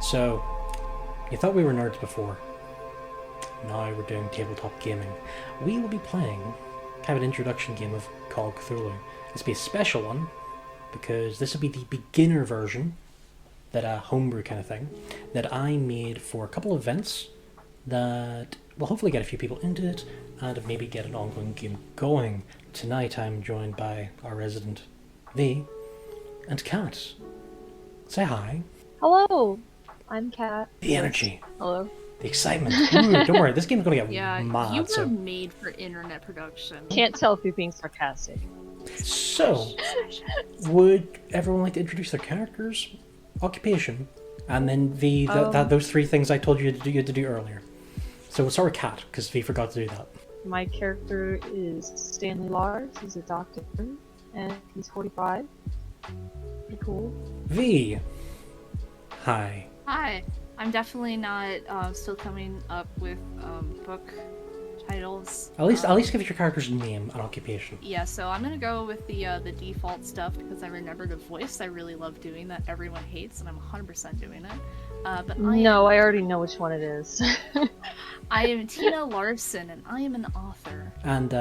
So, you thought we were nerds before. Now we're doing tabletop gaming. We will be playing kind of an introduction game of Call of Cthulhu. This will be a special one, because this will be the beginner version, that homebrew kind of thing, that I made for a couple of events that will hopefully get a few people into it, and maybe get an ongoing game going. Tonight I'm joined by our resident V and Kat. Say hi. Hello, I'm Kat. The energy. Hello. The excitement. Ooh, don't worry, this game's gonna get mad. You were made for internet production. Can't tell if you're being sarcastic. So, would everyone like to introduce their characters, occupation, and then those three things I told you to do earlier? So we'll start with Kat, because V forgot to do that. My character is Stanley Lars. He's a doctor, and he's 45. Pretty cool. V. Hi. Hi. I'm definitely not still coming up with book titles. At least give your character's name and occupation. Yeah, so I'm gonna go with the default stuff because I remembered a voice I really love doing that everyone hates, and I'm 100% doing it. But I already know which one it is. I am Tina Larson, and I am an author. And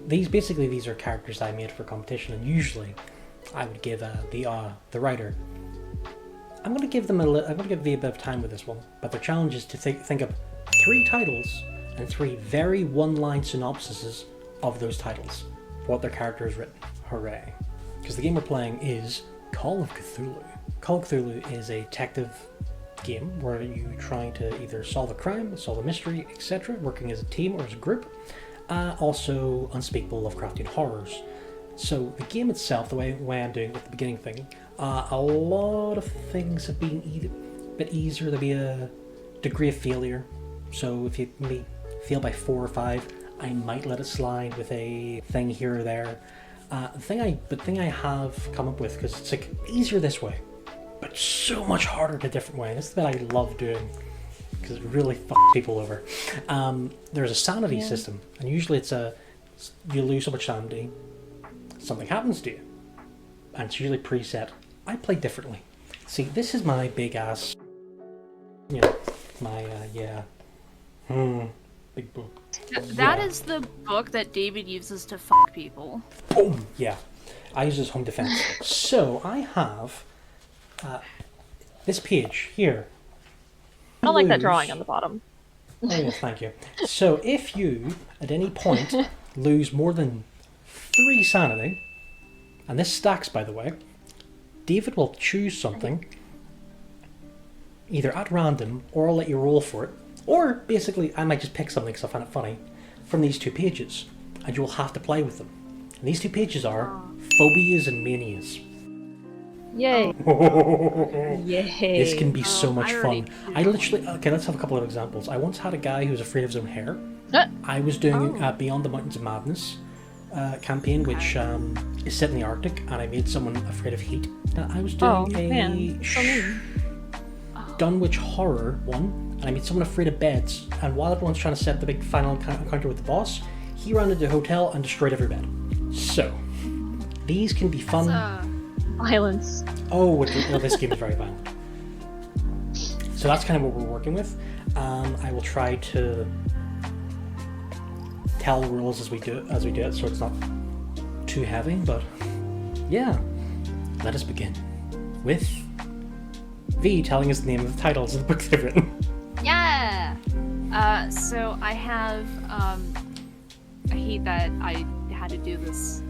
these are characters I made for competition, and usually I would give the writer. I'm gonna give V a bit of time with this one, but their challenge is to think up 3 titles and 3 very one-line synopsises of those titles, what their character has written. Hooray! Because the game we're playing is Call of Cthulhu. Call of Cthulhu is a detective game where you're trying to either solve a crime, solve a mystery, etc., working as a team or as a group. Also, unspeakable Lovecraftian horrors. So the game itself, the way I'm doing it with the beginning thing, a lot of things have been a bit easier. There'll be a degree of failure. So if you may fail by 4 or 5, I might let it slide with a thing here or there. The thing I have come up with, because it's like easier this way, but so much harder the different way. This is what I love doing, because it really fucks people over. There's a sanity system, and usually it's you lose so much sanity, something happens to you, and it's usually preset. I play differently. See, this is my big ass, big book. That is the book that David uses to fuck people. Oh, yeah. I use it as home defense. So, I have this page here. I don't like that drawing on the bottom. Oh, yes, thank you. So, if you, at any point, lose more than 3 sanity, and this stacks, by the way, David will choose something, either at random, or I'll let you roll for it, or basically I might just pick something because I find it funny, from these 2 pages, and you will have to play with them. And these 2 pages are phobias and manias. Yay. Yay. This can be so much fun. Okay, let's have a couple of examples. I once had a guy who was afraid of his own hair. I was doing Beyond the Mountains of Madness campaign, which is set in the Arctic, and I made someone afraid of heat. I was doing Dunwich Horror one, and I made someone afraid of beds, and while everyone's trying to set the big final encounter with the boss, he ran into a hotel and destroyed every bed. So, these can be fun. Violence. Oh, this game is very violent. So that's kind of what we're working with. I will try to tell the rules as we do it, so it's not too heavy, but yeah. Let us begin with V telling us the name of the titles of the books they've written. Yeah! So I have, I hate that I had to do this.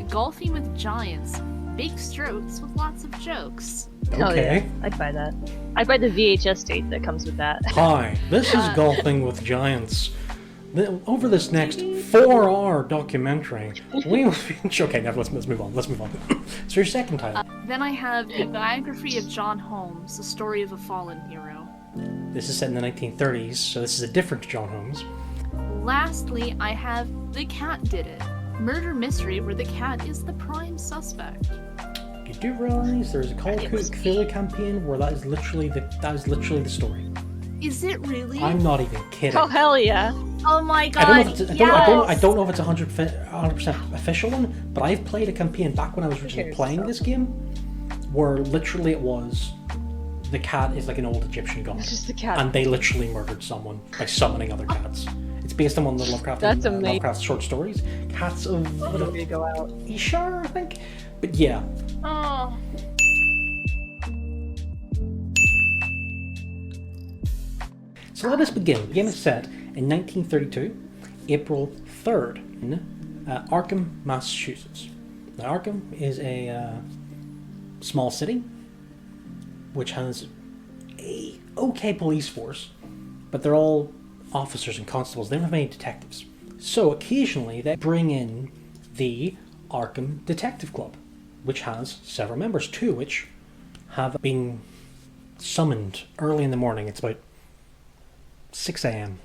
Golfing with Giants. Big strokes with lots of jokes. Hell Okay. yeah, I'd buy that. I'd buy the VHS tape that comes with that. Hi, this is Golfing with Giants. Over this next 4-hour documentary, we will be... Okay, now let's move on. So your second title. Then I have the biography of John Holmes, the story of a fallen hero. This is set in the 1930s, so this is a different John Holmes. Lastly, I have The Cat Did It, murder mystery where the cat is the prime suspect. You do realize there's a Call of Cthulhu campaign where that is literally the story. Is it really? I'm not even kidding. Oh hell yeah! Oh my god! I don't know if it's 100% official one, but I've played a campaign back when I was originally playing this game, where literally it was the cat is like an old Egyptian god. It's just the cat. And they literally murdered someone by summoning other cats. It's based on one of the Lovecraft short stories. Cats of Let me go out. Ishar, I think. But yeah. Oh. So let us begin. The game is set in 1932, April 3rd, in Arkham, Massachusetts. Now, Arkham is a small city which has a okay police force, but they're all officers and constables. They don't have any detectives. So occasionally they bring in the Arkham Detective Club, which has several members, two which have been summoned early in the morning. It's about 6 a.m.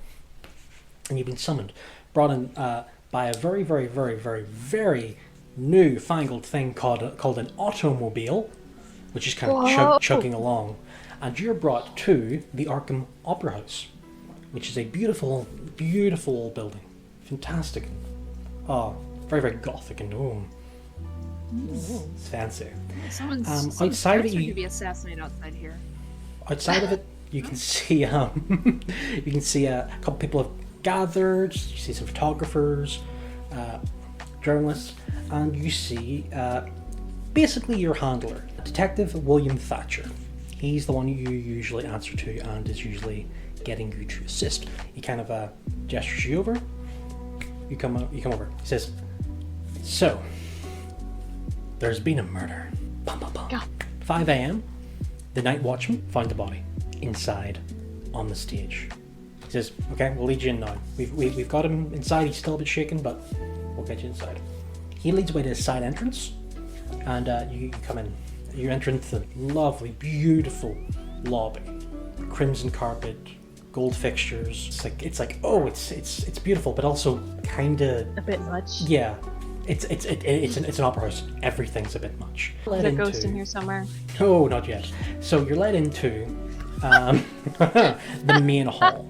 and you've been summoned, brought in by a very, very, very, very, very new-fangled thing called an automobile, which is kind of chugging along, and you're brought to the Arkham Opera House, which is a beautiful, beautiful old building, fantastic, very, very gothic and it's fancy. Someone's outside of it, to be assassinated outside here. Outside of it, you can see a couple people have gathered. You see some photographers, journalists, and you see basically your handler, Detective William Thatcher. He's the one you usually answer to and is usually getting you to assist. He kind of gestures you over. You come over. He says, "So, there's been a murder. Bum, bum, bum. 5 a.m. The night watchman found the body inside on the stage." He says, "Okay, we'll lead you in now. We've got him inside. He's still a bit shaken, but we'll get you inside." He leads away to a side entrance, and you come in. You enter into the lovely, beautiful lobby. Crimson carpet, gold fixtures. It's beautiful, but also kinda A bit much. Yeah. It's an opera house. Everything's a bit much. Is there a ghost in here somewhere? No, not yet. So you're led into the main hall.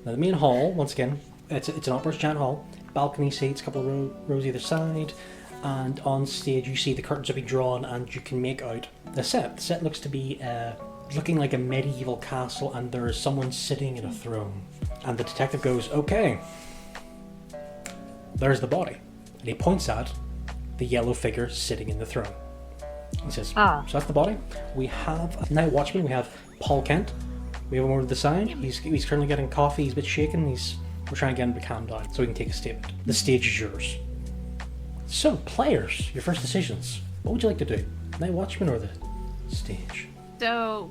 Now the main hall, once again, it's an opera giant hall. Balcony seats, a couple of rows either side, and on stage you see the curtains have been drawn, and you can make out the set. The set looks to be looking like a medieval castle, and there is someone sitting in a throne. And the detective goes, "Okay, there's the body." And he points at the yellow figure sitting in the throne. He says, "So that's the body. We have a night watchman. We have Paul Kent. We have him over to the side. He's currently getting coffee. He's a bit shaken. We're trying to get him to calm down so we can take a statement. The stage is yours. So, players, your first decisions. What would you like to do? Night watchman or the stage?" So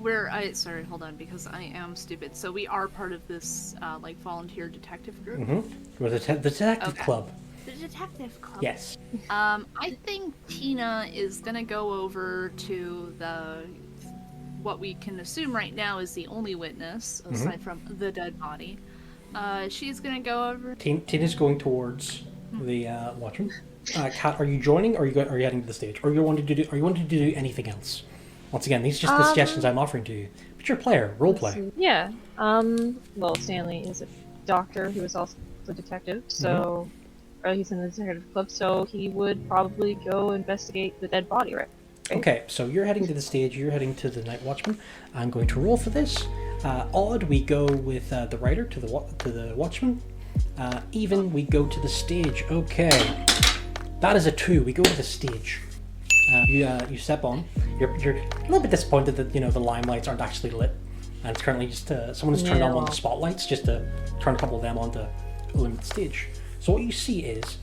sorry, hold on, because I am stupid. So we are part of this volunteer detective group. Mm-hmm. Or the detective club. The detective club. Yes. I think Tina is gonna go over to what we can assume right now is the only witness, aside from the dead body. She's gonna go over. Tina's going towards the watchman. Kat, are you joining, or are you heading to the stage, or are you wanting to do anything else? Once again, these are just the suggestions I'm offering to you. But you're a player, role play. Yeah. Well, Stanley is a doctor who is also a detective, so or he's in the detective club, so he would probably go investigate the dead body, right? Okay, so you're heading to the stage, you're heading to the night watchman. I'm going to roll for this. Odd, we go with the writer to the watchman. Even, we go to the stage. Okay, that is a 2. We go to the stage. You step on. You're a little bit disappointed that the limelights aren't actually lit, and it's currently just someone has turned on one of the spotlights just to turn a couple of them on to illuminate the stage. So what you see is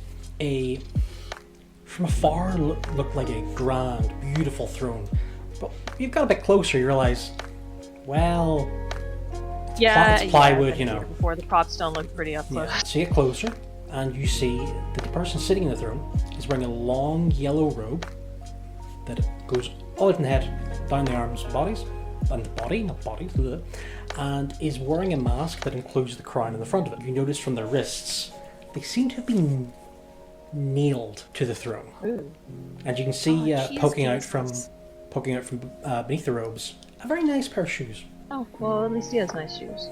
from afar look like a grand, beautiful throne, but you've got a bit closer, you realise, well, it's plywood, Before the props don't look pretty up close. Yeah. So you get closer, and you see that the person sitting in the throne is wearing a long yellow robe that goes all from the head, down the arms and bodies, and the body, not bodies, and is wearing a mask that includes the crown in the front of it. You notice from their wrists, they seem to have been nailed to the throne. Ooh. And you can see poking out from beneath the robes, a very nice pair of shoes. Oh, well, at least he has nice shoes.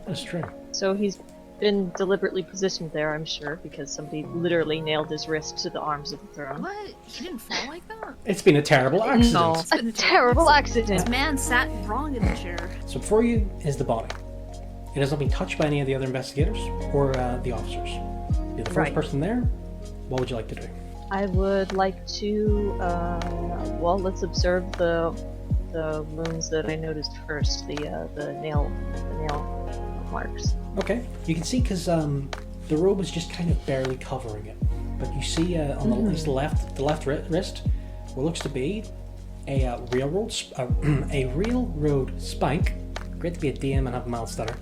That's true. So he's been deliberately positioned there, I'm sure, because somebody literally nailed his wrist to the arms of the throne. What? He didn't fall like that? It's been a terrible accident. No, a terrible accident. This man sat wrong in the chair. So before you is the body. It has not been touched by any of the other investigators or the officers. You're the first person there. What would you like to do? I would like to, well, let's observe the wounds that I noticed first, the nail marks. Okay, you can see because the robe is just kind of barely covering it, but you see on the left wrist what looks to be a railroad spike. Great to be a DM and have a mild stutter.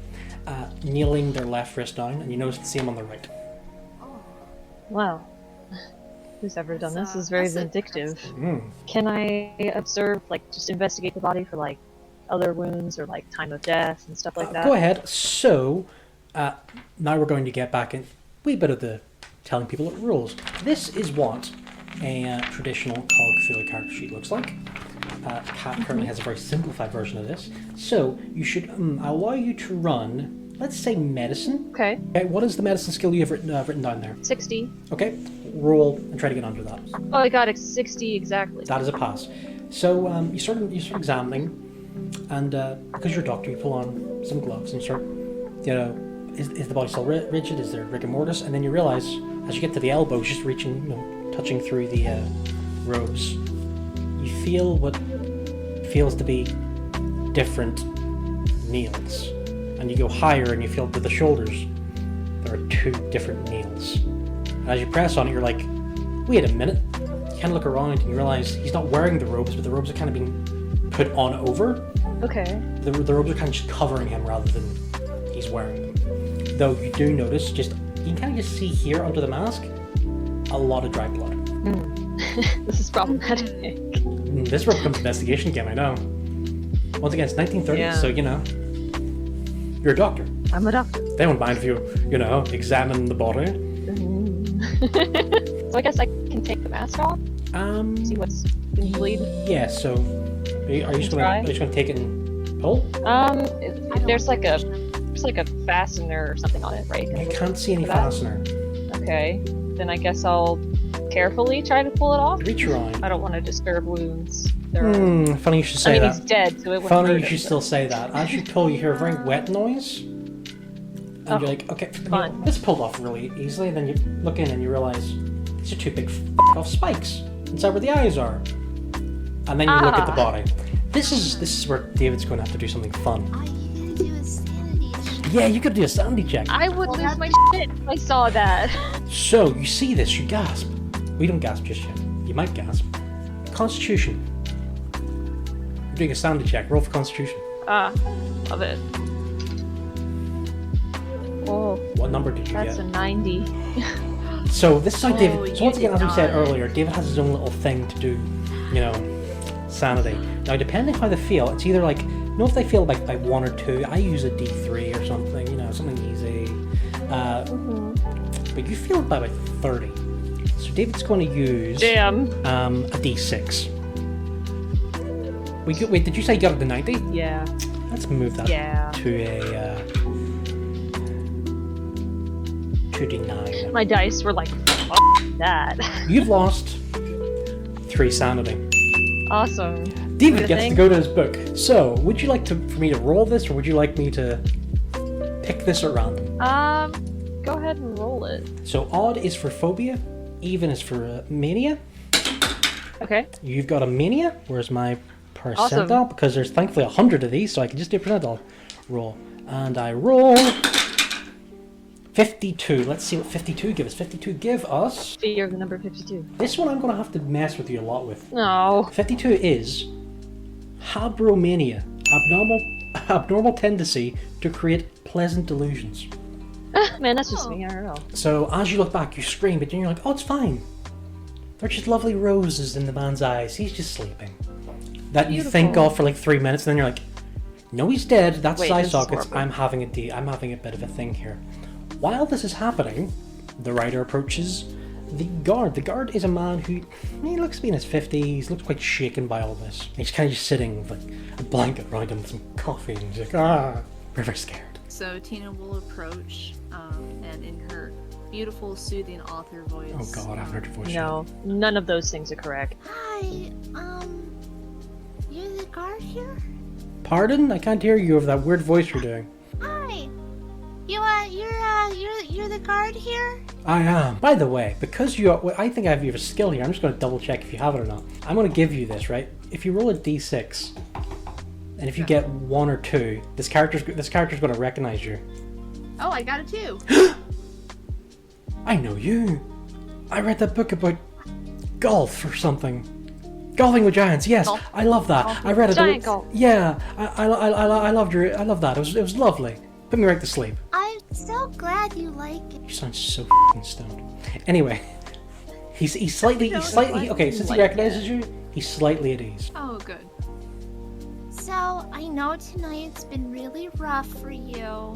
Kneeling their left wrist down, and you notice the same on the right. Wow. Who's ever done this is very vindictive. Can I observe, like, just investigate the body for, like, other wounds or, like, time of death and stuff like that? Go ahead. So, now we're going to get back in a wee bit of the telling people what rules. This is what a traditional Call of Cthulhu character sheet looks like. Kat currently has a very simplified version of this. So, you should allow you to run, let's say, medicine. Okay. What is the medicine skill you have written down there? 60. Okay. Roll and try to get under that. Oh, I got it 60 exactly. That is a pass. So you start examining, and because you're a doctor, you pull on some gloves and start, is the body still rigid? Is there rigor mortis? And then you realize, as you get to the elbows, just reaching, touching through the robes, you feel what feels to be different nails, and you go higher, and you feel to the shoulders there are 2 different nails. As you press on it, you're like, wait a minute. You kind of look around and you realize he's not wearing the robes, but the robes are kind of being put on over. Okay. The robes are kind of just covering him rather than he's wearing them. Though you do notice, you can kind of just see here under the mask, a lot of dry blood. This is problematic. This becomes an investigation game, I know. Once again, it's 1930, so, you're a doctor. I'm a doctor. They won't mind if you, examine the body. So I guess I can take the mask off? See what's been bleeding? Yeah, so are you just going to take it and pull? There's like a fastener or something on it, right? I can't see any fastener. Okay, then I guess I'll carefully try to pull it off. Reach around. I don't want to disturb wounds. Funny you should say that. He's dead, so it wouldn't Funny hurt you should him, still say that. As you pull, you hear a very wet noise. And you're like, okay, fun. This pulled off really easily. And then you look in and you realize these are 2 big off spikes inside where the eyes are. And then you look at the body. This is where David's going to have to do something fun. Oh, you gotta do a sanity check. Yeah, you could do a sanity check. I would lose my shit if I saw that. So you see this, you gasp. We don't gasp just yet. You might gasp. Constitution. You're doing a sanity check. Roll for Constitution. Love it. Oh, What number did you that's get? a 90. So this is how David. So you once again, as we said did earlier, David has his own little thing to do. Sanity. Now, depending how they feel, it's either like, if they feel like by 1 or 2, I use a D3 or something. Something easy. But you feel it by about 30. So David's going to use Damn. a D6. Wait, did you say you got it to 90? Yeah. Let's move that to a 2d9. My dice were like, that. You've lost 3 sanity. Awesome. David gets to go to his book. So, would you like for me to roll this, or would you like me to pick this at random? Go ahead and roll it. So, odd is for phobia, even is for mania. Okay. You've got a mania, whereas my percentile, because there's thankfully 100 of these, so I can just do a percentile roll. And I roll 52. Let's see what 52 gives us. 52 give us... Figure the number 52. This one I'm going to have to mess with you a lot with. No. 52 is habromania, abnormal tendency to create pleasant delusions. Man, that's just me. I don't know. So as you look back, you scream, but then you're like, oh, it's fine. They're just lovely roses in the man's eyes. He's just sleeping. That you think of for like 3 minutes, and then you're like, no, he's dead. That's eye sockets. I'm having a bit of a thing here. While this is happening, the writer approaches the guard. The guard is a man who, he looks to be in his 50s, looks quite shaken by all this. He's kind of just sitting with like a blanket around him with some coffee, and he's like, we're very scared. So Tina will approach, and in her beautiful, soothing author voice. Oh God, I've heard your voice. No, none of those things are correct. Hi, you're the guard here? Pardon? I can't hear you over that weird voice you're doing. Hi. You're the guard here? I am. By the way, because I think I have a skill here. I'm just going to double check if you have it or not. I'm going to give you this, right? If you roll a d6, and if you get 1 or 2, this character's going to recognize you. Oh, I got it too. I know you. I read that book about golf or something. Golfing with giants. Yes, Golf. I love that. Golfing I read it. giant golf. Yeah, I loved I love that. It was lovely. Put me right to sleep. I'm so glad you like it. You sound so f***ing stoned. Anyway, he's slightly okay. Since he recognizes you, he's slightly at ease. Oh, good. So, I know tonight's been really rough for you.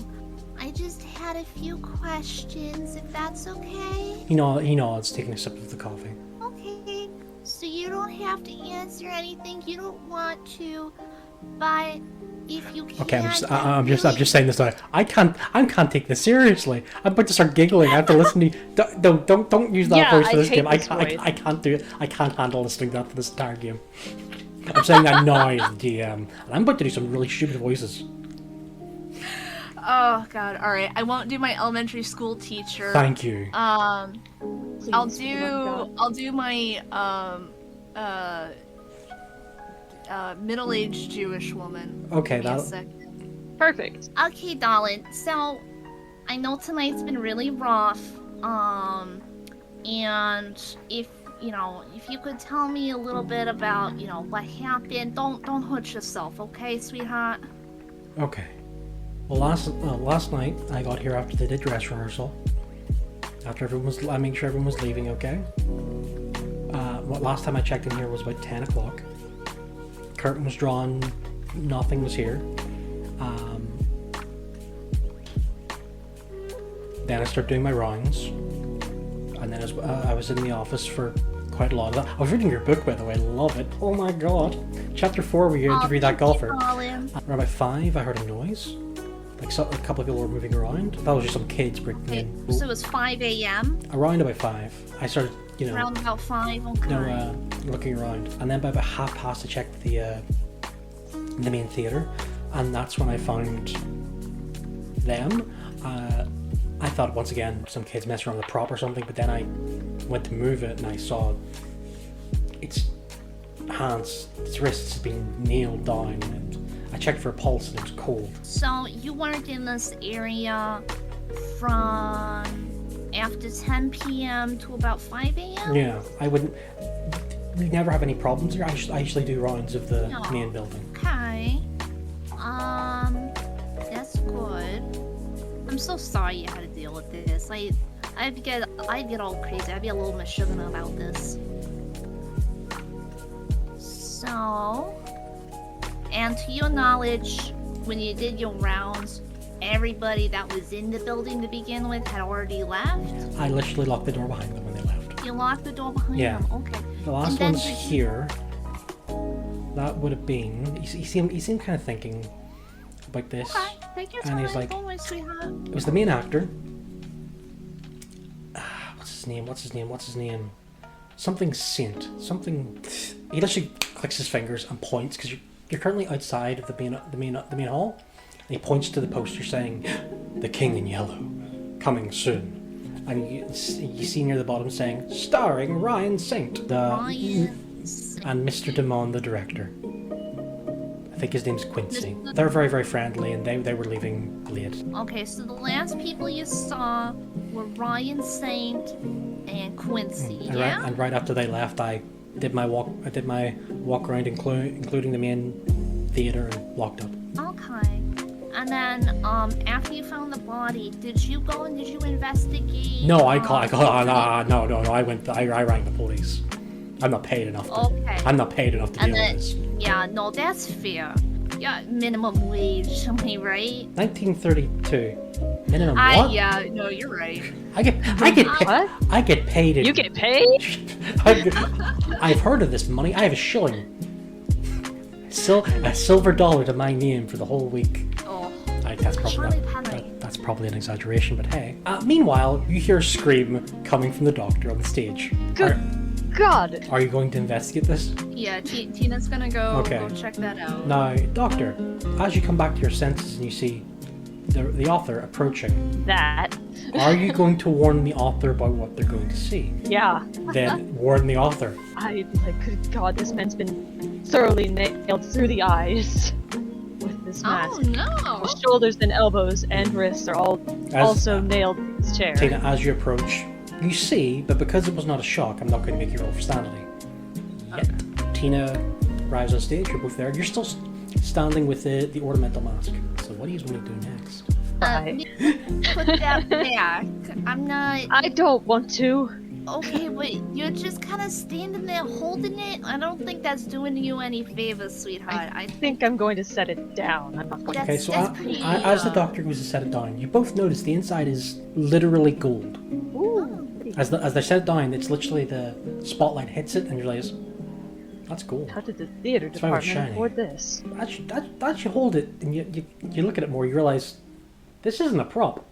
I just had a few questions, if that's okay. He nods, taking a sip of the coffee. Okay. So you don't have to answer anything you don't want to, but if you can, Okay, I'm just saying this. I can't take this seriously. I'm about to start giggling. I have to listen to you. Don't use that Yeah, voice for I this hate game. this voice. I can't do it. I can't handle listening to that for this entire game. I'm saying that now as DM, and I'm about to do some really stupid voices. Oh God! All right, I won't do my elementary school teacher. Thank you. Please, I'll oh do my middle-aged Jewish woman. Okay, Give me a that'll. second. Perfect. Okay, darling. So, I know tonight's been really rough. And if you could tell me a little bit about, what happened. Don't hurt yourself, okay, sweetheart? Okay. Well, last night I got here after they did dress rehearsal. After I made sure everyone was leaving. Okay. Last time I checked in here was about 10 o'clock. Curtain was drawn. Nothing was here. Then I started doing my rounds, and then I was in the office for quite a lot of that. I was reading your book, by the way. I love it. Oh my God. Chapter 4, we interviewed that golfer. Darling. Around about 5, I heard a noise. Like a couple of people were moving around. That was just some kids breaking in. So it was 5 a.m. Around about 5, I started, Around about 5, okay. looking around. And then by about 5:30, I checked the main theatre, and that's when I found them. I thought once again some kids messing around with a prop or something, but then I went to move it and I saw its hands, its wrists being nailed down, and I checked for a pulse and it was cold. So you weren't in this area from after 10 p.m. to about 5 a.m.? Yeah, we never have any problems here. I usually do rounds of the main building. Okay. That's good. I'm so sorry you had to deal with this. I'd get all crazy. I'd be a little mischievous about this. So, and to your knowledge, when you did your rounds, everybody that was in the building to begin with had already left? I literally locked the door behind them when they left. You locked the door behind Yeah. them? Okay. The last And then one's did you- here. That would have been. He seemed kind of thinking about this. Okay, take your And time. he's like- Don't worry, sweetheart. It was the main actor. What's his name? Something Saint. Something. He literally clicks his fingers and points because you're currently outside of the main hall. And he points to the poster saying, "The King in Yellow, coming soon." And you see near the bottom saying, "Starring Ryan Saint." Ryan. And Mr. Damon, the director. I think his name's Quincy. They're very, very friendly, and they were leaving late. Okay, so the last people you saw were Ryan Saint and Quincy, And yeah? right after they left, I did my walk around, including the main theater, and locked up. Okay. And then, after you found the body, did you go and did you investigate? No, I rang the police. I'm not paid enough. Okay. I'm not paid enough to And deal then, with this. yeah, no, that's fair. Yeah, minimum wage, something, right? 1932. Minimum what? Yeah, no, you're right. I get What? I get paid. You get paid? I've heard of this money. I have a shilling. A silver dollar to my name for the whole week. Oh, That's probably surely not. that That's probably an exaggeration, but hey. Meanwhile, you hear a scream coming from the doctor on the stage. Good God! Are you going to investigate this? Yeah, Tina's gonna go check that out. Now, doctor, as you come back to your senses and you see the author approaching, That. are you going to warn the author about what they're going to see? Yeah. Then warn the author. Good God, this man's been thoroughly nailed through the eyes with this mask. Oh no! His shoulders and elbows and wrists are all also nailed to his chair. Tina, as you approach, you see, but because it was not a shock, I'm not going to make you roll for sanity. Yet. Tina arrives on stage, you're both there. You're still standing with the ornamental mask. So what do you want to do next? Put that back. I'm not. I don't want to. Okay, but you're just kind of standing there holding it. I don't think that's doing you any favors, sweetheart. I think I'm going to set it down. I'm not going Okay, so as the doctor goes to set it down, you both notice the inside is literally gold. Ooh. As they set it down, it's literally the spotlight hits it and you realize, that's gold. How did the theater That's why it was department shiny. afford this? As you hold it and you look at it more, you realize this isn't a prop.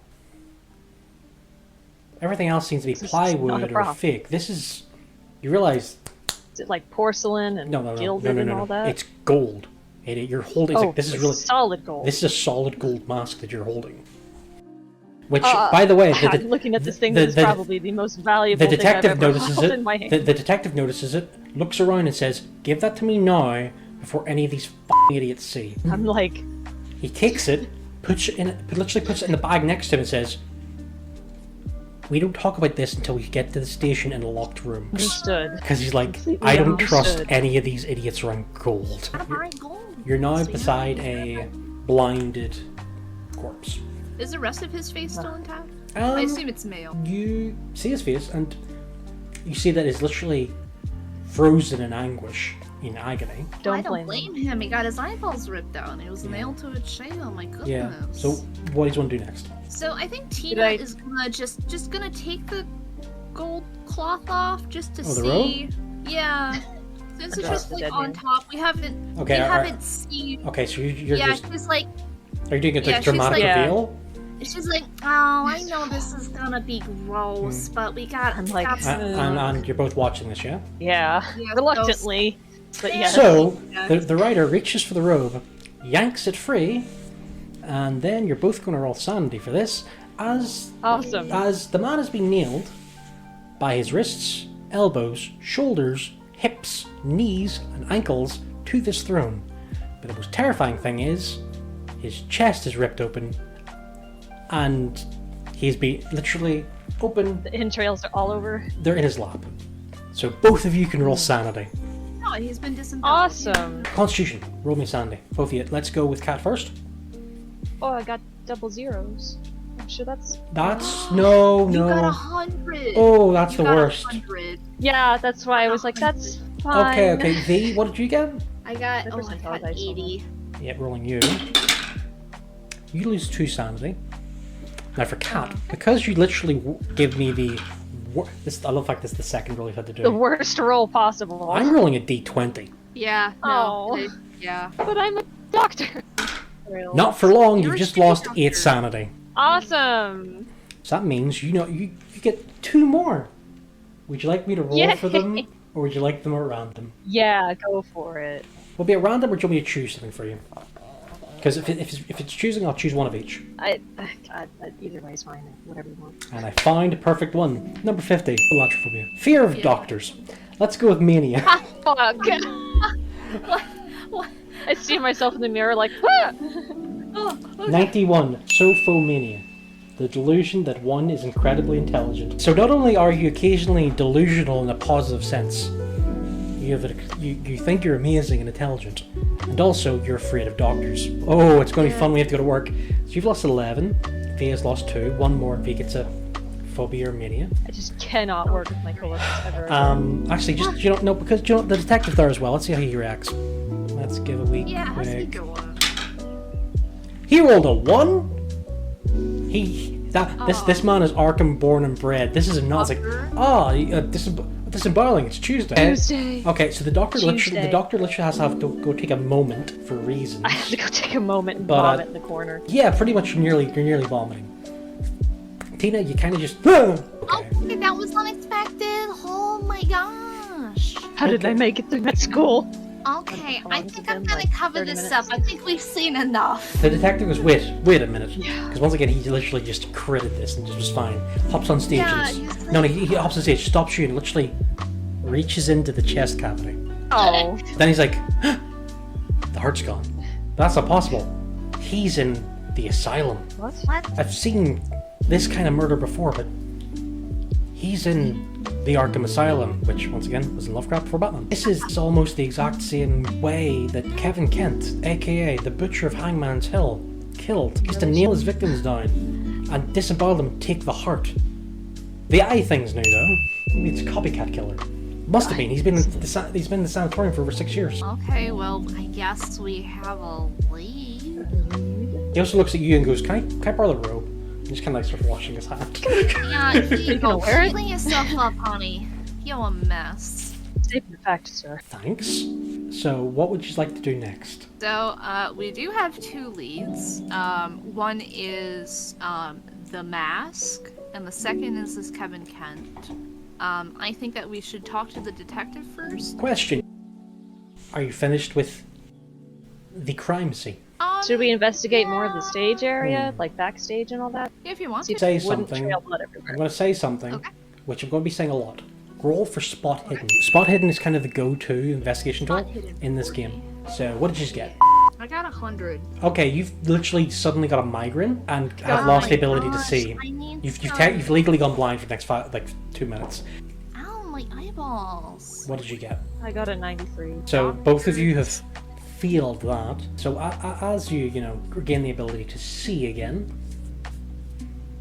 Everything else seems to be This is plywood not a or prop. fake. This is, you realize, Is it like porcelain and no, gilded and all that? it's gold. You're holding. It's like, this is it's really solid gold. This is a solid gold mask that you're holding. Which, by the way, I'm looking at this thing that is probably the most valuable the detective thing I've ever notices held it. in my hand. The detective notices it, looks around and says, "Give that to me now, before any of these f***ing idiots see." I'm like, He takes it, literally puts it in the bag next to him, and says, "We don't talk about this until we get to the station in a locked room." understood. Because he's like, Completely I don't trust understood. any of these idiots around gold. You're now beside a blinded corpse. Is the rest of his face still intact? I assume it's male. You see his face, and you see that it's literally frozen in anguish, in agony. I Don't don't blame blame him. He got his eyeballs ripped out and he was nailed to a chair. Oh my goodness. Yeah. So, what do you want to do next? So I think Tina is gonna just gonna take the gold cloth off just to the see. Yeah. Since it's Address just the like dead on man. top, we haven't seen. Okay, so you're Yeah, just. she's like, Are you doing a she's dramatic like- reveal? She's like, oh, I know this is gonna be gross, but we got. I'm like, And you're both watching this, yeah? Yeah, Yeah, reluctantly, but yes. So, the writer reaches for the robe, yanks it free, and then you're both going to roll sanity for this, as the man has been nailed by his wrists, elbows, shoulders, hips, knees, and ankles to this throne. But the most terrifying thing is, his chest is ripped open, and he's been literally open. The entrails are all over. They're in his lap. So both of you can roll sanity. no, he's been disemboweled. Awesome. Constitution, roll me sanity. Both of you. Let's go with Cat first. Oh, I got double zeros. I'm sure that's. No. You got 100. Oh, that's You the got worst. 100. Yeah, that's why I was like, that's fine. Okay. V, what did you get? I got. The Oh, I percentile got dice on 80. Yep, rolling you. You lose 2 sanity. Now for Cat, because you literally give me the. I love the fact this is the second roll you've had to do. The worst roll possible. I'm rolling a d20. Yeah. Oh. No. Yeah. But I'm a doctor. Not for long, You're you've just a shitty lost doctor. 8 sanity. Awesome. So that means you get 2 more. Would you like me to roll for them, or would you like them at random? Yeah, go for it. Will it be at random, or do you want me to choose something for you? Because if it's choosing, I'll choose one of each. Either way is fine. Whatever you want. And I found a perfect one. Number 50. Electrophobia. Fear of doctors. Let's go with mania. Fuck. What? I see myself in the mirror like, ah! Oh, okay. 91. Sophomania. The delusion that one is incredibly intelligent. So not only are you occasionally delusional in a positive sense, you think you're amazing and intelligent, and also you're afraid of doctors. Oh, it's going to be fun when we have to go to work. So you've lost 11. V has lost 2. One more and V gets a phobia or mania. I just cannot work with my coworkers ever. Actually, because the detective there as well. Let's see how he reacts. Let's give a week. Yeah, how's he quick. going? He rolled a 1. This man is Arkham born and bred. This is not like Fucker. Disemboweling, it's Tuesday. Tuesday. Okay, so the doctor Tuesday. literally has to have to go take a moment for reasons. I have to go take a moment and But, vomit in the corner. Yeah, pretty much you're nearly vomiting. Tina, you kind of just... Okay. Okay, that was unexpected. Oh my gosh. How did I make it through med school? Okay, How I long has think it I'm been, gonna like, cover 30 this minutes? up. I think we've seen enough. The detective goes, wait a minute. Yeah. Because once again, he literally just critted this and just was fine. Hops on stage Yeah, and... he's No, he hops on stage, stops you and literally reaches into the chest cavity. Oh. Then he's like, the heart's gone. That's not possible. He's in the asylum. What? What? I've seen this kind of murder before, but he's in the Arkham Asylum, which, once again, was in Lovecraft before Batman. This is almost the exact same way that Kevin Kent, aka the Butcher of Hangman's Hill, killed. He used to nail his victims down and disembowel them, take the heart. The eye thing's new, though. Maybe it's a copycat killer. Must have been. He's been in the sanatorium for over 6 years. Okay, well, I guess we have a lead. He also looks at you and goes, Can I borrow the robe? And just kind of like starts washing his hand. Yeah, you gonna wear it? clean yourself up, honey. You're a mess. Statement of fact, sir. Thanks. So, what would you like to do next? So, we do have 2 leads. One is the mask, and the second is this Kevin Kent. I think that we should talk to the detective first. Question. Are you finished with the crime scene? Should we investigate more of the stage area, like backstage and all that? If you want See to. if Say there wouldn't something. trail blood I'm everywhere. going to say something, Okay. which I'm going to be saying a lot. Roll for Spot Hidden. Spot Hidden is kind of the go-to investigation tool Spot hidden in this 40. game. So, what did you just get? I got 100. Okay, you've literally suddenly got a migraine and have Oh lost the my ability to Gosh, see. I need You've legally gone blind for the next 2 minutes. Ow, my eyeballs. What did you get? I got a 93. So both of you have failed that. So as you regain the ability to see again,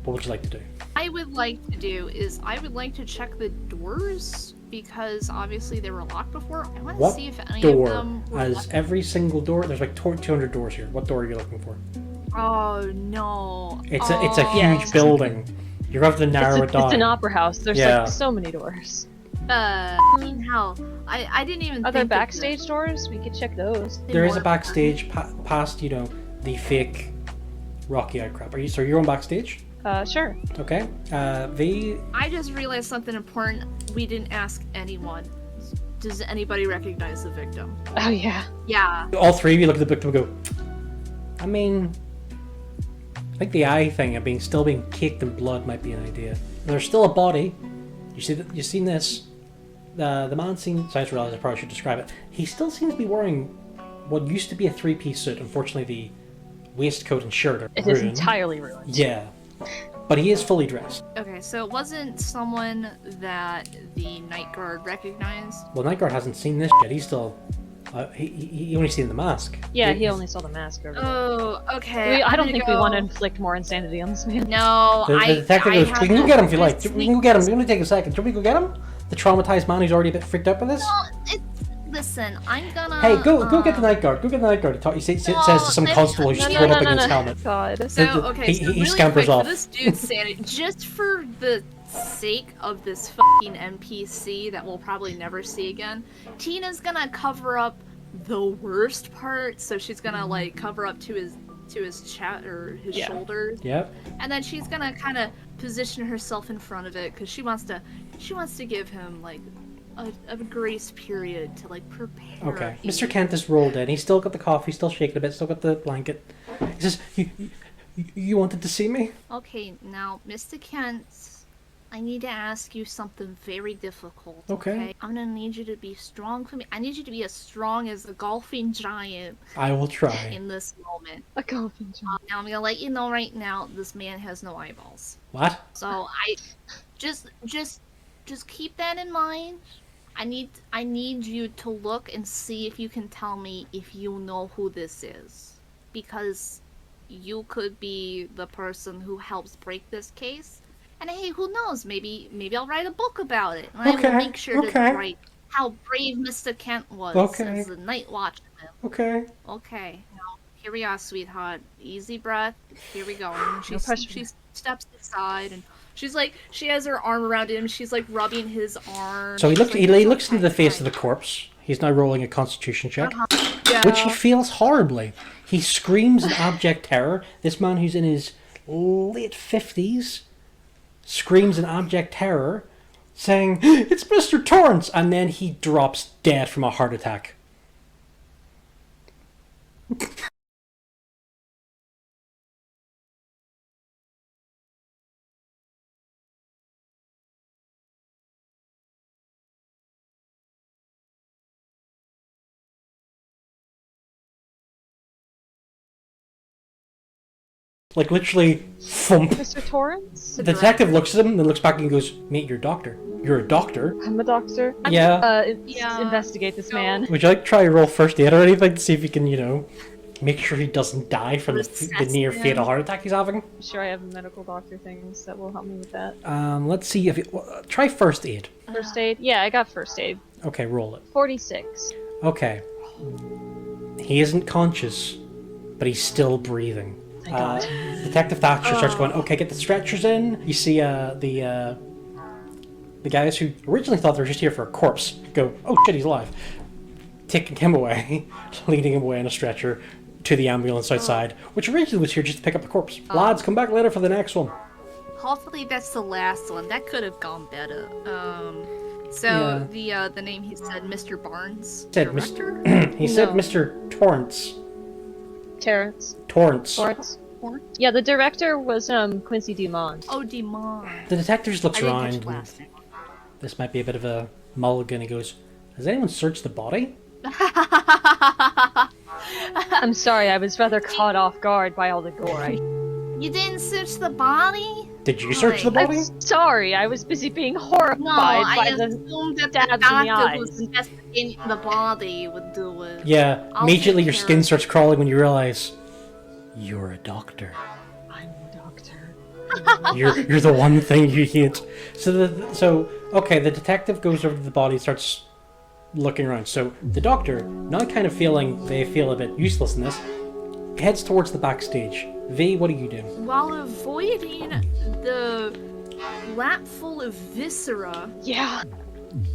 what would you like to do? I would like to do is I would like to check the doors because obviously they were locked before. I want to What see if any door? of them were As locked. every single door, there's like 200 doors here. What door are you looking for? Oh no! It's a Yeah. huge building. You're going to have to narrow it down. It's an opera house. There's Yeah. like so many doors. Hell, I didn't even. Are there think of backstage doors? We could check those. There is a More- backstage past the fake rocky outcrop. You're on backstage? Sure. Okay. I just realized something important. We didn't ask anyone. Does anybody recognize the victim? Oh yeah. Yeah. All 3 of you look at the victim and go, I mean, I think the eye thing of still being caked in blood might be an idea. There's still a body. You've seen this. The man seems. So I just realized I probably should describe it. He still seems to be wearing what used to be a 3-piece suit. Unfortunately, the waistcoat and shirt are It is ruined. entirely ruined. Yeah, but he is fully dressed. Okay, so it wasn't someone that the night guard recognized. Well, Nightguard hasn't seen this yet. He's still. He only seen the mask. Yeah, he only saw the mask over there. Oh, okay. I I'm don't gonna think go... we want to inflict more insanity on this man. No, The detective goes, have we can go to get him if you like. just We can go get him. It'll only take a second. Should we go get him? The traumatized man who's already a bit freaked out by this? Listen, I'm gonna. Hey, go get the night guard. Go get the night guard. He says to some constable who's just thrown up against his helmet. God. So, The- okay, he so really scampers quick, off. for this dude's sanity, just for the sake of this fucking NPC that we'll probably never see again, Tina's gonna cover up the worst part, so she's gonna like cover up to his chest or his Yeah. shoulders, Yep. and then she's gonna kind of position herself in front of it because she wants to give him like a grace period to like prepare. Okay. Mr. Kent has rolled in. He's still got the coffee, still shaking a bit, still got the blanket. He says, You wanted to see me? Okay, now, Mr. Kent, I need to ask you something very difficult. Okay. I'm gonna need you to be strong for me. I need you to be as strong as the golfing giant I will try. in this moment. A golfing job. Now I'm gonna let you know right now, this man has no eyeballs. What? So I just keep that in mind. I need you to look and see if you can tell me if you know who this is, because you could be the person who helps break this case. And hey, who knows? Maybe I'll write a book about it. And I Okay, will make sure okay. to write how brave Mr. Kent was Okay. as the night watchman. Okay. Okay, now here we are, sweetheart. Easy breath. Here we go. And No pressure. She steps aside and She's like, she has her arm around him. She's like rubbing his arm. So he She's looks. like, He looks into the face of the corpse. He's now rolling a Constitution check, Yeah. which he fails horribly. He screams in abject terror. This man, who's in his late 50s, screams in abject terror, saying, "It's Mr. Torrance!" And then he drops dead from a heart attack. Like, literally, thump. Mr. Torrance? The detective looks at him, then looks back and goes, "Mate, you're a doctor. You're a doctor." I'm a doctor. Yeah. Yeah. Investigate this No. man. Would you like to try roll first aid or anything to see if you can, make sure he doesn't die from the near Assess fatal him. heart attack he's having? I'm sure I have medical doctor things that will help me with that. Let's see if you... try first aid. First aid? Yeah, I got first aid. Okay, roll it. 46. Okay. He isn't conscious, but he's still breathing. Thank God. Detective Thatcher starts going, "Okay, get the stretchers in." You see the guys who originally thought they were just here for a corpse go, "Oh shit, he's alive." Taking him away, leading him away on a stretcher to the ambulance outside, which originally was here just to pick up the corpse. Lads, come back later for the next one. Hopefully that's the last one. That could have gone better. So the name he said, Mr. Barnes. Said Director? He said No. Mr. Torrance. Terrence. Torrance. Torrance. Yeah, the director was Quincy Dumont. Oh, Demon. The detective just looks I didn't around. catch And last name. this might be a bit of a mulligan. He goes, "Has anyone searched the body?" I'm sorry, I was rather caught off guard by all the gore. You didn't search the body? Did you search the Right. body? I'm sorry, I was busy being horrified No, by I the... assumed that stabs the in the doctor eyes. who's investigating the body would do it. Yeah. I'll Immediately take your care skin of starts crawling when you realize you're a doctor. I'm a doctor. You're the one thing you hate. So okay, the detective goes over to the body, starts looking around. So the doctor, now kind of feeling they feel a bit useless in this, heads towards the backstage. V, what are you doing? While avoiding the lap full of viscera, Yeah.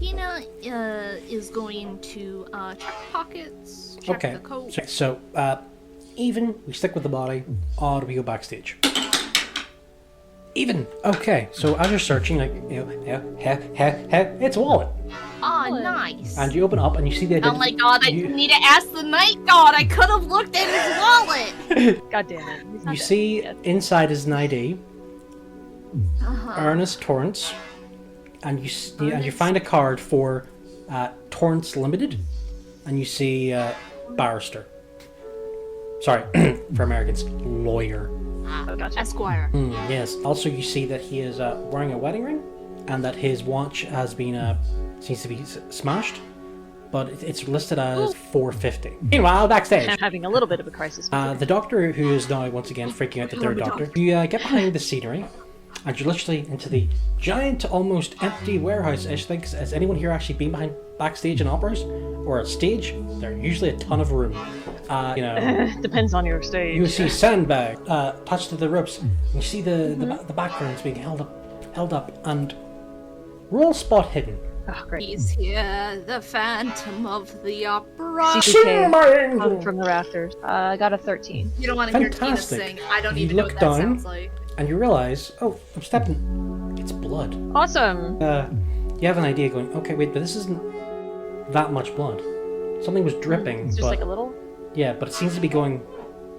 Hina is going to check pockets, check Okay. the coat. So even we stick with the body, or we go backstage. Even. Okay. So as you're searching, like it's a wallet, Oh, nice. and you open up and you see the. Oh my god, I didn't need to ask the night god. I could have looked at his wallet. God damn it. He's not You dead see yet. inside is an ID, Ernest Torrance, and you find a card for Torrance Limited, and you see barrister. Sorry, for Americans, lawyer. Oh, gotcha. Esquire. Yes. Also, you see that he is wearing a wedding ring, and that his watch has been seems to be smashed, but it's listed as $450. Meanwhile, backstage. I'm having a little bit of a crisis. The doctor, who is now once again freaking out that they're a doctor, you get behind the scenery, and you're literally into the giant, almost empty warehouse-ish thing. Has anyone here actually been behind backstage in operas or at stage? There are usually a ton of room. Depends on your stage. You see sandbag attached to the ropes. And you see the backgrounds being held up, and roll spot hidden. Oh, great. He's here, the Phantom of the Opera. CPK hung from the rafters. I got a 13. You don't want to hear Tina Fantastic. sing. I don't You even know look what that down. sounds like. And you realize, oh, I'm stepping. It's blood. Awesome. You have an idea going, okay, wait, but this isn't that much blood. Something was dripping, It's just but like a little. yeah, but it seems to be going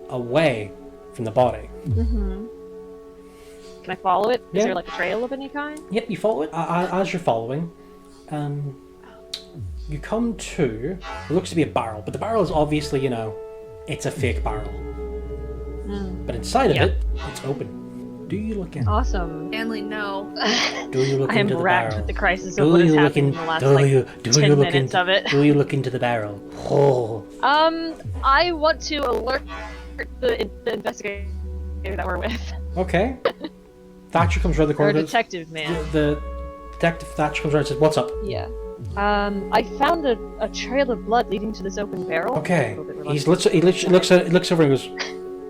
away from the body. Can I follow it? Is Yeah. there like a trail of any kind? Yep, you follow it. As you're following, you come to it looks to be a barrel, but the barrel is obviously, it's a fake barrel. But inside of Yeah. it, it's open. Do you look in? Awesome. Stanley, no. Do you look I am into the racked barrel? with the crisis Do of what has you look happened in? in the last Do like you 10 look minutes into? of it. Do you look into the barrel? Oh. I want to alert the investigator that we're with. Okay. Thatcher comes around the Or corner. detective man. The detective Thatcher comes around and says, "What's up?" Yeah. I found a trail of blood leading to this open barrel. Okay. A little bit He reluctant. looks over and goes,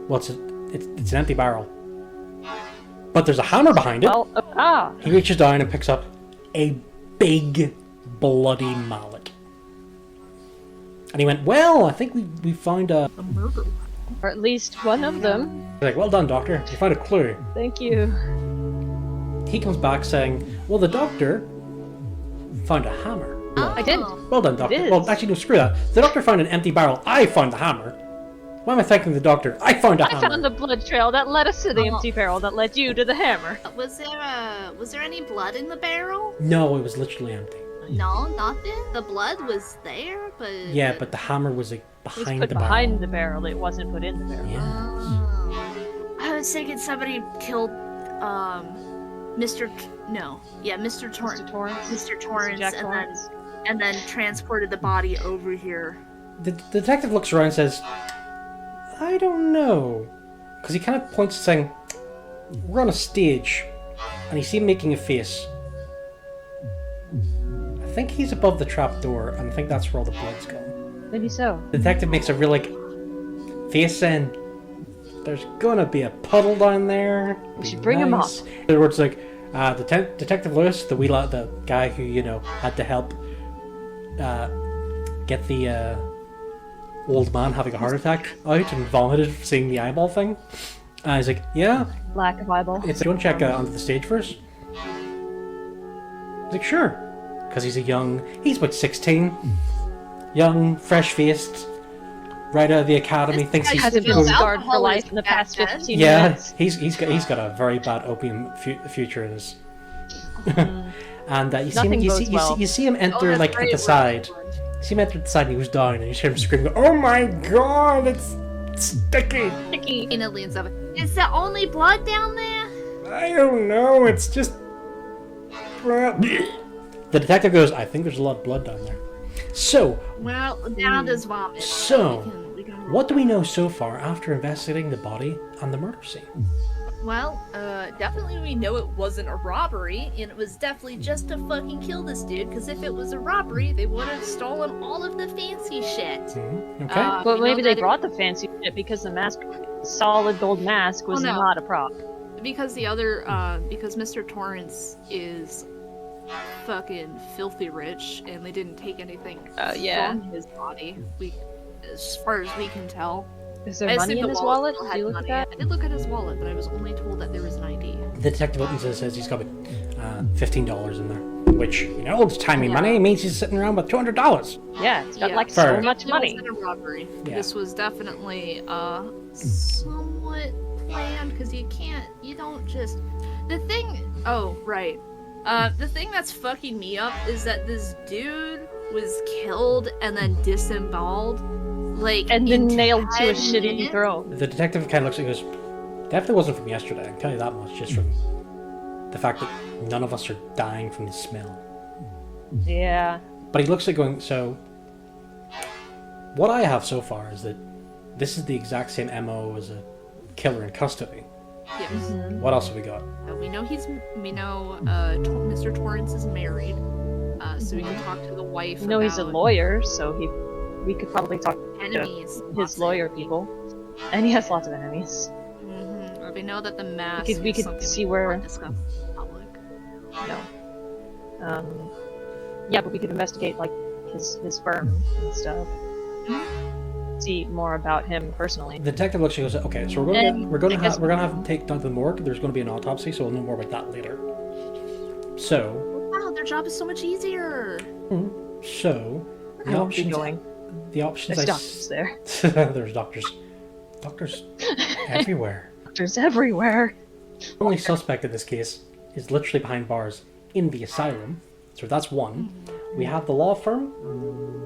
"What's it? It's an empty barrel." but there's a hammer behind it. Well, He reaches down and picks up a big, bloody mallet. And he went, well, I think we found a murder. or at least one of them. He's like, well done, Doctor. You found a clue. Thank you. He comes back saying, well, the Doctor found a hammer. I did. Well done, Doctor. is. Well, actually, no, screw that. The Doctor found an empty barrel. I found the hammer. Why am I thanking the Doctor? I found a I hammer. found the blood trail that led us to the empty barrel that led you to the hammer. Was there any blood in the barrel? No, it was literally empty. No, nothing. The blood was there, but Yeah, but the hammer was like It was behind put the barrel. behind the barrel. It wasn't put in the barrel. Yeah. I was thinking somebody killed Mr. Mr. Torrance. Mr. Torrance. Mr. Torrance, Jack Torrance. and then transported the body over here. The detective looks around and says, I don't know. Because he kind of points saying, we're on a stage. And you see him making a face. I think he's above the trap door, and I think that's where all the blood's gone. Maybe so. The detective makes a real, face saying, there's gonna be a puddle down there. We should bring him up. In other words, like, Detective Lewis, the guy who, had to help get the old man having a heart attack out and vomited seeing the eyeball thing. He's like, yeah, Lack of eyeball. it's go and check onto the stage first. He's like, sure. Because he's he's about 16. Young, fresh-faced, right out of the academy, thinks he's... Hasn't been scarred for life in the past 15 Yeah, minutes. he's got a very bad opium future in his... And you Nothing bodes well. you see him enter that's like very at the side. You see him enter at the side and he goes down and you hear him screaming, oh my god, it's sticky! Sticky. Ina leans up. Is there only blood down there? I don't know, it's just... The detective goes, I think there's a lot of blood down there. So, Well, now there's vomit. So, We can what do we know so far after investigating the body and the murder scene? Well, definitely we know it wasn't a robbery, and it was definitely just to fucking kill this dude, because if it was a robbery, they would have stolen all of the fancy shit. Okay. But We maybe know they that brought the fancy shit because the mask, solid gold mask, was Oh, no. not a prop. Because the other, because Mr. Torrance is fucking filthy rich, and they didn't take anything Yeah. from his body, as far as we can tell. Is there I money assume in the his wallet? still Did had you look at money. that? I did look at his wallet, but I was only told that there was an ID. The detective opens it and says he's got $15 in there. Which, it's timely Yeah. money. It means he's sitting around with $200. Yeah, it's got like Fair. so much It money. wasn't a robbery. Yeah. This was definitely somewhat planned, because you don't just... The thing that's fucking me up is that this dude was killed and then disemboweled, like, And then in nailed to a 10 shitty minutes? throne. The detective kind of looks at it and goes, definitely wasn't from yesterday. I can tell you that much, just from the fact that none of us are dying from the smell. Yeah. But he looks at it going, so... What I have so far is that this is the exact same MO as a killer in custody. Yes. What else have we got? We know Mr. Torrance is married, so we can talk to the wife. We know he's a about lawyer, so we could probably talk enemies. to his lawyer people. And he has lots of enemies. Or we know that the mask. We is could something see we where- can't discuss in public. No. Yeah, but we could investigate like his firm and stuff. See more about him personally. The detective looks and goes, okay, so we're gonna have to take down to the morgue. There's going to be an autopsy, so we'll know more about that later. So, Wow, their job is so much easier. the I won't be options. going. The options. There's doctors there. There's doctors. Doctors everywhere. Doctors everywhere. The only suspect in this case is literally behind bars in the asylum. So that's one. We have the law firm,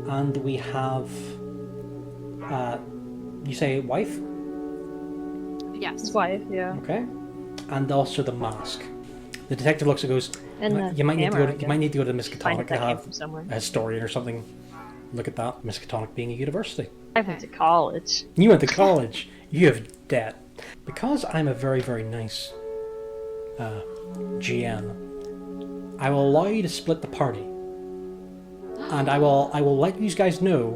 and we have. You say wife? Yes. His wife, yeah. Okay. And also the mask. The detective looks and goes, And the you might need to hammer, go I to guess. the Find Miskatonic that to came have from somewhere. a historian or something. Look at that. Miskatonic being a university. I went to college. You went to college. You have debt. Because I'm a very, very nice GM, I will allow you to split the party. And I will let you guys know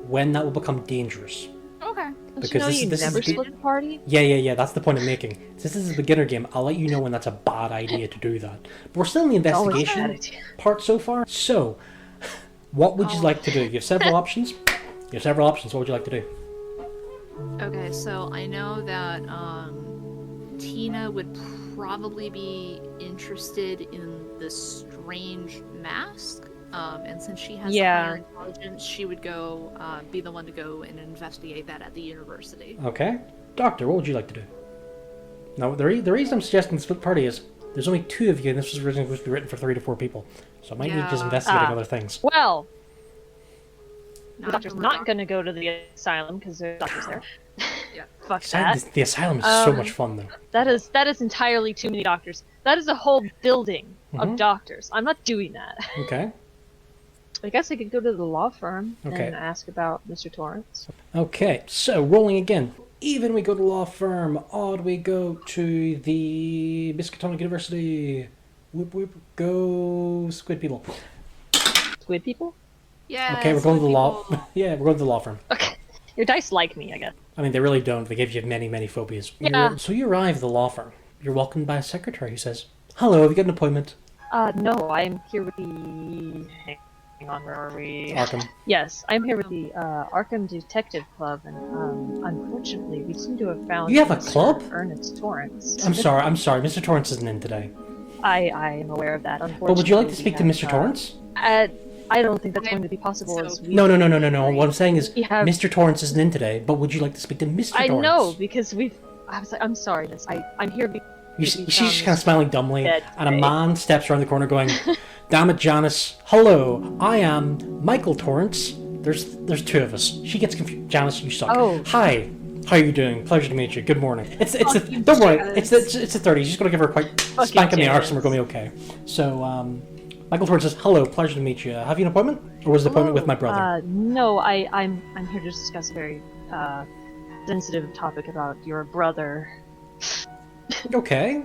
when that will become dangerous. Okay. Don't you know you never split the party? Yeah. That's the point I'm making. Since this is a beginner game, I'll let you know when that's a bad idea to do that. But we're still in the investigation part so far. So, what would you like to do? You have several options. What would you like to do? Okay, so I know that Tina would probably be interested in the strange mask. And since she has higher intelligence, she would go be the one to go and investigate that at the university. Okay. Doctor, what would you like to do? Now, the reason I'm suggesting the split party is there's only 2 of you, and this was originally supposed to be written for 3 to 4 people. So I might need just investigating other things. Well, the doctor's not going to go to the asylum because there's doctors there. Yeah. Fuck that. The asylum is so much fun, though. That is entirely too many doctors. That is a whole building of doctors. I'm not doing that. Okay. I guess I could go to the law firm and ask about Mr. Torrance. Okay, so rolling again. Even we go to law firm. Odd we go to the Miskatonic University. Whoop whoop. Go squid people. Squid people? Yeah. Okay, we're going to the law. Yeah, we're going to the law firm. Okay. Your dice like me, I guess. I mean, they really don't. They give you many, many phobias. Yeah. So you arrive at the law firm. You're welcomed by a secretary who says, "Hello, have you got an appointment?" No, I'm here with the... Hang on, where are we? Arkham. Yes, I'm here with the Arkham Detective Club, and unfortunately, we seem to have found... You have a club? Ernest Torrance. I'm sorry, Mr. Torrance isn't in today. I am aware of that, unfortunately. But would you like to speak to Mr. Torrance? I don't think that's going to be possible. No. What I'm saying is, Mr. Torrance isn't in today, but would you like to speak to Mr. Torrance? I know, because I'm sorry, miss. I'm here she's just kind of smiling dumbly, and a man steps around the corner going, "Damn it, Janice. Hello, I am Michael Torrance. There's 2 of us." She gets confused. "Janice, you suck." Oh. "Hi. How are you doing? Pleasure to meet you. Good morning." Don't worry. It's the 30s. You're just gonna give her a quite spank in the arse, and we're gonna be okay. So, Michael Torrance says, "Hello, pleasure to meet you. Have you an appointment, or was the appointment with my brother?" No, I'm here to discuss a very sensitive topic about your brother. Okay.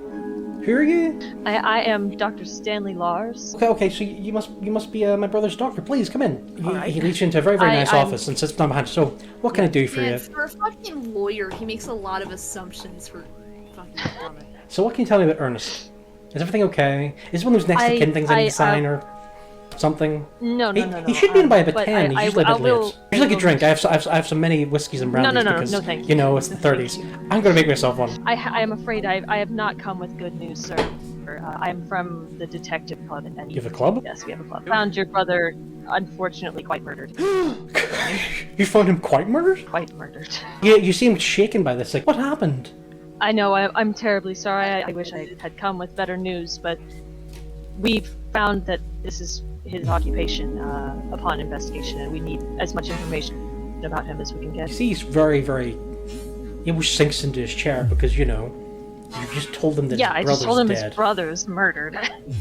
Who are you? I am Dr. Stanley Lars. Okay. So you must be my brother's doctor. Please come in. He leads you into a very nice office and sits down behind. So, what can I do for you? For a fucking lawyer, he makes a lot of assumptions for fucking dumb. So, what can you tell me about Ernest? Is everything okay? Is one of those next of kin things I need to sign or something? No. He should be in by about 10. He's usually a bit late. Would you like a drink? I have so many whiskeys and brandies because, no, thank you. You know, it's the 30s. I'm going to make myself one. I am afraid I have not come with good news, sir. I'm from the detective club in Eddie. You have a club? Yes, we have a club. Found your brother, unfortunately, quite murdered. You found him quite murdered? Quite murdered. Yeah, you seem shaken by this. Like, what happened? I know, I'm terribly sorry. I wish I had come with better news, but we've found that this is his occupation upon investigation, and we need as much information about him as we can get. You see, he's very, very... He almost sinks into his chair because, you know, you just told him that his brother's dead. Yeah, I just told him his brother's murdered.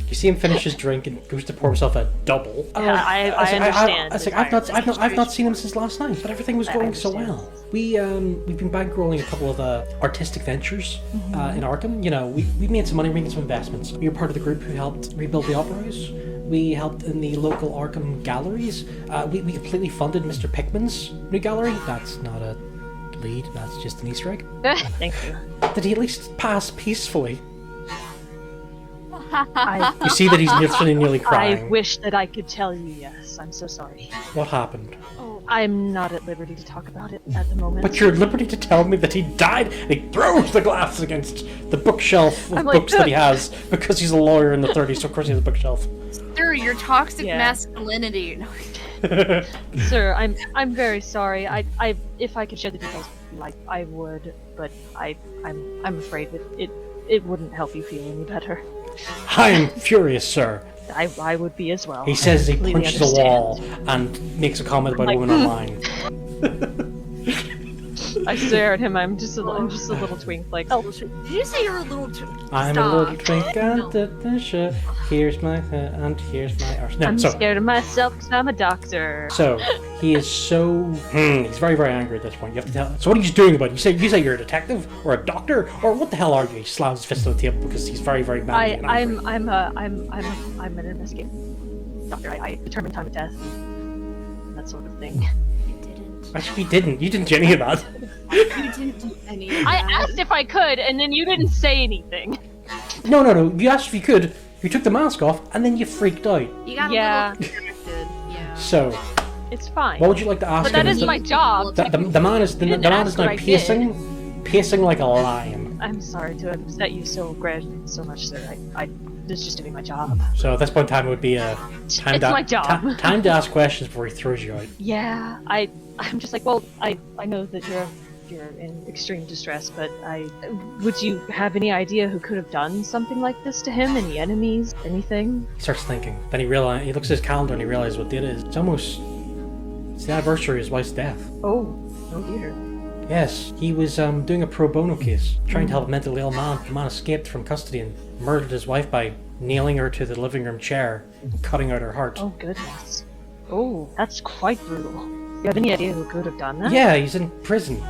You see him finish his drink and goes to pour himself a double. Yeah, I understand. I've not seen him since last night, but everything was going so well. We've been bankrolling a couple of artistic ventures in Arkham. You know, we made some money making some investments. We were part of the group who helped rebuild the opera house. We helped in the local Arkham galleries. We completely funded Mr. Pickman's new gallery. That's not a lead, that's just an Easter egg. Thank you. Did he at least pass peacefully? You see that he's literally nearly crying. I wish that I could tell you yes. I'm so sorry. What happened? I'm not at liberty to talk about it at the moment. But you're at liberty to tell me that he died, and he throws the glass against the bookshelf of books that he has, because he's a lawyer in the 30s, so of course he has a bookshelf. Sir, your toxic masculinity. Sir, I'm very sorry. If I could share the details with you, I would, but I'm afraid it wouldn't help you feel any better. I am furious, sir. I would be as well. He says he punches a wall and makes a comment about a woman online. I stare at him. I'm just a little twink. Like, oh, did you say you're a little twink? I'm a little twink and here's my and here's my arse. No, I'm scared of myself because I'm a doctor. So he is he's very, very angry at this point. You have to tell. So what are you doing about it? You say you're a detective or a doctor or what the hell are you? He slams his fist on the table because he's very, very mad. I'm an investigator doctor. I determine time of death and that sort of thing. Actually, you didn't. You didn't do any of that. You didn't do any of I that. asked if I could, and then you didn't say anything. No. You asked if you could. You took the mask off, and then you freaked out. You got Yeah. a little distracted. Yeah. So, It's fine. what would you like to ask But him? that is my job. The man is didn't now ask what I did. pacing like a lion. I'm sorry to upset you so much, sir. I was just doing my job. So at this point in time, it would be a time It's my job. time to ask questions before he throws you out. Yeah, I'm just like, well, I know that you're in extreme distress, but would you have any idea who could have done something like this to him? Any enemies? Anything? He starts thinking. Then he looks at his calendar and he realizes what date it is. It's the anniversary of his wife's death. Oh dear. Yes, he was doing a pro bono case, trying to help a mentally ill man. The man escaped from custody and murdered his wife by nailing her to the living room chair and cutting out her heart. Oh goodness. Oh, that's quite brutal. You have any idea who could have done that? Yeah, he's in prison.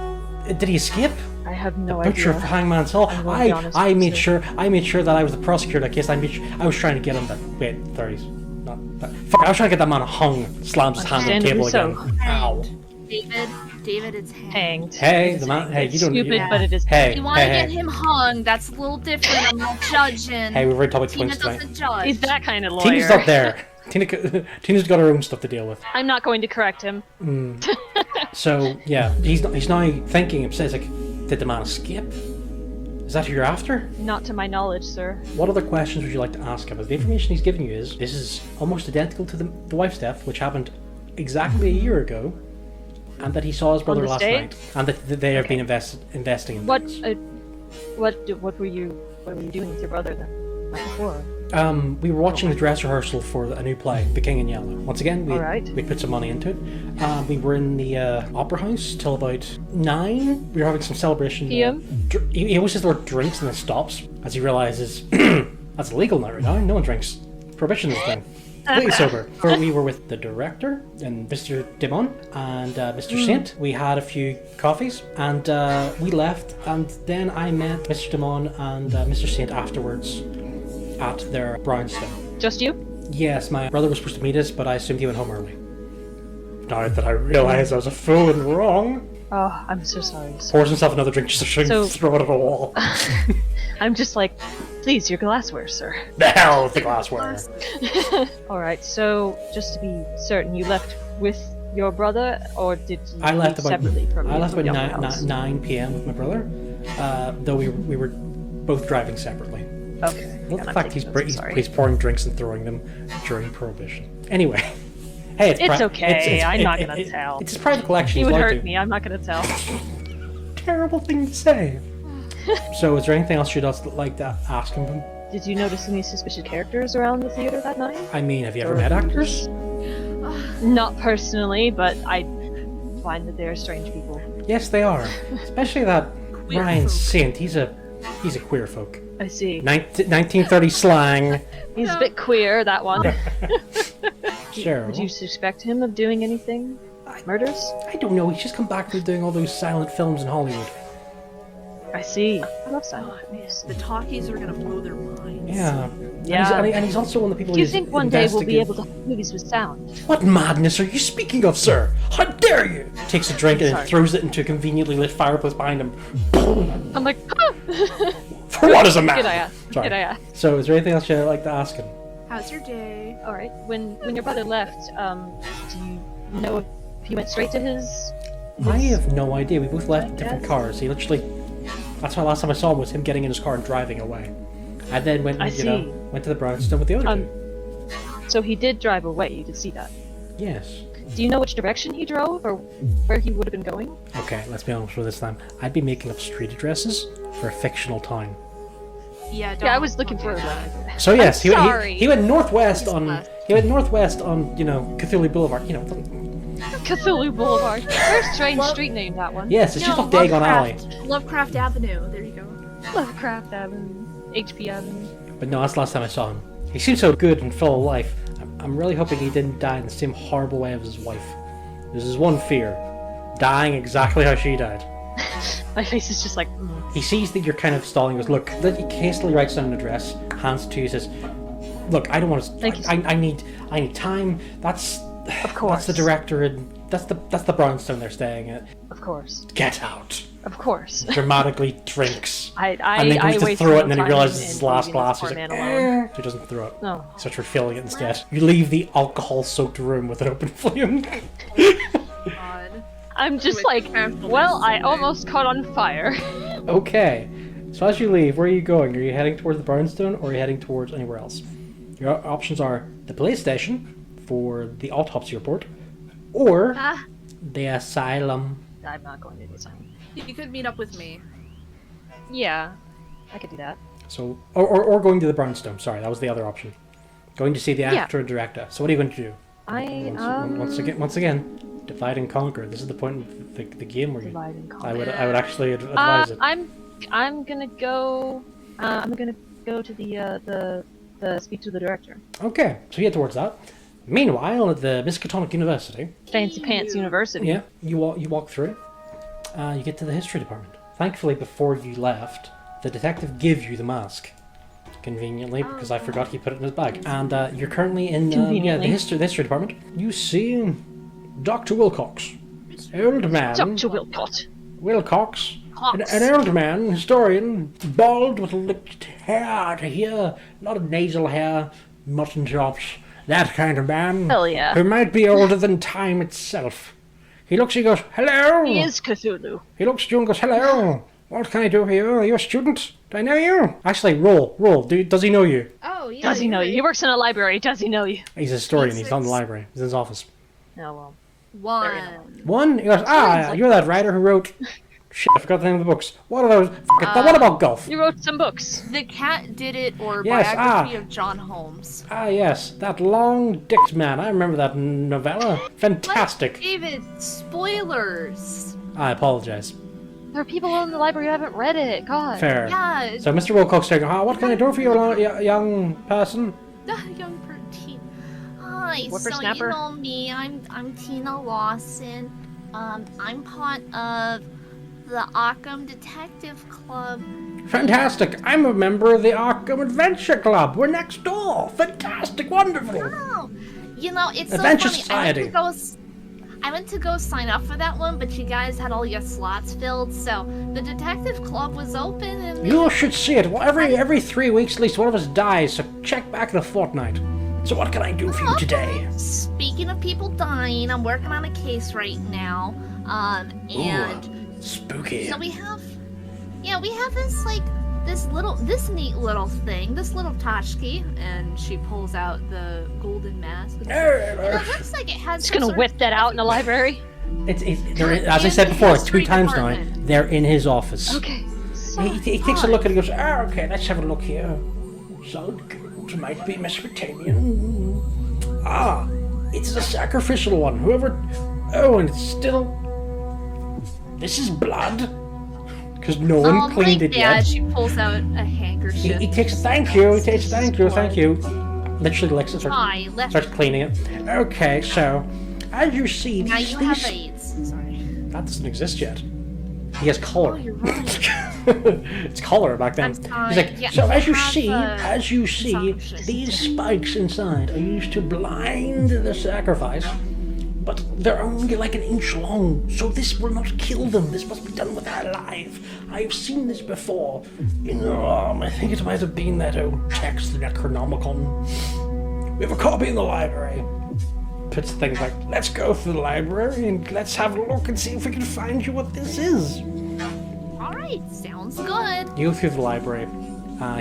Did he escape? I have no Butcher of idea. Hangman's Hall. I will be honest I with made you. sure that I was the prosecutor of that case. I was trying to get him that. Wait, there he's not. Fuck! I was trying to get that man hung. Slams his hand on the table Understandably again. Ow. David, it's hanged. Hanged. Hey, the man. Hey, you don't. Stupid, you, but it is. Hey, If you want to hey, get hey. him hung, that's a little different. I'm not judging. Hey, we've already talked about Tina twins tonight. doesn't judge. He's that kind of lawyer. Tina's not there. Tina's got her own stuff to deal with. I'm not going to correct him. So yeah, he's now thinking. He's like, did the man escape? Is that who you're after? Not to my knowledge, sir. What other questions would you like to ask him? The information he's given you is this is almost identical to the wife's death, which happened exactly a year ago, and that he saw his brother this last day? night, and that they have been investing in What? things. What were you doing with your brother then? Night before. We were watching the dress rehearsal for a new play, The King in Yellow. Once again, we put some money into it. We were in the opera house till about 9. We were having some celebration. PM? He always says the word drinks and then stops as he realizes that's illegal now right now. No one drinks. Prohibition is a thing. Completely sober. So we were with the director and Mr. Dimon and Mr. Saint. We had a few coffees and we left. And then I met Mr. Dimon and Mr. Saint afterwards at their brownstone. Just you? Yes, my brother was supposed to meet us, but I assumed he went home early. Now that I realize I was a fool and wrong, Oh, I'm so sorry. pours himself another drink just to So- throw it at a wall. I'm just like, please, your glassware, sir. The hell with the glassware. Alright, so just to be certain, you left with your brother, or did you I left leave about separately from I left your about house? 9 p.m. with my brother, though we were both driving separately. Okay. Not yeah, the I'm fact taking notes, sorry. he's pouring drinks and throwing them during Prohibition. Anyway, hey, It's okay, I'm not gonna tell. It's his private collection. He he's would allowed hurt to. me, I'm not gonna tell. Terrible thing to say. So, is there anything else you'd like to ask him? Did you notice any suspicious characters around the theater that night? I mean, have you ever Or- met actors? Not personally, but I find that they are strange people. Yes, they are. Especially that Queer Ryan folk. Saint. He's a queer folk. I see. 1930 slang. He's a bit queer, that one. Sure. Would you suspect him of doing anything? Murders? I don't know. He's just come back from doing all those silent films in Hollywood. I see. I love silent movies. The talkies are gonna blow their minds. Yeah. Yeah. And he's also one of the people Do you who's think one day we'll be investigated- able to have movies with sound? What madness are you speaking of, sir? How dare you? Takes a drink and then Sorry. throws it into a conveniently lit fireplace behind him. I'm like, ah! For what is a man? Did I ask? Sorry. Did I ask? So, is there anything else you'd like to ask him? How's your day? All right. When your brother left, do you know if he went straight to his? I have no idea. We both left in I different guess. cars. He literally. That's why last time I saw him was him getting in his car and driving away. And then went, I you know, see. went to the brownstone with the other two. So he did drive away. You did see that. Yes. Do you know which direction he drove, or where he would have been going? Okay, let's be honest with this time. I'd be making up street addresses for a fictional town. Yeah, Yeah, I was looking for that. that. So yes, he sorry. went northwest He's on left. you know, Cthulhu Boulevard. You know, Cthulhu Boulevard. Very strange street name, that one. yes, it's just off Dagon Alley. Lovecraft Avenue. There you go. Lovecraft Avenue, HP Avenue. But no, that's the last time I saw him. He seemed so good and full of life. I'm really hoping he didn't die in the same horrible way as his wife. This is one fear. Dying exactly how she died. My face is just like, He sees that you're kind of stalling. He goes, look, he hastily writes down an address, hands it to you, says, look, I don't want to... Thank you. I need time. That's... Of course. That's the director and That's the brownstone they're staying at. Of course. Get out. Of course. Dramatically drinks. I and then goes to waste throw no it, and then he time realizes in it's his last leaving glass. this He's poor like, man alone. he doesn't throw it. No. Starts refilling it instead. You leave the alcohol-soaked room with an open flame. God. I'm just With like, carefulness well, I in it. almost caught on fire. Okay. So as you leave, where are you going? Are you heading towards the brownstone, or are you heading towards anywhere else? Your options are the police station for the autopsy report, or the asylum. I'm not going to do something. You could meet up with me. Yeah, I could do that. So, or going to the brownstone. Sorry, that was the other option. Going to see the Yeah. actor and director. So what are you going to do? I Once again, divide and conquer. This is the point of the game where you. divide and conquer. I would actually advise it. I'm gonna go. I'm gonna go to the speak to the director. Okay, so you head towards that. Meanwhile, at the Miskatonic University, Fancy Pants University. yeah, you walk through. You get to the history department. Thankfully, before you left, the detective gave you the mask. Conveniently, because I forgot he put it in his bag. And you're currently in the history department. You see Dr. Wilcox. Old man. Dr. Wilcott. Wilcox. An old man, historian, bald with licked hair to here, a lot of nasal hair, mutton chops, that kind of man. Hell yeah. Who might be older than time itself. He looks, he goes, hello! He is Cthulhu. He looks at you and goes, hello! What can I do for you? Are you a student? Do I know you? Actually, roll. Does he know you? Oh, yeah. Does he know you? He works in a library. Does he know you? He's a historian, he's not in the library. He's in his office. Oh, well. One. One? He goes, you're that writer who wrote... Shit, I forgot the name of the books. What are those? What about golf? You wrote some books. The Cat Did It, or Yes, Biography of John Holmes. Ah, yes, that long-dicked man. I remember that novella. Fantastic. David, spoilers. I apologize. There are people in the library who haven't read it. God. Fair. Yeah, So, Mr. Wilcox saying, what can I do for you, young person? young teen. Hi, so you Whippersnapper. know me. I'm Tina Lawson. I'm part of the Arkham Detective Club. Fantastic. I'm a member of the Arkham Adventure Club. We're next door. Fantastic. Wonderful. Oh, you know, it's so Adventure funny. Society. I went to go sign up for that one, but you guys had all your slots filled, so the detective club was open and You should see it. Well, every 3 weeks, at least one of us dies, so check back in a fortnight. So what can I do for you today? Speaking of people dying, I'm working on a case right now. And Spooky. so we have this neat little thing, this little tchotchke, and she pulls out the golden mask. And it looks like it has. Just gonna whip that out in the library. As I said before, 2 times now, department. they're in his office. Okay. He takes a look and he goes, okay, let's have a look here. Solid gold might be Mesopotamian. It's a sacrificial one. And it's still... This is blood? Because no one cleaned it yet. She pulls out a handkerchief. He takes thank you. Literally licks it, starts cleaning it. Okay, so, as you see, Now these... you have AIDS. Sorry. That doesn't exist yet. He has color. Oh, you're right. It's color back then. I'm sorry. He's like, Yeah, so I as you have, see, consumption. these spikes inside are used to blind the sacrifice, but they're only like an inch long, so this will not kill them. This must be done with her alive. I've seen this before. I think it might have been that old text, the Necronomicon. We have a copy in the library. Puts things like, let's go through the library and let's have a look and see if we can find you what this is. Alright, sounds good. You go through the library.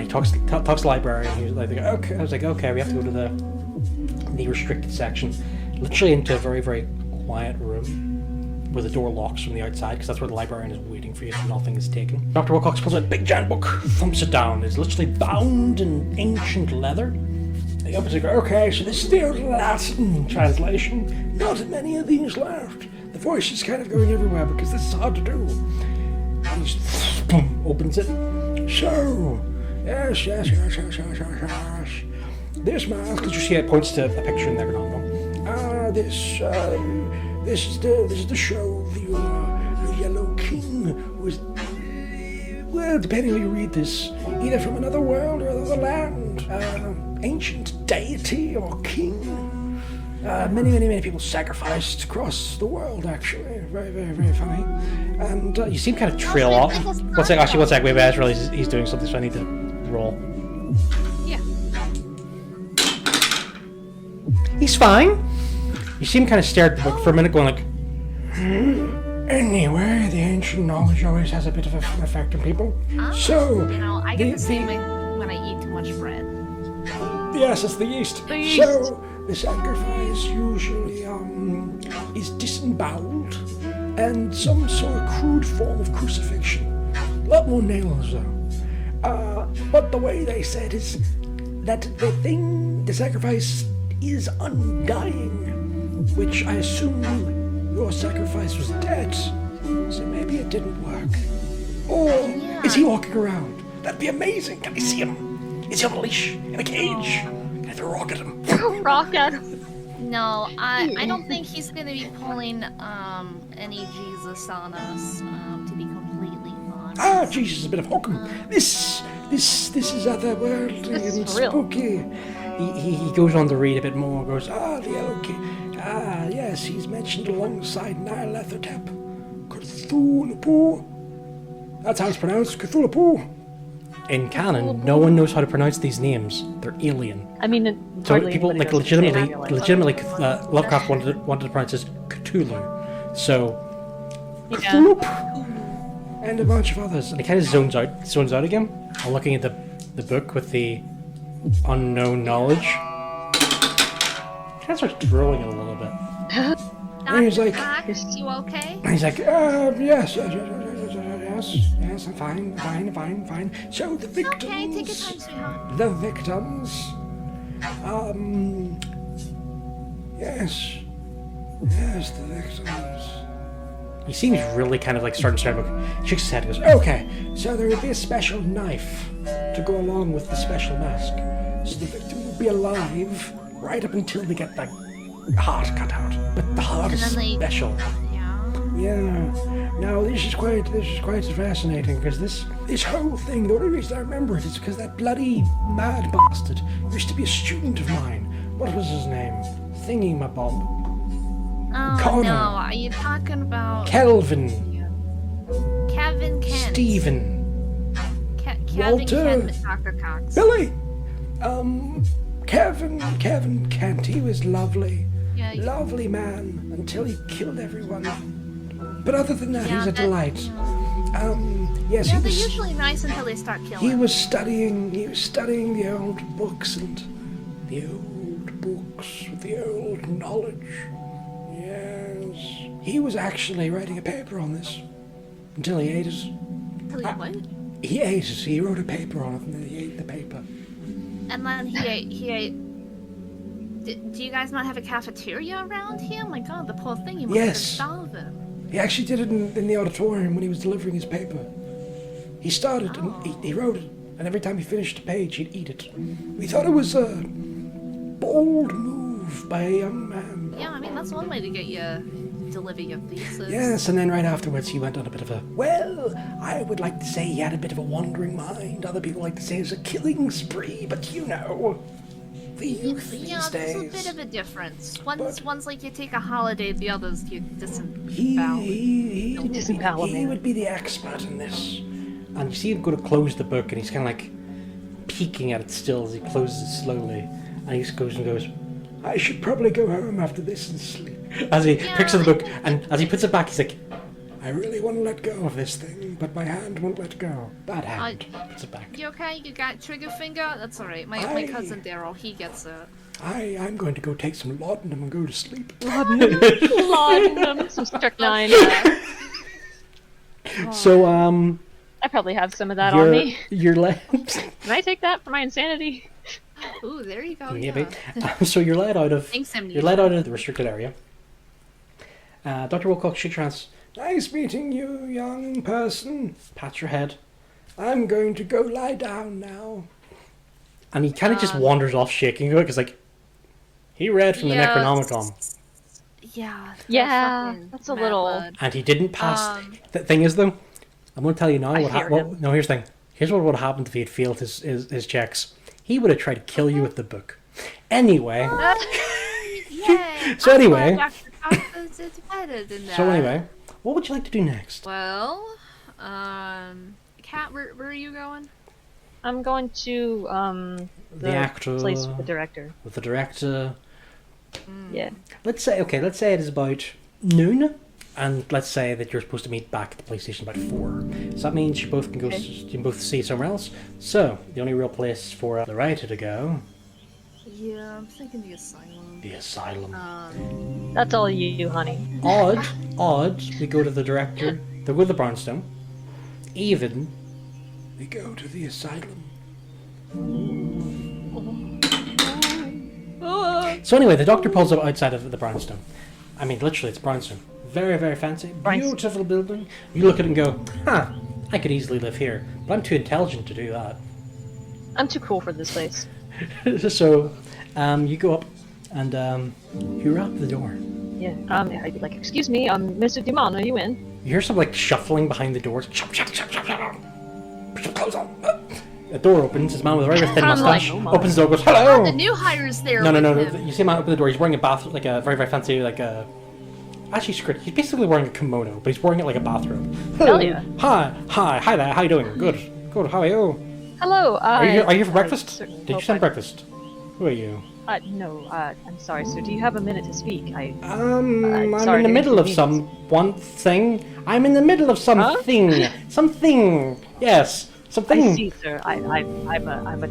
He talks to the librarian. He's like, okay. I was like, okay, we have to go to the restricted section. Literally into a very, very quiet room where the door locks from the outside, because that's where the librarian is waiting for you, so nothing is taken. Dr. Wilcox pulls out a big giant book, thumps it down. It's literally bound in ancient leather. He opens it, okay, so this is the old Latin translation. Not many of these left. The voice is kind of going everywhere because this is hard to do. And he just opens it. So, yes. This mask, as you see, it points to a picture in there. This is the show of the Yellow King, who is, well, depending on how you read this, either from another world or another land, ancient deity or king. many people sacrificed across the world, actually. Very, very, very funny. And you seem kind of trail off. One sec, wait, I realize he's doing something, so I need to roll. Yeah. He's fine. You seem kind of stare at the book for a minute, going like, anyway, the ancient knowledge always has a bit of an effect on people. So, I get the same when I eat too much bread. Yes, it's the yeast. So, the sacrifice usually is disemboweled and some sort of crude form of crucifixion. A lot more nails, though. But the way they said is that the sacrifice is undying, which I assume your sacrifice was dead, so maybe it didn't work. Or is he walking around? That'd be amazing. Can I see him? Is he on a leash? In a cage? Can I throw a rock at him? Rock at him. No, I don't think he's gonna be pulling any Jesus on us. To be completely honest. Jesus, a bit of hokum. This is otherworldly and spooky. He goes on to read a bit more. Goes, the Eloki. Yes, he's mentioned alongside Nyarlathotep. Cthulhu. That's how it's pronounced. Cthulhu. In canon, no one knows how to pronounce these names. They're alien. I mean, So people like legitimately, Lovecraft wanted to pronounce it Cthulhu. So Cthulhu and a bunch of others, and he kind of zones out again. I'm looking at the book with the unknown knowledge. He kind of starts drooling a little bit. And he's like, you okay? he's like, yes, I'm fine. So the victims, Okay, take your time, sweetheart. the victims, yes, the victims. He seems really kind of like starting to book. He shakes his head and goes, okay, so there would be a special knife to go along with the special mask. So the victim would be alive right up until they get the heart cut out. But the heart is special. Yeah. Now this is quite fascinating because this whole thing, the only reason I remember it is because that bloody mad bastard used to be a student of mine. What was his name? Thingy-my-bob. Oh Connor. no, are you talking about Kelvin. Kevin Kent? Stephen. Kevin Walter. Kent with Dr. Cox. Billy. Kevin Kent. He was lovely. Yeah, Lovely man until he killed everyone. But other than that, he's a delight. Yes, they're usually nice until they start killing. He was studying the old books with the old knowledge. Yes. He was actually writing a paper on this until he ate it. What? He ate it. He wrote a paper on it and then he ate the paper. And then he ate. Do you guys not have a cafeteria around here? My God, the poor thing. He must have been starving. He actually did it in the auditorium when he was delivering his paper. He started and he wrote it, and every time he finished a page, he'd eat it. We thought it was a bold move by a young man. Yeah, I mean, that's one way to get you deliver your thesis. Yes, and then right afterwards he went on a bit of a, well, I would like to say he had a bit of a wandering mind. Other people like to say it was a killing spree, but you know, the youth these days. There's a bit of a difference. One's like you take a holiday, the other's you disembowel. He would be the expert in this. And you see him go to close the book, and he's kind of like peeking at it still as he closes it slowly. And he just goes and goes, I should probably go home after this and sleep. As he picks up the book, and as he puts it back, he's like, I really want to let go of this thing, but my hand won't let go. Bad hand. Puts it back. You okay? You got trigger finger? That's alright. My cousin Daryl, he gets it. I'm going to go take some laudanum and go to sleep. Laudanum. Some strychnine. So, I probably have some of that on me. Your led. Can I take that for my insanity? Ooh, there you go. Maybe. So you're led out of the restricted area. Dr. Wilcox shakes your hands. Nice meeting you, young person. Pats your head. I'm going to go lie down now. And he kind of just wanders off shaking it because, like, he read from the Necronomicon. Yeah, that's a little... And he didn't pass... The thing is, though, I'm going to tell you now No, here's the thing. Here's what would have happened if he had failed his checks. He would have tried to kill you with the book. Anyway... So anyway, Dr. Cactus is better than that. so anyway, what would you like to do next? Well, Kat, where are you going? I'm going to The actor, place with the director. with the director. Yeah. Let's say it is about noon, and let's say that you're supposed to meet back at the police station about 4. So that means you both can go. Okay. You can both see somewhere else. So the only real place for the writer to go, Yeah, I'm thinking the asylum. the asylum. That's all you, honey. Odd. We go to the director. They go to the brownstone. Even we go to the asylum. So anyway, the doctor pulls up outside of the brownstone. I mean, literally, it's brownstone. Very, very fancy, Brownstone. beautiful building. You look at it and go, "Huh, I could easily live here, but I'm too intelligent to do that." I'm too cool for this place. So, you go up and you rap the door. Yeah. I'd be like, excuse me, Mr. Dumont, are you in? You hear some like shuffling behind the doors. Chop, chop, chop, chop, chop. Put your clothes on. A door opens. This man with a very, very thin I'm like, mustache oh my. opens the door. Goes, "Hello." The new hires there. No. with him. You see a man open the door. He's wearing a like a very, very fancy, like a. Actually, screw it. He's basically wearing a kimono, but he's wearing it like a bathrobe. Hell yeah. Hi there. How you doing? Good. How are you? Hello. Are you here for I breakfast? certainly Did you hope send I- breakfast? Who are you? No. I'm sorry, sir. Do you have a minute to speak? I'm sorry in the to middle of inconvenience. one thing. I'm in the middle of something. Something. Yes. Something. I see, sir. I'm a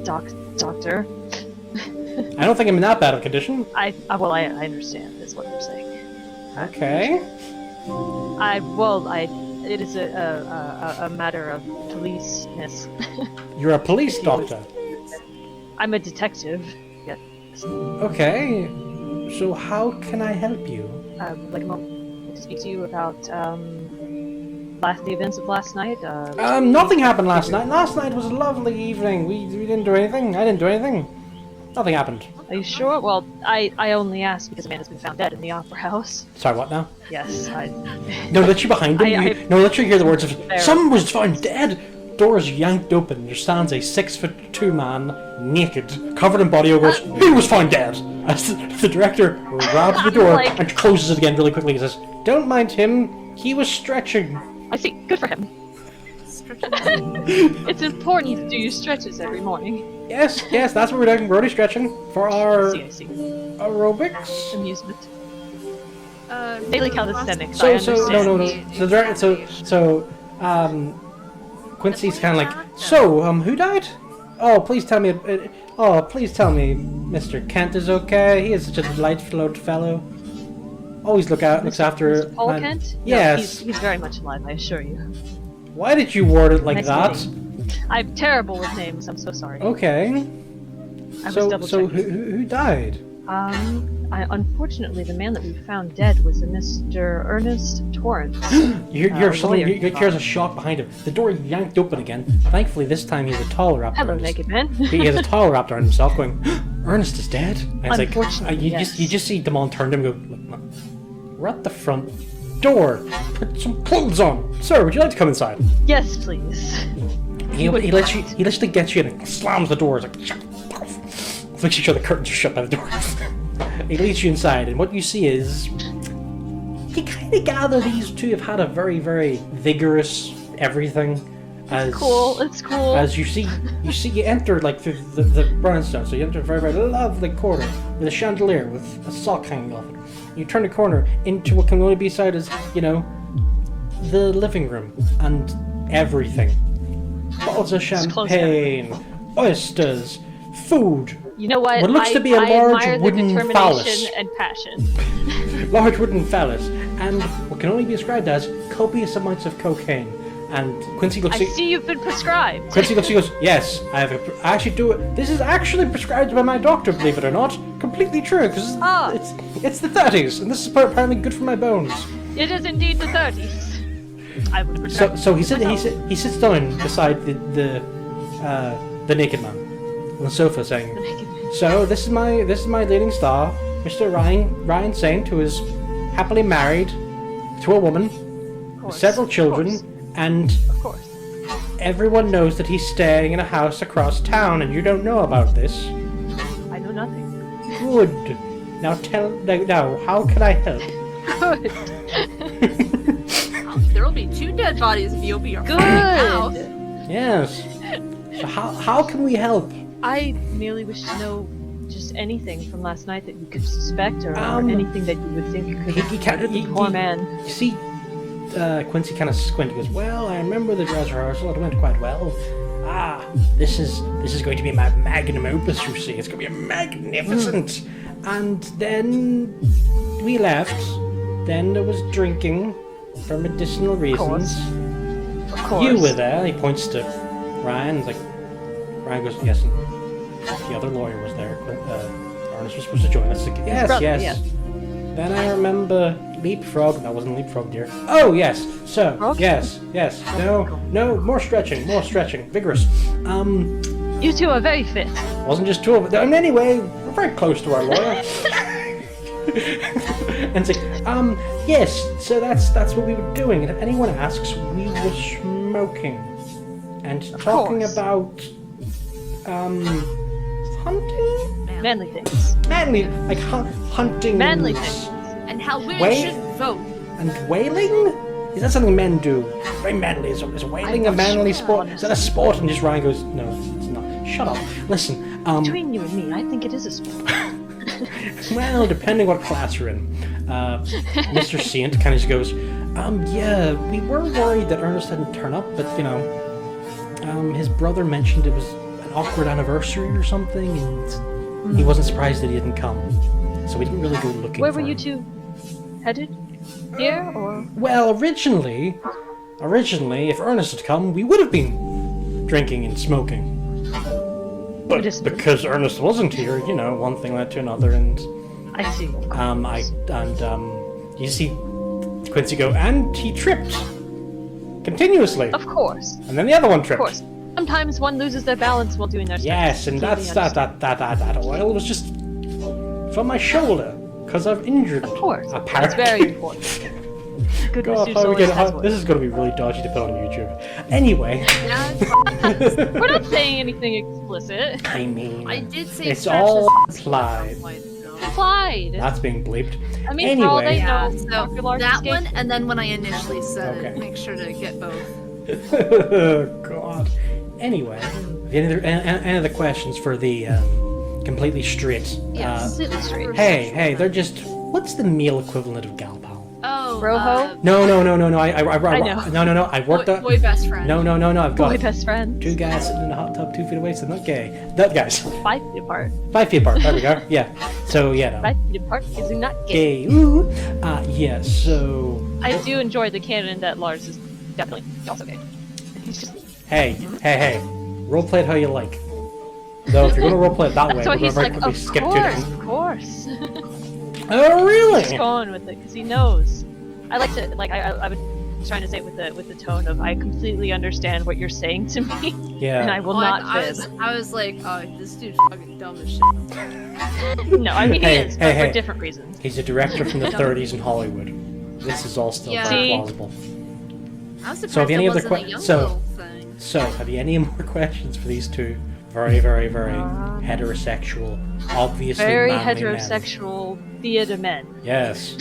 doctor. I don't think I'm in that bad of a condition. I understand. Is what you're saying. Okay. It is a matter of policeness. You're a police doctor. I'm a detective. Yes. Okay. So how can I help you? Like a moment to speak to you about the events of last night. Nothing happened last night. Last night was a lovely evening. We didn't do anything. I didn't do anything. Nothing happened. Are you sure? Well, I only asked because a man has been found dead in the opera house. Sorry, what now? Yes, No, literally behind him. No, literally hear the words of Fair. "Someone was found dead." Doors yanked open. There stands a 6'2" man, naked, covered in body odors. He was found dead. As the director grabs the door Like- and closes it again really quickly. He says, "Don't mind him. He was stretching." I see. Good for him. It's important to do your stretches every morning. Yes, that's what we're doing. We're only stretching for our I see. aerobics. Amusement. Daily calisthenics. So I understand. no. So Quincy's kind of like, who died? Oh, please tell me. Please tell me, Mr. Kent is okay. He is such a delightful old fellow. Always looks after. Mr. Paul Kent? Yes. No, he's very much alive, I assure you. Why did you word it like Nice that? meeting. I'm terrible with names. I'm so sorry. Okay. I was So double so checking. who died? Unfortunately, the man that we found dead was a Mr. Ernest Torrance. You hear lawyer. hears a shock behind him. The door yanked open again. Thankfully, this time he has a towel wrapped Hello, around his- naked man. He has a towel wrapped around himself, going, "Ernest is dead." And it's like, Unfortunately, yes. you just see Damon turn to him and go, "We're at the front door. Put some clothes on, sir. Would you like to come inside?" Yes, please. He literally gets you in and slams the doors like, "Shut off." Makes sure the curtains are shut by the door. He leads you inside, and what you see is you kind of gather these two have had a very, very vigorous everything. As Cool. It's cool. As you enter like through the brownstone, so you enter a very, very lovely corner with a chandelier with a sock hanging off it. You turn the corner into what can only be said as, the living room and everything. Bottles of Just close down. champagne, oysters, food, You know what? What looks to be a I large admire wooden the determination phallus. and passion. large wooden phallus, and what can only be described as copious amounts of cocaine. And Quincy looks I at see you've been prescribed. Quincy looks. He goes, "Yes, I have. I actually do it. This is actually prescribed by my doctor. Believe it or not, completely true. Because Ah. it's the 30s, and this is apparently good for my bones." It is indeed the 30s. I would prescribe So he myself. sits down beside the naked man on the sofa, saying, "So this is my leading star, Mr. Ryan Saint, who is happily married to a woman, Of course, several children, Of and course. everyone knows that he's staying in a house across town, and you don't know about this. I know nothing. Good. Now now, how can I help? Good. There will be 2 dead bodies if you open your Good. mouth. Yes. So how can we help? I merely wish to know just anything from last night that you could suspect, or anything that you would think could have murdered the poor man. You see, Quincy kind of squinted. He goes, "Well, I remember the dress rehearsal. It went quite well. This is going to be my magnum opus. You see, it's going to be magnificent." And then we left. Then there was drinking for medicinal reasons. Of course. You were there. He points to Ryan. Like Ryan goes, "Yes." And the other lawyer was there. Ernest was supposed to join us. Like, yes, brother, yes. yeah. Then I remember leapfrog. That wasn't leapfrog, dear. Oh yes. So Frog? yes. No. More stretching. Vigorous. You two are very fit. Wasn't just 2 of them. Anyway, we're very close to our lawyer. And it's like, yes. So that's what we were doing. And if anyone asks, we were smoking and talking course. about hunting. Manly things. Manly, like hunting. Manly things. And how women Wait. should vote. And whaling? Is that something men do? Very manly. Is whaling a I'm not manly sure, sport? Is that a sport? And just Ryan goes, no, it's not. Shut up. Listen, Between you and me, I think it is a sport. well, depending what class you're in. Mr. Saint kind of just goes, yeah, we were worried that Ernest didn't turn up, but, his brother mentioned it was an awkward anniversary or something, and he wasn't surprised that he didn't come. So we didn't really go looking Where for were you him. two headed? Here, or? Well, originally, if Ernest had come, we would have been drinking and smoking. But Medicinal. because Ernest wasn't here, one thing led to another, and I see. you see Quincy go, and he tripped continuously, Of course. and then the other one Of tripped. course. Sometimes one loses their balance while doing their stuff. Yes, and Completely that oil was just from my shoulder because I've injured it. Of course. It's Apparently. very important. Goodness, God, you how are we always gonna- has how- one. this is going to be really dodgy to put on YouTube. Anyway, We're not saying anything explicit. I mean, I did say it's stretch all his- applied. Implied. That's being bleeped. I mean, for all they Anyway. know, Yeah, so Dr. Large that escaped. one, and then when I initially said Okay. it, make sure to get both. God. Anyway, any other questions for the completely straight? Yes. Completely straight. Hey, they're just. What's the meal equivalent of gal pal? Oh, Rojo? No. I know. No. I worked boy, out. boy best friend. No. I've got Boy best friends. 2 guys sitting in a hot tub 2 feet away, so they're not gay. That guys, 5 feet apart. 5 feet apart. There we go. Yeah. So yeah, no. 5 feet apart because you're not gay. Gay. Ooh. Yeah. So. I do enjoy the canon that Lars is definitely also gay. He's just Hey. Roleplay it how you like. Though if you're gonna roleplay it that way, that's why we're he's gonna like, very quickly of skip to course, it. of course. Oh really? He's going with it because he knows. I like to I was trying to say it with the tone of I completely understand what you're saying to me, and I Yeah. will Oh, not I fib. was like, oh, this dude's fucking dumb as shit. No, I mean he is, but Hey. for different reasons. He's a director from the 30s in Hollywood. This is all still Yeah. very See? plausible. I was surprised So have you any it other wasn't a young little thing. So, have you any more questions for these two very, very, very heterosexual, obviously Very manly heterosexual theater men. men? Yes.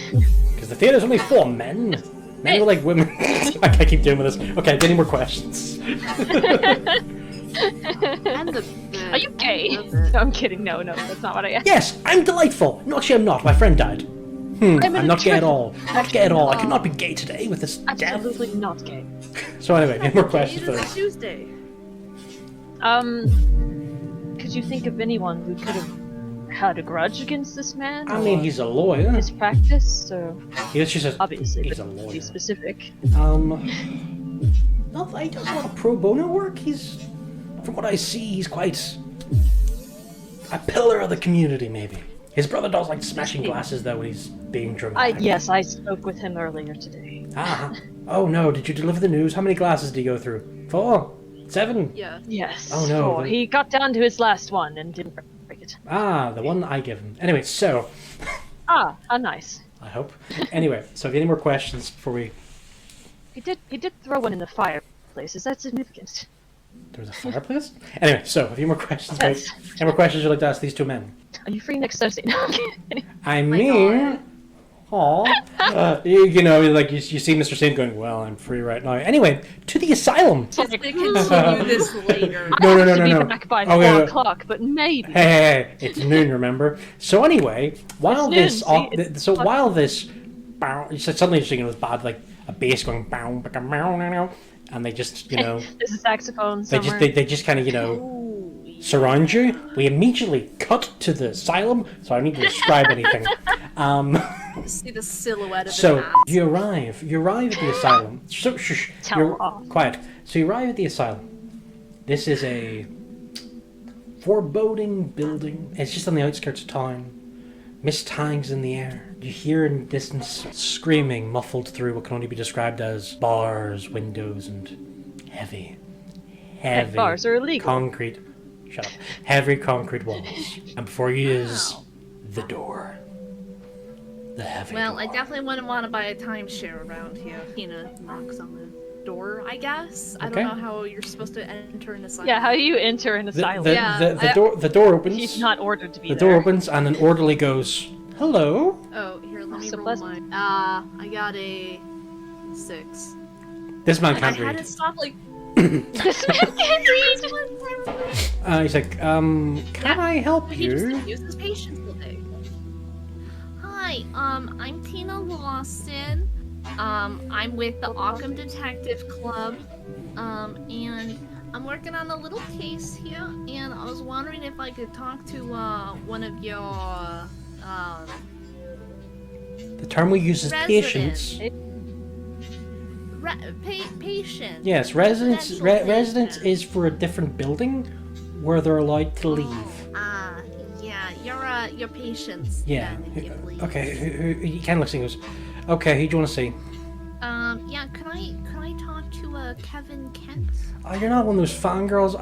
Because the theater's only for men. Men are like women. I can't keep doing with this. Okay, any more questions? And the Are you gay? and the- No, I'm kidding. No, that's not what I asked. Yes, I'm delightful. No, actually, I'm not. My friend died. I'm an not gay at introvert. all. Not gay at all. I could not be gay today with this death. Absolutely not gay. So anyway, any more questions for It's this? Tuesday. Could you think of anyone who could have had a grudge against this man? I mean, or he's a lawyer. his practice, or He just says, obviously, he's but a to be lawyer. specific. No, he does a lot of pro bono work. From what I see, he's quite a pillar of the community, maybe. His brother does like smashing glasses, though, when he's being dramatic. Yes, I spoke with him earlier today. Ah. Oh no, did you deliver the news? How many glasses did he go through? 4? 7? Yeah. Yes. Oh, no, Oh, the- he got down to his last one and didn't break it. Ah, the one I give him. Anyway, so, Ah, how nice. I hope. Anyway, so if you have any more questions before we... He did throw one in the fireplace. Is that significant? There was a fireplace? Anyway, so, have you more questions? Yes. Any more questions you'd like to ask these two men? Are you free next Thursday? No, I'm kidding. I my mean, you know, like you see Mr. Saint going, well, I'm free right now. Anyway, to the asylum. Just to continue this later. No, I have to be no. back by Okay, 4 o'clock, but maybe. Hey, it's noon, remember? So anyway, while It's this, noon, see, it's while this, you said suddenly you're singing with bad, like a bass going, bow, and they just, you know, There's a saxophone they somewhere. just kind of, you know, Ooh, surround you. We immediately cut to the asylum, so I don't need to describe anything. see the silhouette of So an ass. you arrive at the asylum. So, shush, Tell you're off. quiet. So you arrive at the asylum. This is a foreboding building. It's just on the outskirts of town. Mist hangs in the air. You hear in the distance screaming muffled through what can only be described as bars, windows, and heavy Bars are illegal. concrete. Shut up. Heavy concrete walls. And before you is the door. The heavy Well, door. I definitely wouldn't want to buy a timeshare around here. Tina knocks on the door, I guess. I Okay. don't know how you're supposed to enter an asylum. Yeah, how do you enter an asylum? The door opens. He's not ordered to be The there. door opens and an orderly goes, "Hello." Oh, here, let me So roll pleasant. mine. I got a 6. This man I can't had read. to stop like. This man can't read. He's like, can I help He just you? didn't use his patience today. Hi, I'm Tina Lawson. I'm with the Occam Detective Club. And I'm working on a little case here, and I was wondering if I could talk to one of your The term we use is patience. patients. Yes, residence. Residential Residence patients. is for a different building where they're allowed to leave. Yeah, your patients. Yeah. then, if you please. Okay. He kind of looks and goes, "Okay, who do you want to see?" Yeah, can I talk to Kevin Kent? Oh, you're not one of those fangirls.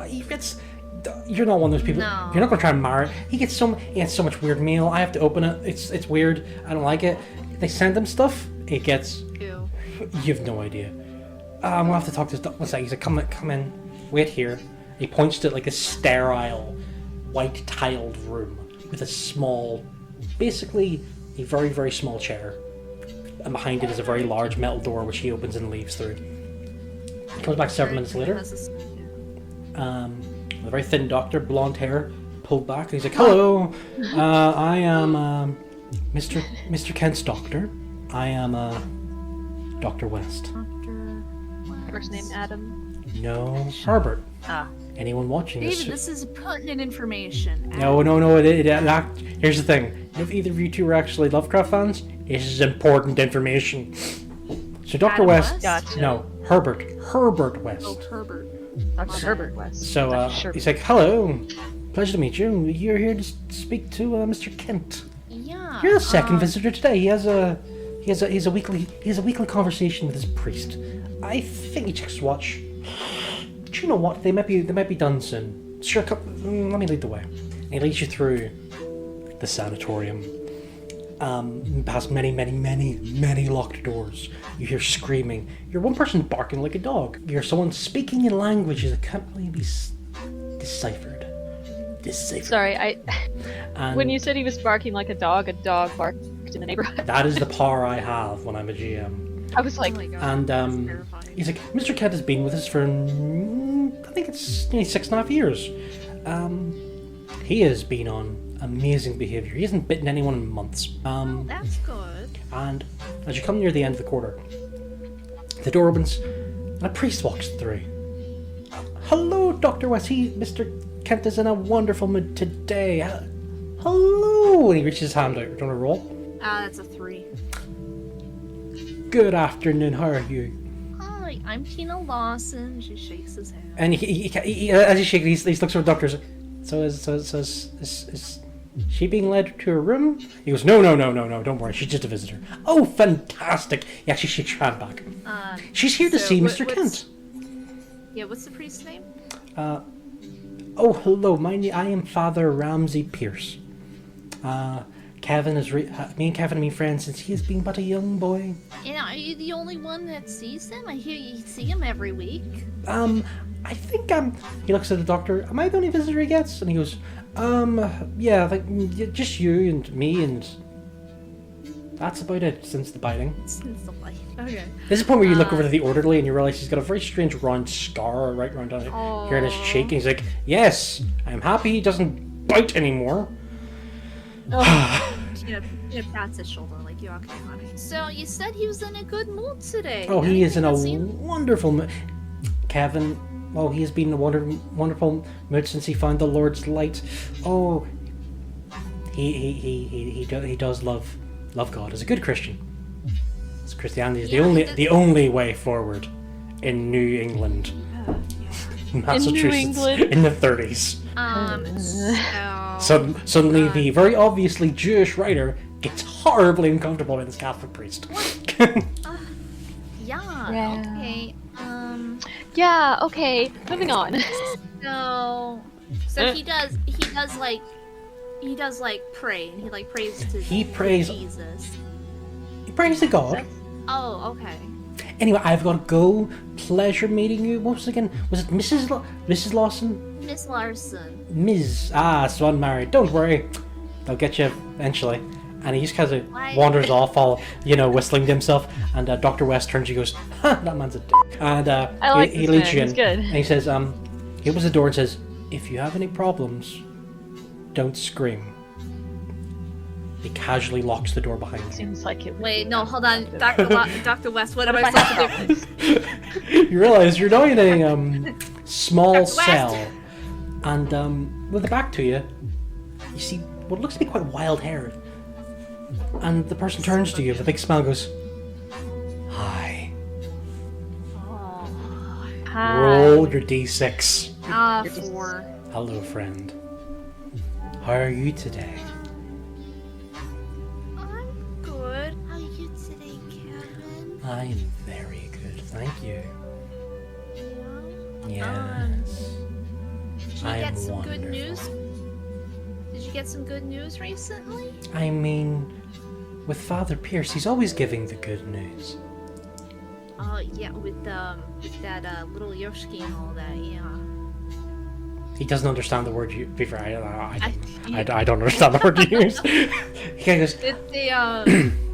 You're not one of those people. No. You're not gonna try and marry. He gets so much weird mail. I have to open it. It's weird. I don't like it. They send him stuff. It gets. Ew. You have no idea. I'm gonna have to talk to this. One second. He's like, come in. Wait here. He points to like a sterile, white tiled room with a small, basically a very very small chair, and behind it is a very large metal door which he opens and leaves through. He comes back several minutes later. With a very thin doctor, blonde hair, pulled back, and he's like, "Hello, I am Mr. Kent's doctor. I am Dr. West. First name Adam. No, Herbert. Ah. Anyone watching David, this? this is pertinent information. No. Here's the thing. If either of you two are actually Lovecraft fans, this is important information. So Dr. Adam West. West? Gotcha. No, Herbert West. Oh, Herbert. Dr. Herbert West. So Dr. Sherbert. he's like, "Hello, pleasure to meet you. You're here to speak to Mr. Kent. Yeah. You're the second visitor today. He has a weekly conversation with his priest. I think he checks his watch. Do you know what? They might be done soon. Sure, let me lead the way." And he leads you through the sanatorium. Past many locked doors. You hear screaming. You hear one person barking like a dog. You hear someone speaking in languages that can't really be deciphered. Sorry, And when you said he was barking like a dog barked in the neighborhood. that is the power I have when I'm a GM. I was like, Oh my God. And that's terrifying. he's like, "Mr. Kent has been with us for, I think it's nearly 6.5 years. He has been on amazing behaviour. He hasn't bitten anyone in months. Oh, that's good. And as you come near the end of the corridor, the door opens and a priest walks through. "Hello, Dr. West. Mr. Kent is in a wonderful mood today. Hello!" And he reaches his hand out. Do you want to roll? That's a 3. "Good afternoon. How are you?" Hi, I'm Tina Lawson. She shakes his hand. And he as he's shaking, he looks for the doctor. So is she being led to her room? He goes, no, don't worry, she's just a visitor. "Oh, fantastic." He actually shakes your hand back. She's here to so see what- Mr. Kent. Yeah, what's the priest's name? "Oh, hello, I am Father Ramsey Pierce. Kevin is me and Kevin have been friends since he has been but a young boy. And are you the only one that sees him? I hear you see him every week. I think he looks at the doctor. Am I the only visitor he gets? And he goes, yeah, like just you and me, and that's about it since the biting. Since the light. Okay. This is the point where you look over to the orderly and you realize he's got a very strange round scar right round down here in his cheek, and he's like, "Yes, I'm happy he doesn't bite anymore." Pats his shoulder like, "You okay, honey?" So you said he was in a good mood today. Oh, he is in a wonderful mood. Kevin, oh, he has been in a wonderful mood since he found the Lord's light. Oh, he does love God as a good Christian. As Christianity is the only way forward in New England, Massachusetts, in the 30s. So suddenly the very obviously Jewish writer gets horribly uncomfortable with his Catholic priest. Okay. Yeah, okay. Moving on. So he does pray, and he like prays to Jesus. He prays to God. Oh, okay. Anyway, I've got to go. Pleasure meeting you. What was it again? Was it Mrs. Lawson? Miss Larson. Ms. So unmarried. Don't worry. I'll get you eventually. And he just kind of wanders off, all whistling to himself. And Dr. West turns and goes, "Ha, that man's a dick." And he leads you in. Good. And he says, he opens the door and says, "If you have any problems, don't scream." He casually locks the door behind him. Seems like it. Wait, no, hold on, Dr. West. What am I supposed to do? You realize you're now in a small cell, and with the back to you, you see what looks to be quite wild-haired. And the person turns to you with a big smile and goes, "Hi." Hi. Roll your d6. 4. Hello, friend. How are you today? I'm good. How are you today, Kevin? I am very good, thank you. Yeah. Yes. Did you get some good news? Did you get some good news recently? I mean, with Father Pierce, he's always giving the good news. Oh yeah, with that little Yoshiki and all that, yeah. He doesn't understand the word you. I don't understand the word you use. He kind of goes.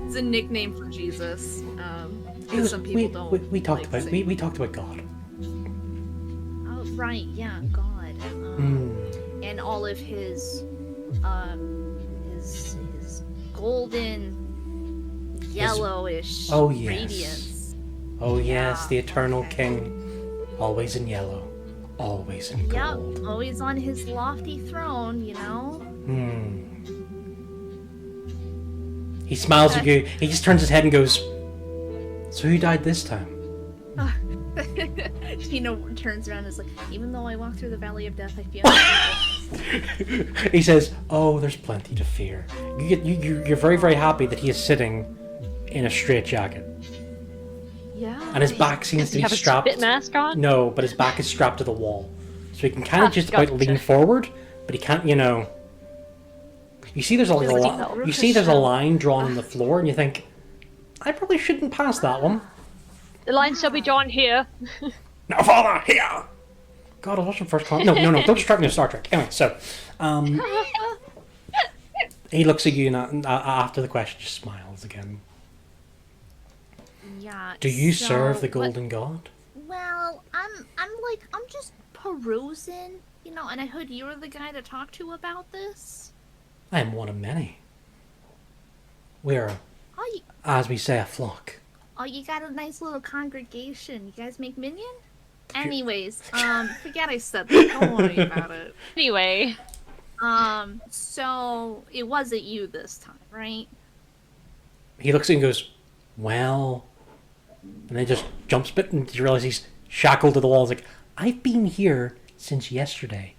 It's a nickname for Jesus. Because some people don't. We talked about we talked about God. Oh right, yeah, God. And all of his golden yellowish radiance. Oh yes, the eternal king, always in yellow, always in gold. Yep, always on his lofty throne, He smiles at you. He just turns his head and goes, "So who died this time?" Turns around and is like, "Even though I walk through the valley of death, I feel." He says, "Oh, there's plenty to fear." You're very, very happy that he is sitting in a straitjacket. Yeah. And his back seems to be strapped. Does he have a spit mask on? No, but his back is strapped to the wall, so he can kind of just about lean forward, but he can't. You see, there's a line drawn on the floor, and you think, I probably shouldn't pass that one. The line shall be drawn here. Now, Father, here! God, I was watching First Con. No, don't distract me with Star Trek. Anyway, so, he looks at you and after the question just smiles again. Yeah. Do you serve the Golden God? Well, I'm just perusing, and I heard you were the guy to talk to about this. I am one of many. We're, as we say, a flock. Oh, you got a nice little congregation. You guys make minion? Anyways, forget I said that. Don't worry about it. Anyway. So it wasn't you this time, right? He looks at you and goes, "Well," and then just jumps a bit and you realize he's shackled to the wall. He's like, "I've been here since yesterday.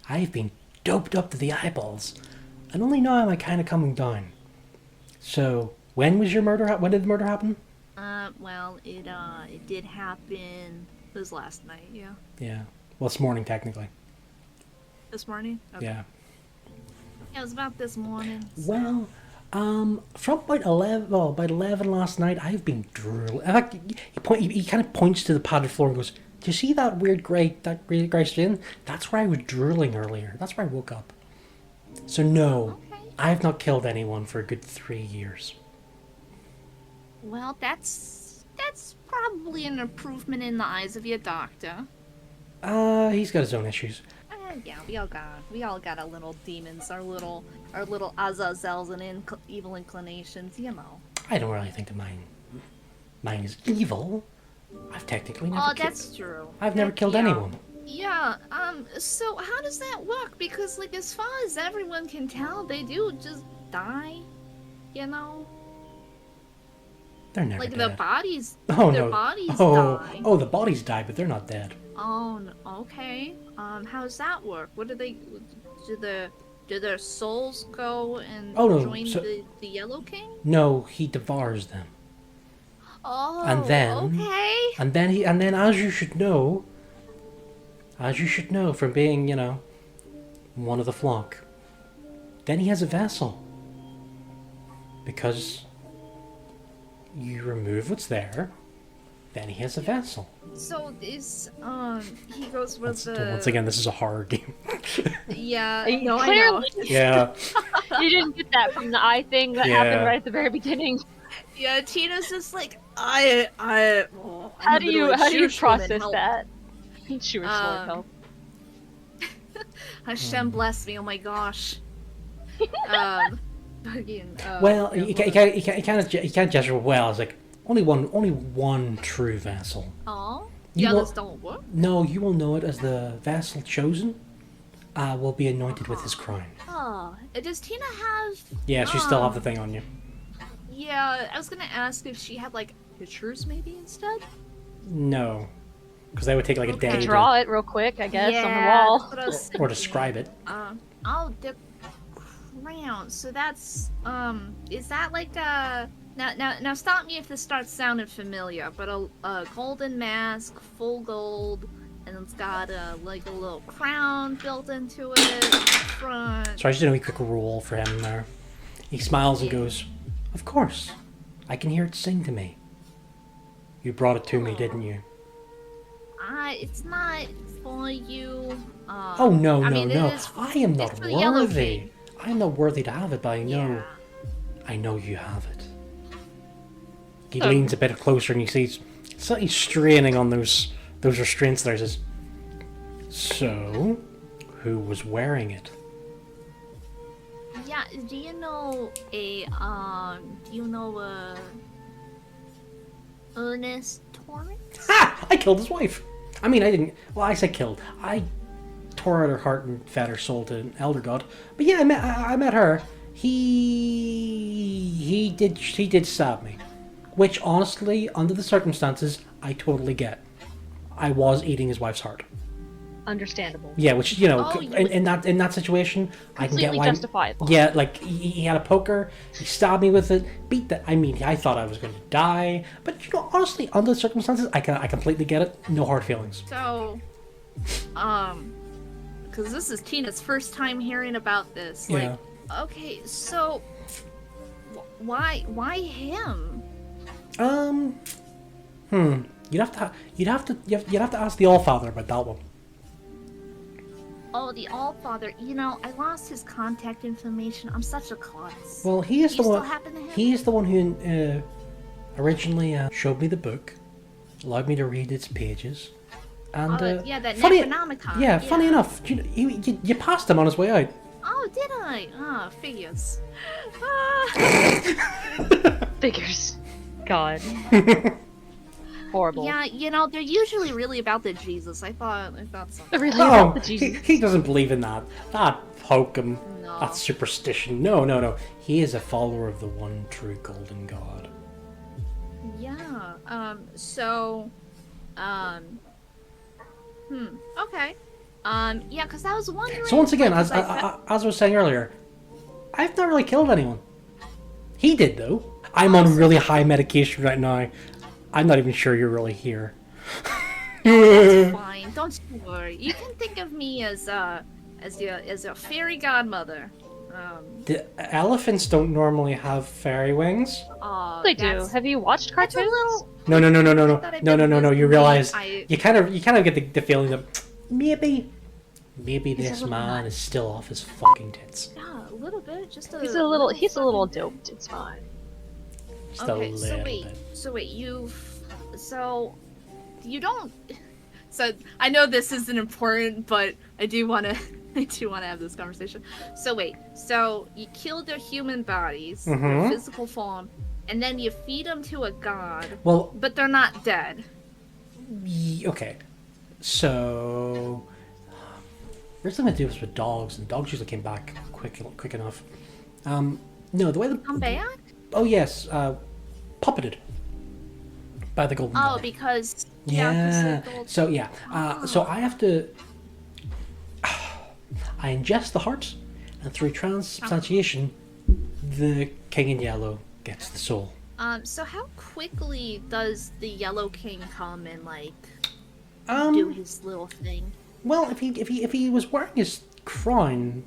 I've been doped up to the eyeballs, and only now am I kind of coming down. So, when was your murder? When did the murder happen?" Well, it did happen. It was last night, yeah. Yeah. Well, it's morning technically. This morning? Okay. Yeah. Yeah, it was about this morning. So. Well, From about 11 last night, I've been drooling. In fact, he kind of points to the padded floor and goes, "Do you see that weird grey stain? That's where I was drooling earlier. That's where I woke up." So no, Okay. I have not killed anyone for a good 3 years. Well, that's probably an improvement in the eyes of your doctor. He's got his own issues. Yeah, we all got our little demons, our little Azazels and evil inclinations, you know. I don't really think that mine is evil. I've technically never. Oh, that's true. I've never killed anyone. Yeah. So how does that work? Because like as far as everyone can tell, they do just die. You know. They're never Like dead. their bodies. Oh their no. bodies oh, die. oh, the bodies die, but they're not dead. Oh, okay. How does that work? What do they? Do their souls go and join the Yellow King? No, he devours them. Oh, And then, okay. and then, as you should know from being, one of the flock, then he has a vessel. Because you remove what's there, then he has a vessel. So this, he goes with Once again, this is a horror game. Yeah, You no, I know. clearly Yeah. you didn't get that from the eye thing that Yeah. happened right at the very beginning. Yeah, Tina's just like, How do you process that? Sure, help. Hashem bless me, oh my gosh. Fucking, Well, you can't gesture well. It's like only one true vessel. Oh, You the will- others don't work? No, you will know it as the vessel chosen. Will be anointed with his crown. Oh, does Tina have... Yes, you still have the thing on you. Yeah, I was gonna ask if she had, like, pictures maybe instead? No, because that would take like a Okay. day Draw it real quick, I guess, on the Yeah, wall. that's what I was or thinking. describe it. Oh, the crown. So that's, is that like a... Now stop me if this starts sounding familiar, but a golden mask, full gold, and it's got like a little crown built into it, front. So I just did a wee quick roll for him there. He smiles and goes, "Of course, I can hear it sing to me. You brought it to me, didn't you?" It's not for you. Oh no, I no, mean, it no! is- I am it's not for the Yellow worthy. King. I am not worthy to have it, but Yeah. I know you have it. He leans a bit closer and you see he's straining on those restraints there. He says, "So, who was wearing it?" Yeah. Do you know a Ernest Torrance? Ha! I killed his wife. I mean, I didn't. Well, I said killed. I tore out her heart and fed her soul to an elder god. But yeah, I met her. He did stab me, which honestly, under the circumstances, I totally get. I was eating his wife's heart. Understandable. Yeah, which Oh, you in that situation, I can get Completely why. justifiable. Yeah, like he had a poker, he stabbed me with it, beat that. I mean, I thought I was going to die, but honestly, under the circumstances, I completely get it. No hard feelings. So, because this is Tina's first time hearing about this. Yeah. Like, okay, so why him? You'd have to ask the Allfather about that one. Oh, the Allfather. I lost his contact information. I'm such a klutz. Well, he is You the still one. happen to have He is the one who originally showed me the book, allowed me to read its pages, and yeah, that funny, Necronomicon. Yeah, funny enough, you passed him on his way out. Oh, did I? Ah, figures. Figures. God. Horrible. Yeah, they're usually really about the Jesus. I thought so. Really No, about the he, Jesus. he doesn't believe in that. That hokum, No. that superstition. No. He is a follower of the one true golden god. Yeah. Okay. Yeah, because I was wondering. So once again, like, as 'cause I was saying earlier, I've not really killed anyone. He did though. I'm on really high medication right now. I'm not even sure you're really here. That's fine. Don't you worry. You can think of me as your fairy godmother. The elephants don't normally have fairy wings. They do. Have you watched That's a cartoons? little. No. That I've been You listening. realize I- you kind of get the feeling that maybe He's a this little man nut. is still off his fucking tits. Yeah, a little bit. Just a. He's a little fucking bit. doped. It's fine. Just a Okay, little so wait, bit. so you don't. So I know this isn't important, but I do want to. I do want to have this conversation. So wait, so you kill their human bodies, their Mhm. physical form, and then you feed them to a god, Well, but they're not dead. okay. So there's something to do this with dogs, and dogs usually came back quick enough. No, the way the Come back? oh yes, puppeted by the golden. Oh, God. because Yeah. 'cause the gold- So yeah. So I have to. I ingest the heart, and through transubstantiation, the king in yellow gets the soul. So how quickly does the Yellow King come and like do his little thing? Well, if he was wearing his crown,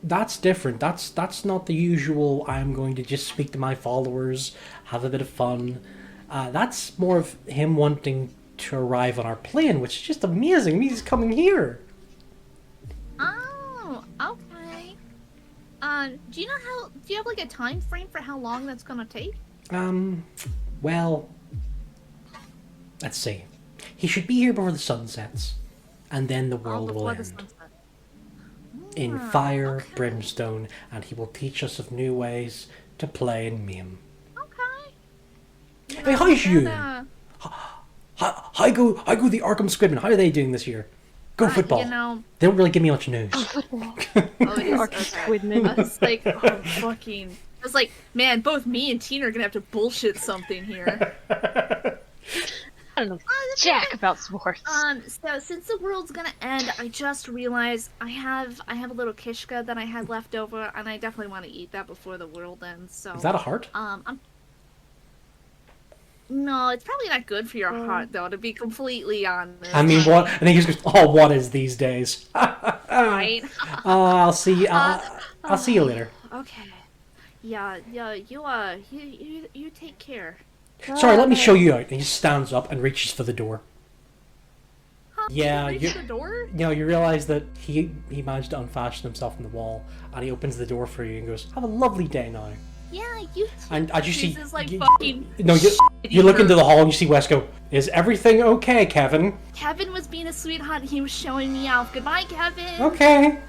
that's different. That's not the usual. I'm going to just speak to my followers, have a bit of fun. That's more of him wanting to arrive on our plane, which is just amazing. He's coming here. Oh, okay. Do you know how? Do you have like a time frame for how long that's gonna take? Well, let's see. He should be here before the sun sets, and then the world will before the end. sunset. In Ah, fire, okay. brimstone, and he will teach us of new ways to play and meme. Okay. Hey, how's you? And, How go the Arkham Squidmen? How are they doing this year? Go football. You know, They don't really give me much news. oh, it is, Arkham okay. Squidman. I was like, oh, fucking. I was like, man, both me and Tina are gonna have to bullshit something here. I don't know jack about sports. So since the world's gonna end, I just realized I have a little kishka that I had left over, and I definitely want to eat that before the world ends. So Is that a heart? no, it's probably not good for your heart, though. To be completely honest. I mean, what? And he just goes, "Oh, what is these days?" Right? I'll see. I'll see you later. Okay. Yeah. You take care. Sorry, let me show you out. And he stands up and reaches for the door. Huh? Yeah, Reach you- the door? You know, you realise that he managed to unfasten himself in the wall, and he opens the door for you and goes, "Have a lovely day now." Yeah, you. And as you see, This is like you- fucking. No, you look into the hall and you see Wes go, "Is everything okay, Kevin?" Kevin was being a sweetheart. He was showing me off. Goodbye, Kevin. Okay,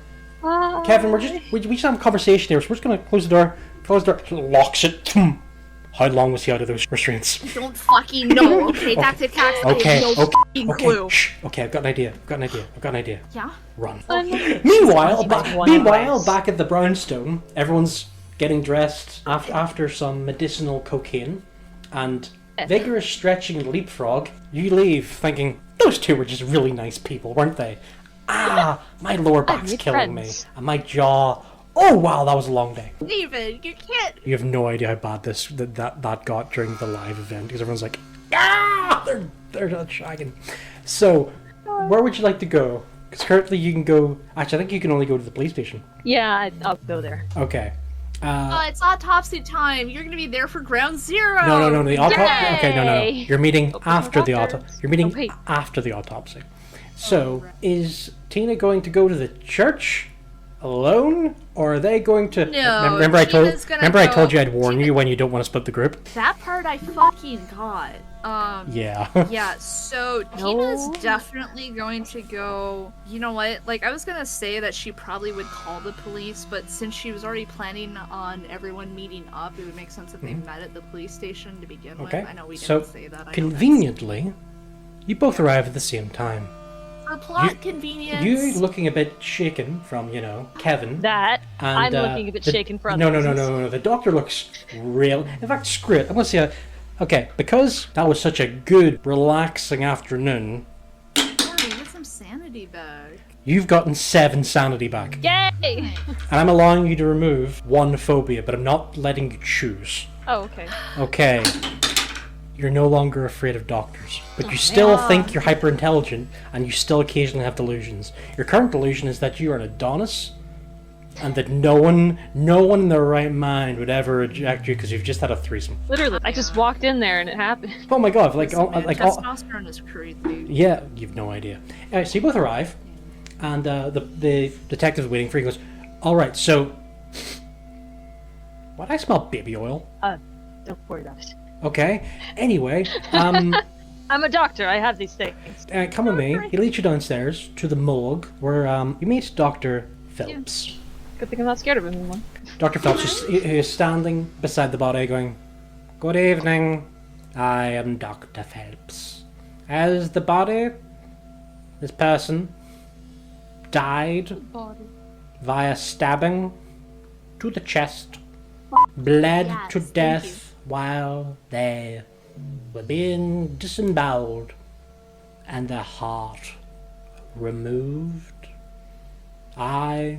Bye. Kevin, we just have a conversation here, so we're just gonna close the door. Close the door. Locks it. How long was he out of those restraints? Don't fucking know. Okay, back to cactus. I Okay, have no fucking clue. okay, shh. Okay, I've got an idea. I've got an idea. Yeah. Run. Okay. Meanwhile, She's one place. back at the brownstone, everyone's getting dressed after some medicinal cocaine and vigorous stretching and leapfrog. You leave thinking, those two were just really nice people, weren't they? Ah, my lower back's made killing friends. me, and my jaw. Oh wow, that was a long day. David, you can't. You have no idea how bad that got during the live event because everyone's like, ah, they're not shagging. So, where would you like to go? Because currently you can go. Actually, I think you can only go to the police station. Yeah, I'll go there. Okay. It's autopsy time. You're gonna be there for ground zero. No. The autopsy. Yay! Okay, no. You're meeting after the doctor. autopsy. You're meeting Oh, wait. after the autopsy. So, is Tina going to go to the church alone, or are they going to? No, Remember, Tina's gonna I go- told you I'd warn Tina- you when you don't want to split the group. That part I fucking got. Yeah. Yeah, so Tina's definitely going to go. You know what? Like, I was gonna say that she probably would call the police, but since she was already planning on everyone meeting up, it would make sense if they met at the police station to begin Okay. with. I know we didn't So say that. I know conveniently, you both arrive at the same time. For plot convenience. You're looking a bit shaken from, Kevin. That And, I'm looking a bit shaken for other No. reasons. The doctor looks real. In fact, screw it. I'm going to say, okay, because that was such a good, relaxing afternoon, Yeah, we get some sanity back. you've gotten 7 sanity back. Yay! And I'm allowing you to remove 1 phobia, but I'm not letting you choose. Oh, okay. Okay. You're no longer afraid of doctors, but you still think you're hyper intelligent, and you still occasionally have delusions. Your current delusion is that you are an Adonis, and that no one in their right mind would ever eject you because you've just had a threesome. Literally, I just walked in there and it happened. Oh my god! Testosterone is crazy. Yeah, you've no idea. So you both arrive, and the detective's waiting for you. He goes, "All right, so why do I smell baby oil?" Don't worry about it. Okay. Anyway, I'm a doctor. I have these things. come with me. He leads you downstairs to the morgue, where you meet Dr. Phelps. Good thing I'm not scared of him anymore. Dr. Phelps is standing beside the body, going, "Good evening. I am Dr. Phelps. As the body, this person, died via stabbing to the chest, bled Yes, to thank death while they were being disemboweled, and their heart removed. I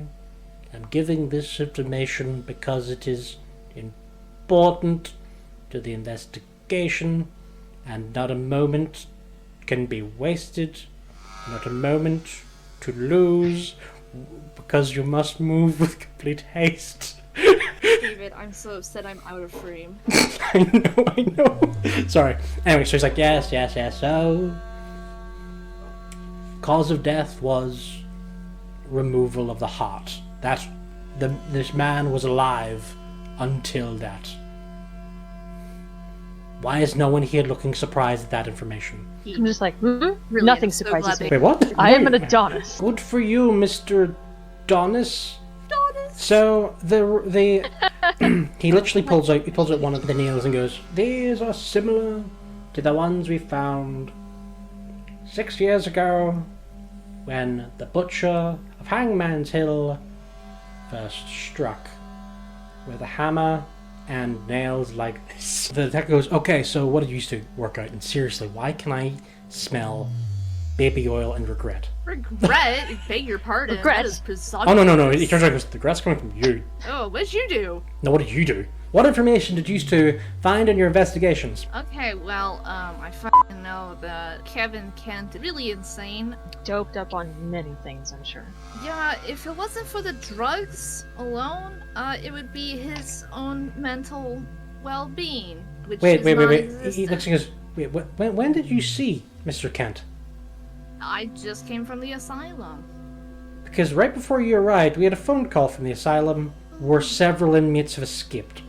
am giving this information because it is important to the investigation, and not a moment can be wasted, not a moment to lose, because you must move with complete haste." David, I'm so upset I'm out of frame. I know. Sorry. Anyway, so he's like, yes. So, cause of death was removal of the heart. This man was alive until that. Why is no one here looking surprised at that information? I'm just like, Really, nothing I'm so surprises glad me. Wait, what? I am an Adonis. Good for you, Mr. Donis. So he literally pulls out one of the nails and goes, "These are similar to the ones we found 6 years ago when the butcher of Hangman's Hill first struck with a hammer and nails like this." The detective goes, "Okay, so what did you used to work out? And seriously, why can I smell baby oil and regret?" Regret? Beg your pardon. Regret? That is presumptuous. Oh, no. He turns around and goes, "The regret's coming from you." Oh, what'd you do? No, what did you do? What information did you used to find in your investigations? Okay, well, I fucking know that Kevin Kent is really insane. Doped up on many things, I'm sure. Yeah, if it wasn't for the drugs alone, it would be his own mental well-being, which Wait. is He non-existent. looks and goes, "Wait, when did you see Mr. Kent?" I just came from the asylum. Because right before you arrived, we had a phone call from the asylum where several inmates have escaped,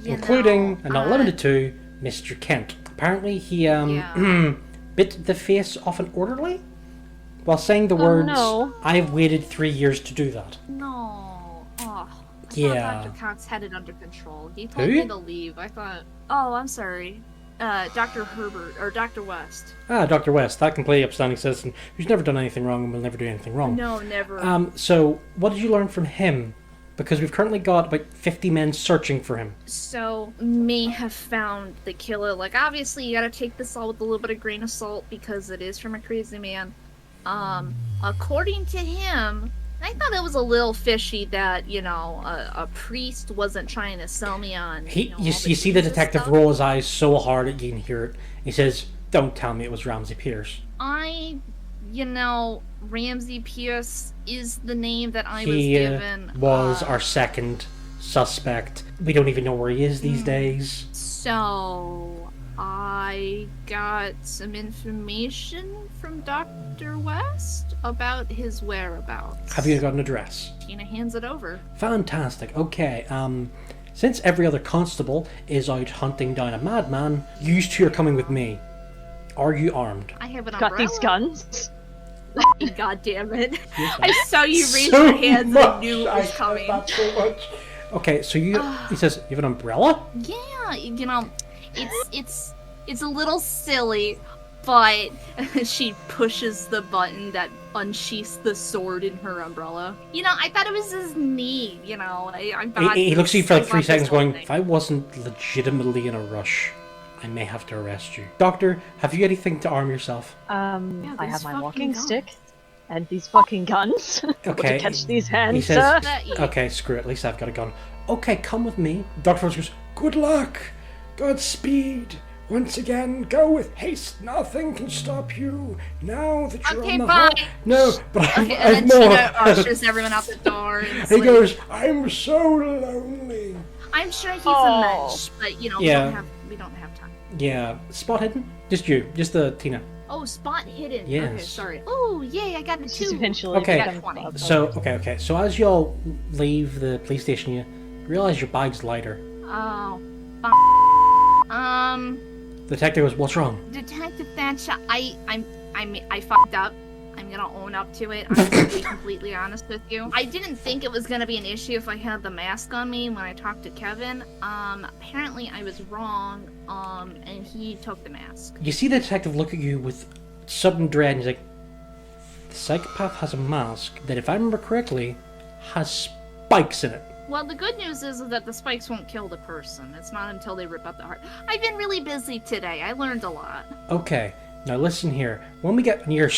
including, and not limited to, Mr. Kent. Apparently he, bit the face off an orderly while saying the words, no. "I've waited 3 years to do that." No. Oh. I Yeah. thought Dr. Cox had it under control. He told Who? me to leave. I thought, oh, I'm sorry. Dr. Herbert, or Dr. West. Ah, Dr. West, that completely upstanding citizen who's never done anything wrong and will never do anything wrong. No, never. So, what did you learn from him? Because we've currently got about 50 men searching for him. So, may have found the killer. Like, obviously, you gotta take this all with a little bit of grain of salt because it is from a crazy man. According to him, I thought it was a little fishy that, a priest wasn't trying to sell me on. You see the detective stuff. roll his eyes so hard that you can hear it. He says, "Don't tell me it was Ramsey Pierce." Ramsey Pierce is the name that I was He given. was our second suspect. We don't even know where he is these days. So, I got some information from Dr. West about his whereabouts. Have you got an address? Tina hands it over. Fantastic. Okay, since every other constable is out hunting down a madman, you two are coming with me. Are you armed? I have an Got umbrella. these guns. God damn it. I saw you raise So your hands and I much. knew it I was said coming. that so much. Okay, so he says, "You have an umbrella?" Yeah, it's a little silly, but she pushes the button that unsheaths the sword in her umbrella. I thought it was his knee, I thought He looks at you for like I 3 thought seconds this whole going, thing. "If I wasn't legitimately in a rush, I may have to arrest you." Doctor, have you anything to arm yourself? I these have my fucking walking guns. stick and these fucking guns. Okay. To catch these hands, He says, sir. "Okay, screw it, at least I've got a gun." "Okay, come with me." Dr. Phillips goes, "Good luck, Godspeed, Once again, go with haste. Nothing can stop you. Now that you're Okay, on the fine. No, but Okay, I've and then more. Tina ushers everyone out the door. And it's He like, goes, I'm so lonely. I'm sure he's Oh. a mensch, but you know, Yeah. we don't have time. Yeah, spot hidden? Just you, just the Tina. Oh, spot hidden. Yes. Okay, sorry. Oh, yay, I got a She's 2. eventually Okay. become 20. Bob. So, okay. So as y'all leave the police station, you realize your bag's lighter. Oh. The detective goes, what's wrong? Detective Thatcher, I fucked up. I'm gonna own up to it. I'm gonna be completely honest with you. I didn't think it was gonna be an issue if I had the mask on me when I talked to Kevin. Apparently I was wrong. And he took the mask. You see the detective look at you with sudden dread, and he's like, the psychopath has a mask that, if I remember correctly, has spikes in it. Well, the good news is that the spikes won't kill the person. It's not until they rip out the heart. I've been really busy today. I learned a lot. Okay, now listen here. When we get near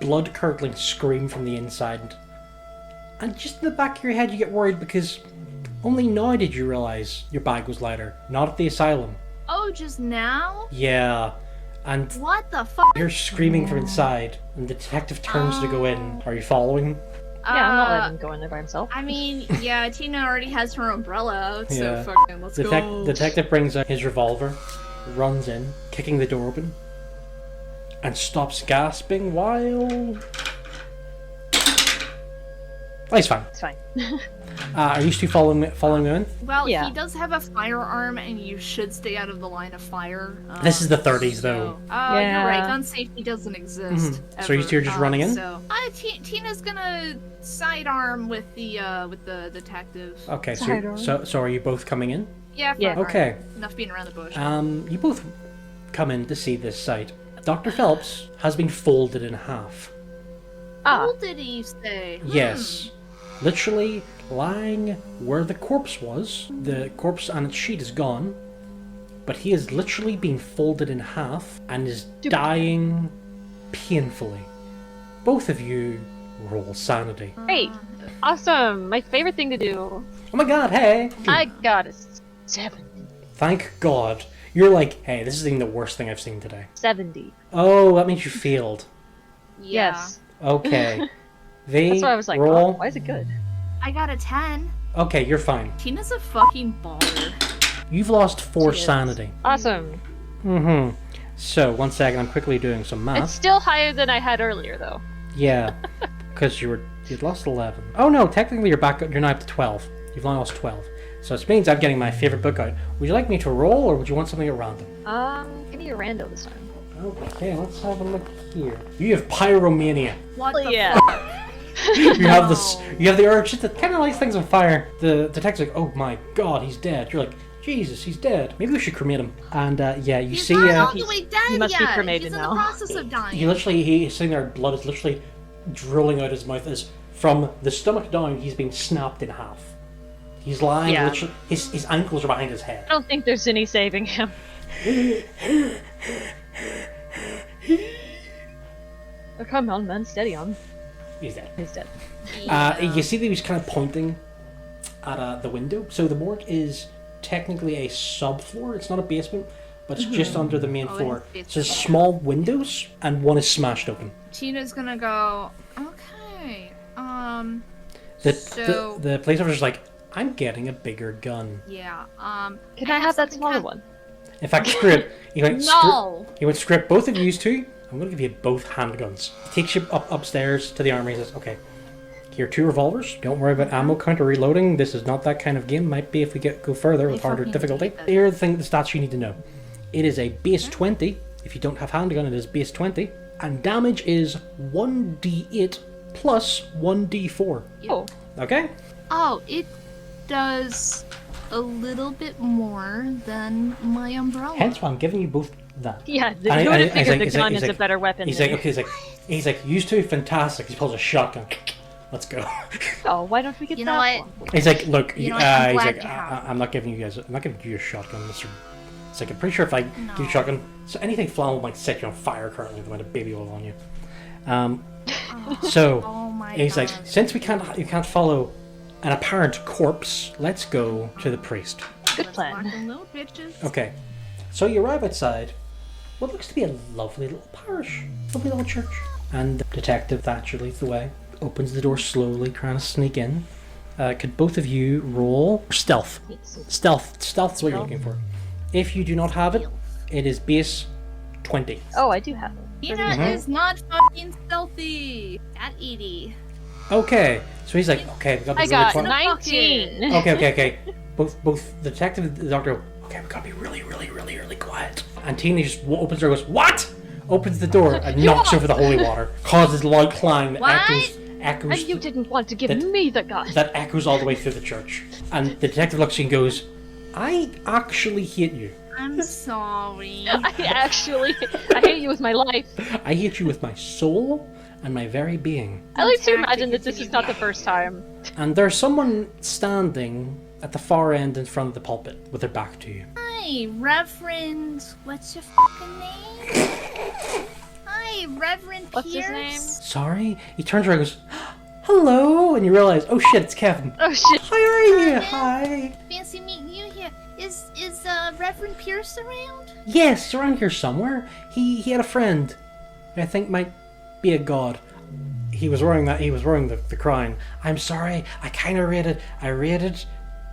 blood-curdling scream from the inside, and just in the back of your head you get worried because only now did you realize your bag was lighter, not at the asylum. Oh, just now? Yeah, and What the fuck? you're screaming from inside, and the detective turns to go in. Are you following? Yeah, I'm not letting him go in there by himself. I mean, yeah, Tina already has her umbrella out, so Yeah. fucking let's go. Detective brings out his revolver, runs in, kicking the door open, and stops gasping while... Oh, he's fine. It's fine. Are you two following me in? Well, Yeah. he does have a firearm, and you should stay out of the line of fire. This is the 30s, though. Yeah. You're right. Gun safety doesn't exist. So you two are just running in? So, Tina's gonna sidearm with the detective. Okay, Sidearm. so are you both coming in? Yeah. Yeah. fuck, Okay. right. Enough being around the bush. You both come in to see this sight. Dr. Phelps has been folded in half. Ah, What did he say? Yes. Literally lying where the corpse was. The corpse and its sheet is gone. But he has literally been folded in half and is dying painfully. Both of you roll sanity. great. Awesome. My favorite thing to do. Oh my god, hey! I got a 70. Thank God. You're like, hey, this isn't the worst thing I've seen today. 70. Oh, that means you failed. Yeah. Yes. Okay. They That's why I was like, roll. oh, why is it good? I got a 10. Okay, you're fine. Tina's a fucking baller. You've lost 4 She is. sanity. Awesome. Mm-hmm. So, one second, I'm quickly doing some math. It's still higher than I had earlier, though. Yeah, because you'd lost 11. Oh no, technically you're back. You're now up to 12. You've only lost 12. So it means I'm getting my favorite book out. Would you like me to roll, or would you want something at random? Give me a rando this time. Okay, let's have a look here. You have pyromania. What Oh, the yeah. You have this. You have the urge to kind of light things on fire. The detective's like, "Oh my God, he's dead." You're like, "Jesus, he's dead. Maybe we should cremate him." And yeah, you He's see, not all the way dead he must be yet. cremated He's in now. the process of dying. he's sitting there. Blood is literally drilling out his mouth as from the stomach down. He's been snapped in half. He's lying. Yeah. Literally, his ankles are behind his head. I don't think there's any saving him. Oh, come on, man. Steady on. He's dead. He's dead. You see that he was kind of pointing at the window. So the morgue is technically a subfloor. It's not a basement, but it's just under the main floor. it's So there's small windows, and one is smashed open. Tina's gonna go, okay, so, The police officer's like, I'm getting a bigger gun. yeah, Can I have that smaller one? In fact, screw it. He went, No! He went, screw it. Both of you two, I'm going to give you both handguns. He takes you upstairs to the armory and says, okay, here are 2 revolvers. Don't worry about ammo count or reloading. This is not that kind of game. Might be if we go further with harder fucking difficulty. hate that. Here are the stats you need to know. It is a base 20. If you don't have handgun, it is base 20. And damage is 1d8 plus 1d4. Oh, Okay? Oh, it does a little bit more than my umbrella. Hence why I'm giving you both that. yeah. And I- Who would and have figured the he's like- gun he's is a like- better weapon He's than... like, okay, he's like, you two, fantastic. He pulls a shotgun. Let's go. Oh, why don't we get You that know what? one? He's like, look, You know what? I'm he's glad like, you have I'm not giving you a shotgun, Mister. It's like, I'm pretty sure if I give you a shotgun, so anything flammable might set you on fire currently. They might have baby oil on you. So Oh my he's god. like, since you can't follow an apparent corpse, let's go to the priest. Good Let's plan. rock and roll, bitches. Okay. So you arrive outside what looks to be a lovely little parish, lovely little church. And the detective Thatcher leads the way, opens the door slowly, trying to sneak in. Could both of you roll stealth? Stealth is what you're looking for. If you do not have it, it is base 20. Oh, I do have it. Tina is not fucking stealthy. At Edie. Okay, so he's like, okay, we got to be I really got quiet. 19. Okay. Both the detective and the doctor go, okay, we got to be really quiet. And Tina just opens the door and goes, what? Opens the door and knocks over the holy water, causes loud clang that echoes. And you didn't want to give me the gun. That echoes all the way through the church. And the detective looks at you and goes, I actually hate you. I'm sorry. I hate you with my life. I hate you with my soul and my very being. I like to imagine that this is not the first time. And there's someone standing at the far end in front of the pulpit with their back to you. Hi, Reverend. What's your fucking name? Hi, Reverend What's Pierce. his name? Sorry? He turns around and goes, hello, and you realize, oh shit, it's Kevin. Oh shit. How are you? Hi. Fancy meeting you here. Is Reverend Pierce around? Yes, he's around here somewhere. He had a friend who I think might be a god. He was wearing the crown. I'm sorry, I raided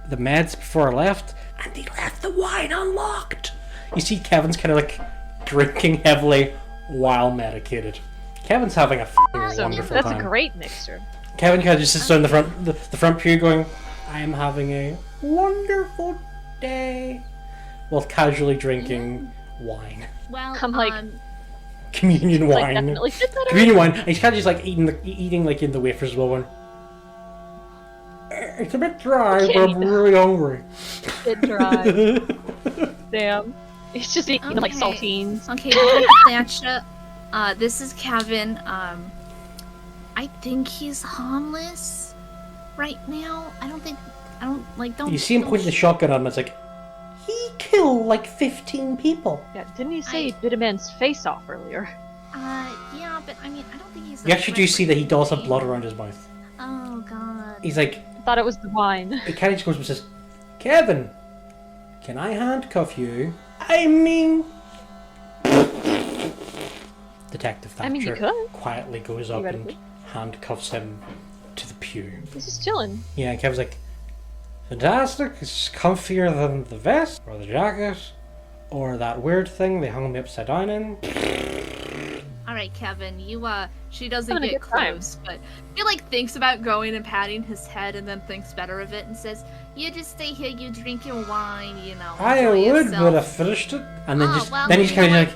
the meds before I left, and he left the wine unlocked. You see Kevin's kind of like drinking heavily while medicated. Kevin's having a wonderful That's time. a great mixture. Kevin kind of just sits down in the front pew going, I am having a wonderful day, while casually drinking wine. Well, I'm like, Communion like wine. definitely fit that Communion wine. And he's kind of just like eating like in the wafers as well. Going, it's a bit dry, but I'm really hungry. Bit dry. Damn. He's just eating like saltines. Okay, Thatcher. This is Kevin. I think he's harmless right now. Don't. You see him pointing the shotgun at him. It's like, he killed like 15 people. Yeah, didn't you say he bit a man's face off earlier? Yeah, but I mean, I don't think he's. You actually do see that he does have blood around his mouth. Oh God. He's like, I thought it was the wine. he kind of just goes and says, Kevin, can I handcuff you? I mean... Detective Thatcher I mean, you could. quietly goes up and Theoretically. handcuffs him to the pew. He's just chilling. Yeah, and Kevin's like, fantastic, it's comfier than the vest, or the jacket, or that weird thing they hung me upside down in. Alright, Kevin, she doesn't Having a get good time. close, but he thinks about going and patting his head and then thinks better of it and says, you just stay here, you drink your wine, I enjoy would, yourself." but I finished it. And then he's kind of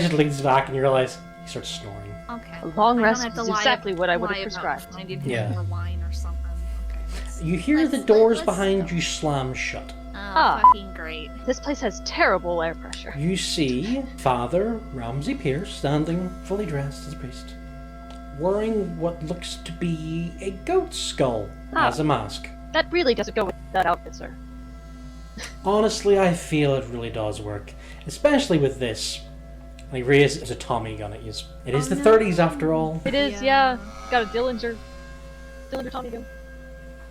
just leans back and you realize he starts snoring. Okay. A long I don't rest have to is lie- exactly what I would lie have about prescribed. finding him Yeah. more wine or something. Okay, You hear the doors behind you slam shut. fucking great. This place has terrible air pressure. You see Father Ramsey Pierce standing fully dressed as a priest, wearing what looks to be a goat skull as a mask. That really doesn't go with that outfit, sir. Honestly, I feel it really does work, especially with this. And he raises a Tommy gun at you. It is the 30s after all. It is, yeah. Got a Dillinger Tommy gun.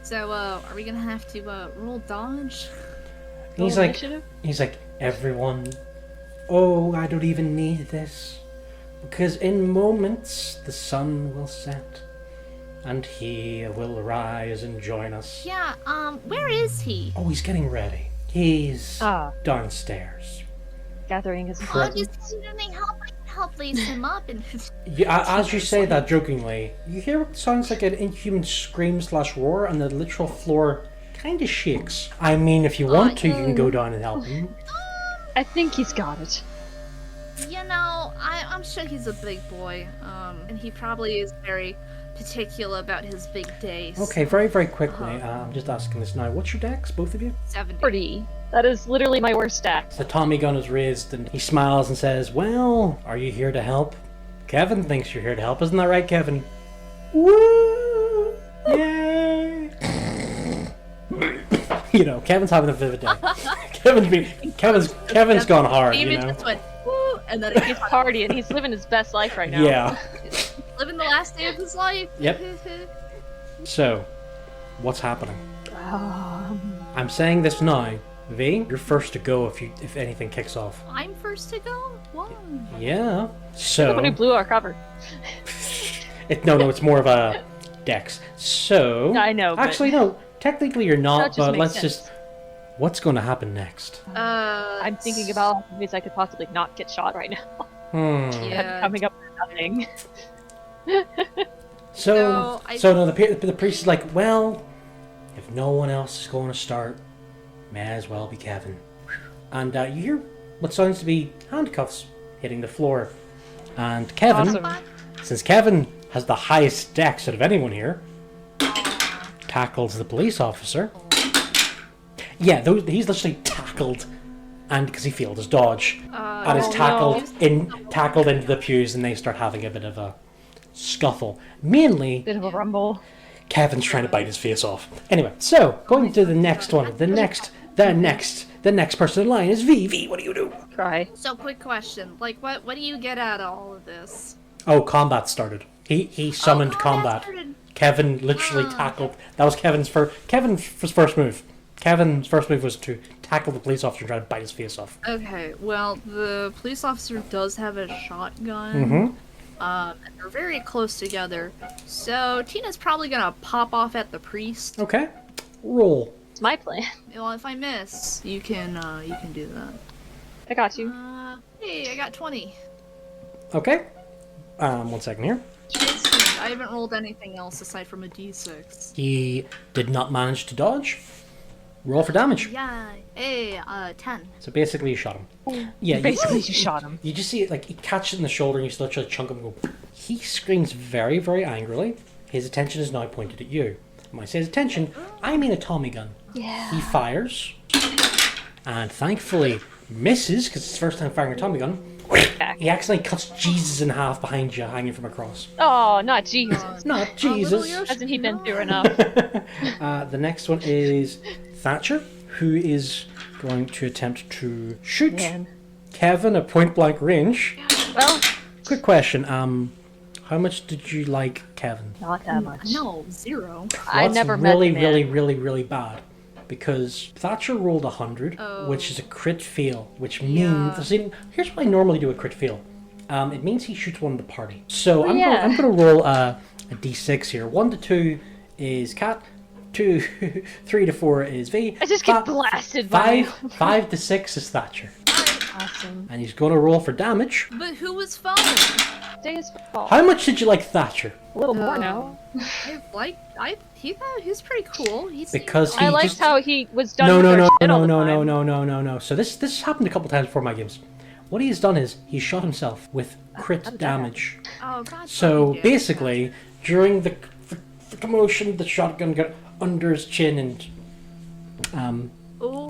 So, are we gonna have to roll dodge? He's Roll like, initiative? everyone, oh, I don't even need this. Because in moments the sun will set, and he will rise and join us. Yeah, where is he? Oh, he's getting ready. He's Ah, downstairs. gathering his Oh, important. just help lace him up and Yeah, as you say that jokingly, you hear what sounds like an inhuman scream / roar, and the literal floor kind of shakes. I mean, if you want to, you can go down and help him. I think he's got it. I'm sure he's a big boy, and he probably is very particular about his big days. Okay, very, very quickly, I'm just asking this now. What's your dex, both of you? 70. 40. That is literally my worst stat. The Tommy gun is raised, and he smiles and says, well, are you here to help? Kevin thinks you're here to help, isn't that right, Kevin? Woo! Yay! Kevin's having a vivid day. Kevin's gone hard, David just went, woo, and then He's partying. He's living his best life right now. Yeah. living the last day of his life. Yep. So, what's happening? Um, I'm saying this now, V, you're first to go if anything kicks off. I'm first to go? Why? Yeah. Somebody So blew our cover. no, it's more of a dex. So I know, but- Actually, no. Technically, you're That not. just But makes let's sense. just. What's going to happen next? I'm thinking about ways I could possibly not get shot right now. Yeah. Coming up with nothing. So So, no, the priest is like, well, if no one else is going to start, may as well be Kevin. And you hear what sounds to be handcuffs hitting the floor. And Kevin, Awesome. since Kevin has the highest dex out of anyone here, tackles the police officer. Yeah, he's literally tackled, and because he failed his dodge, and is tackled tackled into the pews, and they start having a bit of a scuffle. Mainly, Bit of a rumble. Kevin's trying to bite his face off. Anyway, so going to the next one. The next person in line is V. V, what do you do? Try. So quick question. Like, what do you get out of all of this? Oh, combat started. He summoned combat. Started. Kevin literally tackled. That was Kevin's first move. Kevin's first move was to tackle the police officer and try to bite his face off. Okay, well, the police officer does have a shotgun. Mm-hmm. And they're very close together. So Tina's probably gonna pop off at the priest. Okay. Roll. It's my plan. Well, if I miss, you can do that. I got you. Hey, I got 20. Okay. 1 second here. I haven't rolled anything else aside from a d6. He did not manage to dodge. Roll for damage. Yeah. Hey, 10. So basically, you shot him. Yeah. Basically, you shot him. You just see it, like, he catches it in the shoulder and you just literally chunk him and go. He screams very, very angrily. His attention is now pointed at you. When I say his attention, I mean a Tommy gun. Yeah. He fires, and thankfully misses, because it's his first time firing a Tommy gun. He accidentally cuts Jesus in half behind you, hanging from a cross. Oh, not Jesus. Not Jesus. Hasn't he been through enough? The next one is Thatcher, who is going to attempt to shoot Man. Kevin at point blank range. Well, Quick question, how much did you like Kevin? not that much. No, 0. I That's never met really, the man. really, really, really bad. Because Thatcher rolled 100, which is a crit fail, which means... See, here's what I normally do a crit fail. It means he shoots one of the party. So I'm going to roll a d6 here. 1 to 2 is Cat. 2, 3 to 4 is V. I just get blasted by 5 to 6 is Thatcher. Awesome. And he's going to roll for damage. But who was following? Day is fall. How much did you like Thatcher? A little more now. He's pretty cool. Because he I liked just... how he was done No, with no, our no, shit all no, the no, time. no, no, no, no. So this happened a couple times before my games. What he has done is he shot himself with crit damage. Oh god. So basically, during the commotion, the shotgun got under his chin, and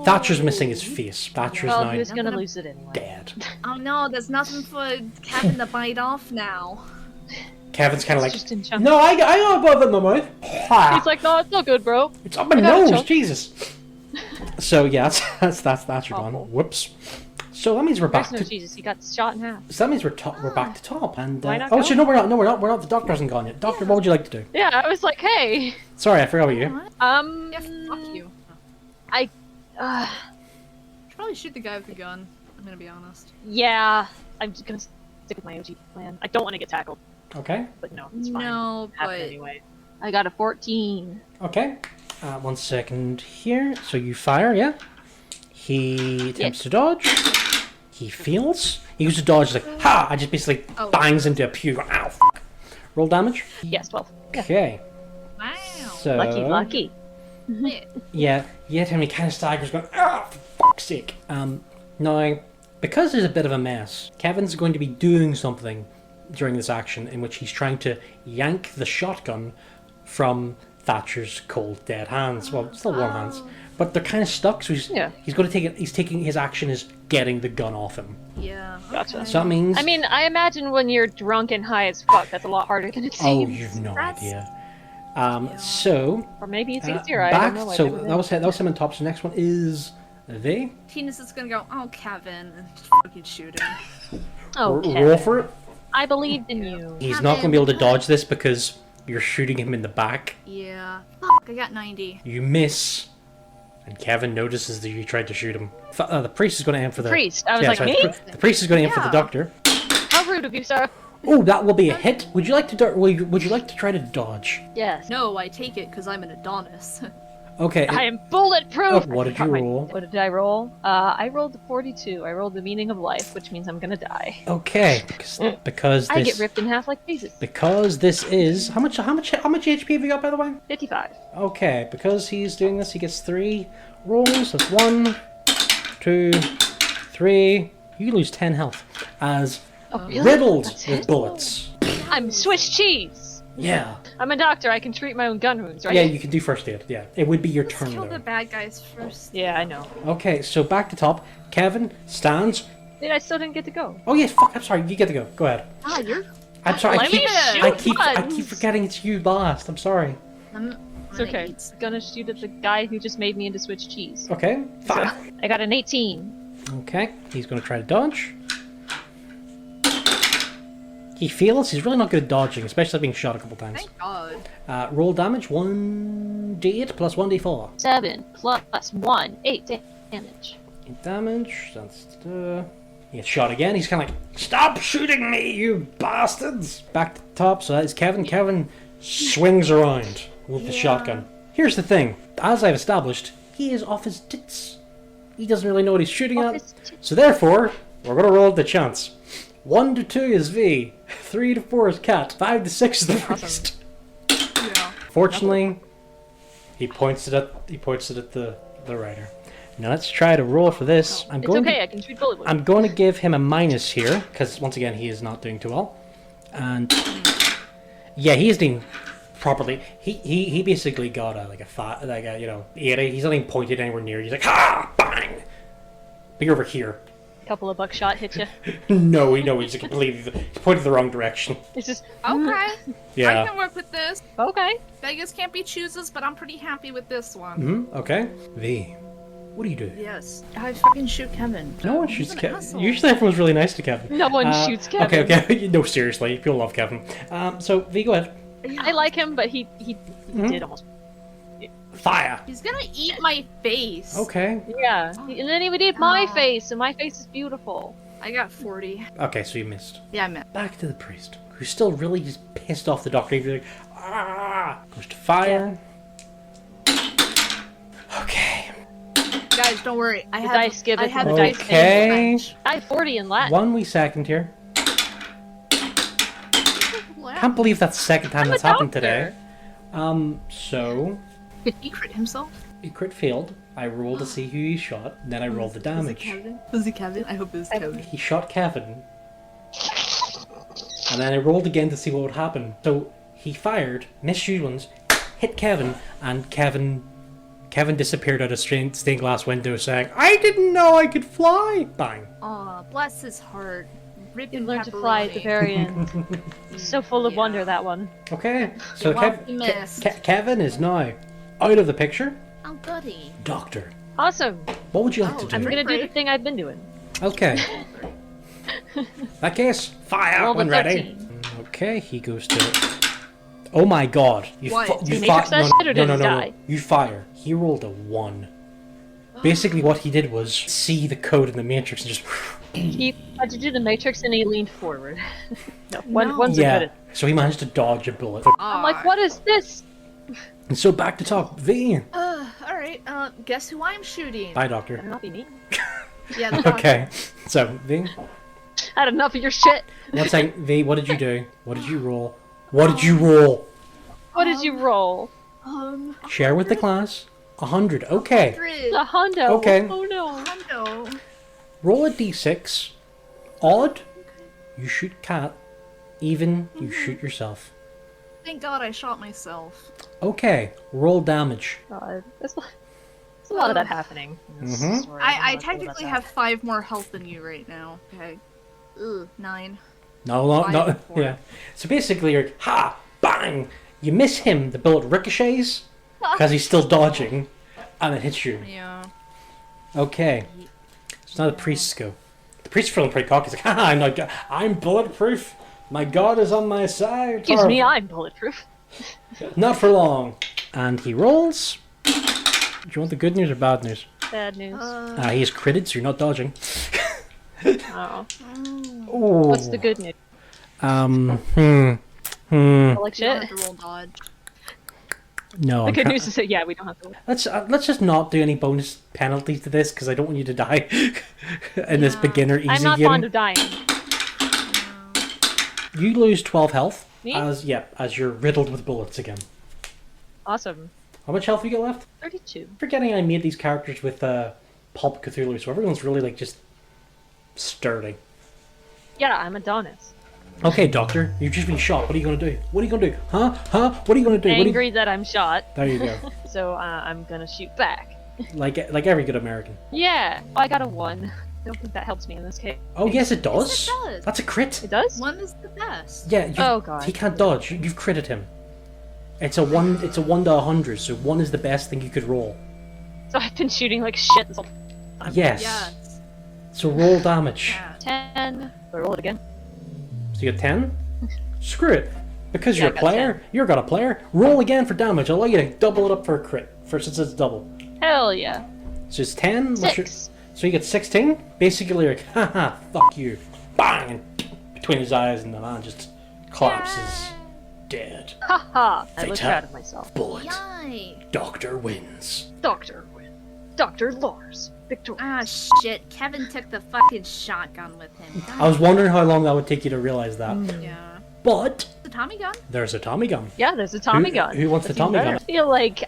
Thatcher's missing his face. Thatcher's Well, now he was gonna lose it anyway. dead. Oh no, there's nothing for Kevin to bite off now. Kevin's kind of like, Just in chunks. no, I got a bug in my mouth. Ha! He's like, no, it's all good, bro. It's up my I got a nose, chunk. Jesus. So yeah, that's Thatcher Awful. done. Whoops. So that means we're back There's no to. Jesus. He got shot in half. So that means we're back to top. And Why not oh, go? actually, no, we're not. No, we're not. We're not. The doctor hasn't gone yet. Doctor, what would you like to do? Yeah, I was like, hey. Sorry, I forgot about you. Yeah, fuck you. Uh, Should probably shoot the guy with the gun. I'm gonna be honest. yeah, I'm just gonna stick with my OG plan. I don't want to get tackled, Okay. but no, it's fine. No, Happen but anyway. I got a 14. Okay. 1 second here. So you fire, yeah? He attempts to dodge. He fails. He goes to dodge, like, ha! I just basically bangs into a pew. Ow, fuck. Roll damage. Yes, 12. Yeah. Okay. wow. So. Lucky. Yeah, yet him, he kind of staggers, going, ah, for fuck's sake. Now, because there's a bit of a mess, Kevin's going to be doing something during this action in which he's trying to yank the shotgun from Thatcher's cold, dead hands. Well, still warm hands, but they're kind of stuck. So he's going to take it. He's taking his action is getting the gun off him. Yeah. Gotcha. So that means. I mean, I imagine when you're drunk and high as fuck, that's a lot harder than it Oh, seems. you've no That's- idea. So Or maybe it's easier. back. I don't know. I've So never been. that was him on top. So the next one is V. Tina's just gonna go, oh Kevin, and just fucking shoot him. Oh, Roll Kevin. for it. I believed in you. He's not going to be able to dodge this because you're shooting him in the back. Yeah. Fuck, I got 90. You miss And Kevin notices that you tried to shoot him. The priest is going to aim for the... Priest. I was like, sorry, me? The priest is going to aim for the Yeah. doctor. How rude of you, sir. Oh, that will be a hit. Would you like to would you like to try to dodge? Yes. No, I take it because I'm an Adonis. Okay. I am bulletproof! What did you roll? What did I roll? I rolled a 42. I rolled the meaning of life, which means I'm gonna die. Okay, because I this get ripped in half like pieces. because this is how much HP have you got, by the way? 55. Okay, because he's doing this, he gets 3 rolls. That's 1, 2, 3. You lose 10 health as Oh, really? riddled That's with it? bullets. I'm Swiss cheese! Yeah. I'm a doctor, I can treat my own gun wounds, right? Yeah, you can do first aid. Yeah, it would be your Let's turn kill the though. bad guys first. Yeah, I know. Okay, so back to top. Kevin stands. Wait, I still didn't get to go. Oh yes, fuck. I'm sorry. You get to go. Go ahead. Ah, you're. I'm sorry. Let me shoot I keep once. forgetting it's you last. I'm sorry. It's okay. I'm gonna shoot at the guy who just made me into Swiss cheese. Okay. Fire. I got an 18. Okay. He's gonna try to dodge. He fails. He's really not good at dodging, especially being shot a couple times. Thank God. Roll damage 1d8 plus 1d4. 7 plus 1, 8 damage. 8 damage. That's he gets shot again. He's kind of like, stop shooting me, you bastards! Back to the top. So that is Kevin. Kevin swings around with the shotgun. Here's the thing. As I've established, he is off his tits. He doesn't really know what he's shooting Off at. his tits. So therefore, we're gonna roll the chance. 1 to 2 is V. 3 to 4 is Cat. 5 to 6 is the priest. Yeah. Fortunately, he points it at the writer. Now let's try to roll for this. It's okay, I can treat bullet wounds. I'm going to give him a minus here because once again he is not doing too well, and yeah, he is doing properly. He basically got a 80. He's not even pointed anywhere near. He's like bang. Be over here. Couple of buckshot hit you. No, he's completely he's pointed the wrong direction. It's just Okay. I Yeah. can work with this. okay. Beggars can't be choosers, but I'm pretty happy with this one. Okay. V. What do you do? Yes. I fucking shoot Kevin. No one He's shoots an Kevin. asshole. Usually everyone's really nice to Kevin. No one shoots Kevin. Okay. No, seriously. People love Kevin. So, V, go ahead. I like him, but he did almost. Fire. He's gonna eat my face. Okay. Yeah, and then he would eat my face, and my face is beautiful. I got 40. Okay, so you missed. Yeah, I meant. Back to the priest, who's still really just pissed off the doctor. He's like, goes to fire. Okay. Guys, don't worry. I The have. dice give I it have the dice dice Okay. in French. I have 40 in Latin. 1 wee second here. Wow. Can't believe that's the second time I'm a that's happened doctor. today. So Did he crit himself? he crit failed. I rolled to see who he shot. Then I rolled the Was it damage. Kevin? Was it Kevin? I hope it was Kevin. He shot Kevin. And then I rolled again to see what would happen. So he fired, missed shoot ones, hit Kevin, and Kevin disappeared out of stained glass window saying, I didn't know I could fly! Bang. Aw, bless his heart. You Ripping learned to fly at the pepperoni. very end. So full of wonder, that one. Okay, so Well, he missed. Kevin is now out of the picture. Oh, goody. Doctor, Awesome. what would you like Oh, to do? I'm gonna do the Great. thing I've been doing. Okay. In that case, fire Roll the when ready. 13. Okay, he goes to. Oh my god! You What? you Did he matrix that shit or did he die? You fire. He rolled a 1. Basically, what he did was see the code in the matrix and just. He had to do the matrix and he leaned forward. One's a good Yeah. at. So he managed to dodge a bullet. I'm like, what is this? And so back to top. V. Alright, guess who I'm shooting? Bye, Better doctor. not be me. Yeah, the doctor. Okay. So V. I had enough of your shit. One second. V. What did you do? What did you roll? What did you roll? What did you roll? Share with the class. 100. Okay. A hundo. Okay. Oh no. No. Roll a d6. Odd, you shoot cat. Even, you shoot yourself. Thank God I shot myself. Okay, roll damage. God, there's a lot of that happening. in this Mhm. story. I Not sure technically about have 5 more health than you right now. Okay. Ugh, 9. No, Five no, and four. yeah. So basically, you're bang. You miss him. The bullet ricochets because he's still dodging, and it hits you. Yeah. Okay. So now the priests go. The priest's feeling pretty cocky. He's like, I'm bulletproof. My god is on my side. Excuse me, Horrible. I'm bulletproof. Not for long. And he rolls. Do you want the good news or bad news? Bad news. He is critted, so you're not dodging. Oh. Ooh. What's the good news? Like You don't shit. have to roll dodge. No, The I'm good try- news is that yeah, we don't have to. let's just not do any bonus penalties to this because I don't want you to die in this beginner easy I'm not game. fond of dying. You lose 12 health Me? as you're riddled with bullets again. Awesome. How much health you got left? 32. Forgetting I made these characters with Pulp Cthulhu, so everyone's really like just sturdy. Yeah, I'm Adonis. Okay, Doctor, you've just been shot. What are you gonna do? What are you gonna do? Huh? What are you gonna do? Angry that I'm shot, There you go. so I'm gonna shoot back. like every good American. Yeah, I got a 1. I don't think that helps me in this case. Oh yes, it does. Yes, it does. That's a crit. It does? One is the best. Yeah. Oh, God. He can't dodge. You've critted him. It's a 1 to 100, so 1 is the best thing you could roll. So I've been shooting like shit this whole time. Yes. Yes. So roll damage. Yeah. 10. So I roll it again. So you got 10? Screw it. Because Yeah, you're I a got player, 10. you're got a player. Roll again for damage. I'll allow you to double it up for a crit. Since it's double. Hell yeah. So it's 10. What's your- 6. So you get 16? Basically like, haha, fuck you. Bang! And between his eyes and the man just collapses. Dead. Haha. I look Fatal. proud of myself. Bullet. Yay. Doctor wins. Doctor win. Dr. Lars. Victorious. Ah, shit. Kevin took the fucking shotgun with him. I was wondering how long that would take you to realize that. Yeah. But The Tommy gun? there's a Tommy gun. Yeah, there's a Tommy Who- gun. who wants That's the Tommy even gun? better.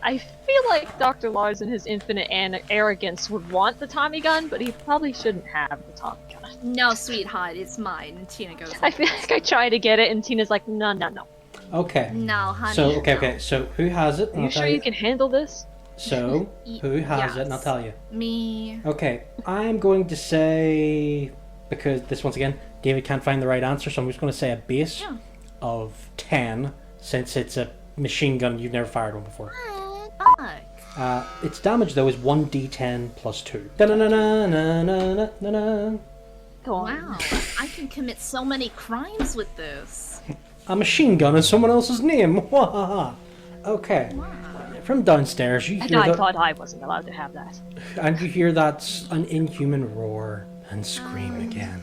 I feel like Dr. Lars and his infinite arrogance would want the Tommy gun, but he probably shouldn't have the Tommy gun. No, sweetheart, it's mine. And Tina goes, I feel like I try to get it, and Tina's like, no, no, no. Okay. no, honey. So, no. okay. So who has it? Are you sure you can handle this? So, who has it? And I'll Yes. tell you. Me. Okay, I'm going to say, because this once again, David can't find the right answer, so I'm just going to say a base Yeah. of 10, since it's a machine gun, you've never fired one before. Fuck. Its damage though is 1d10 plus 2. Da-na-na-na-na-na-na-na. Go on. Wow. I can commit so many crimes with this. A machine gun is someone else's name. Wahaha. Okay. From downstairs, you And hear I that, thought I wasn't allowed to have that. and you hear that an inhuman roar and scream again.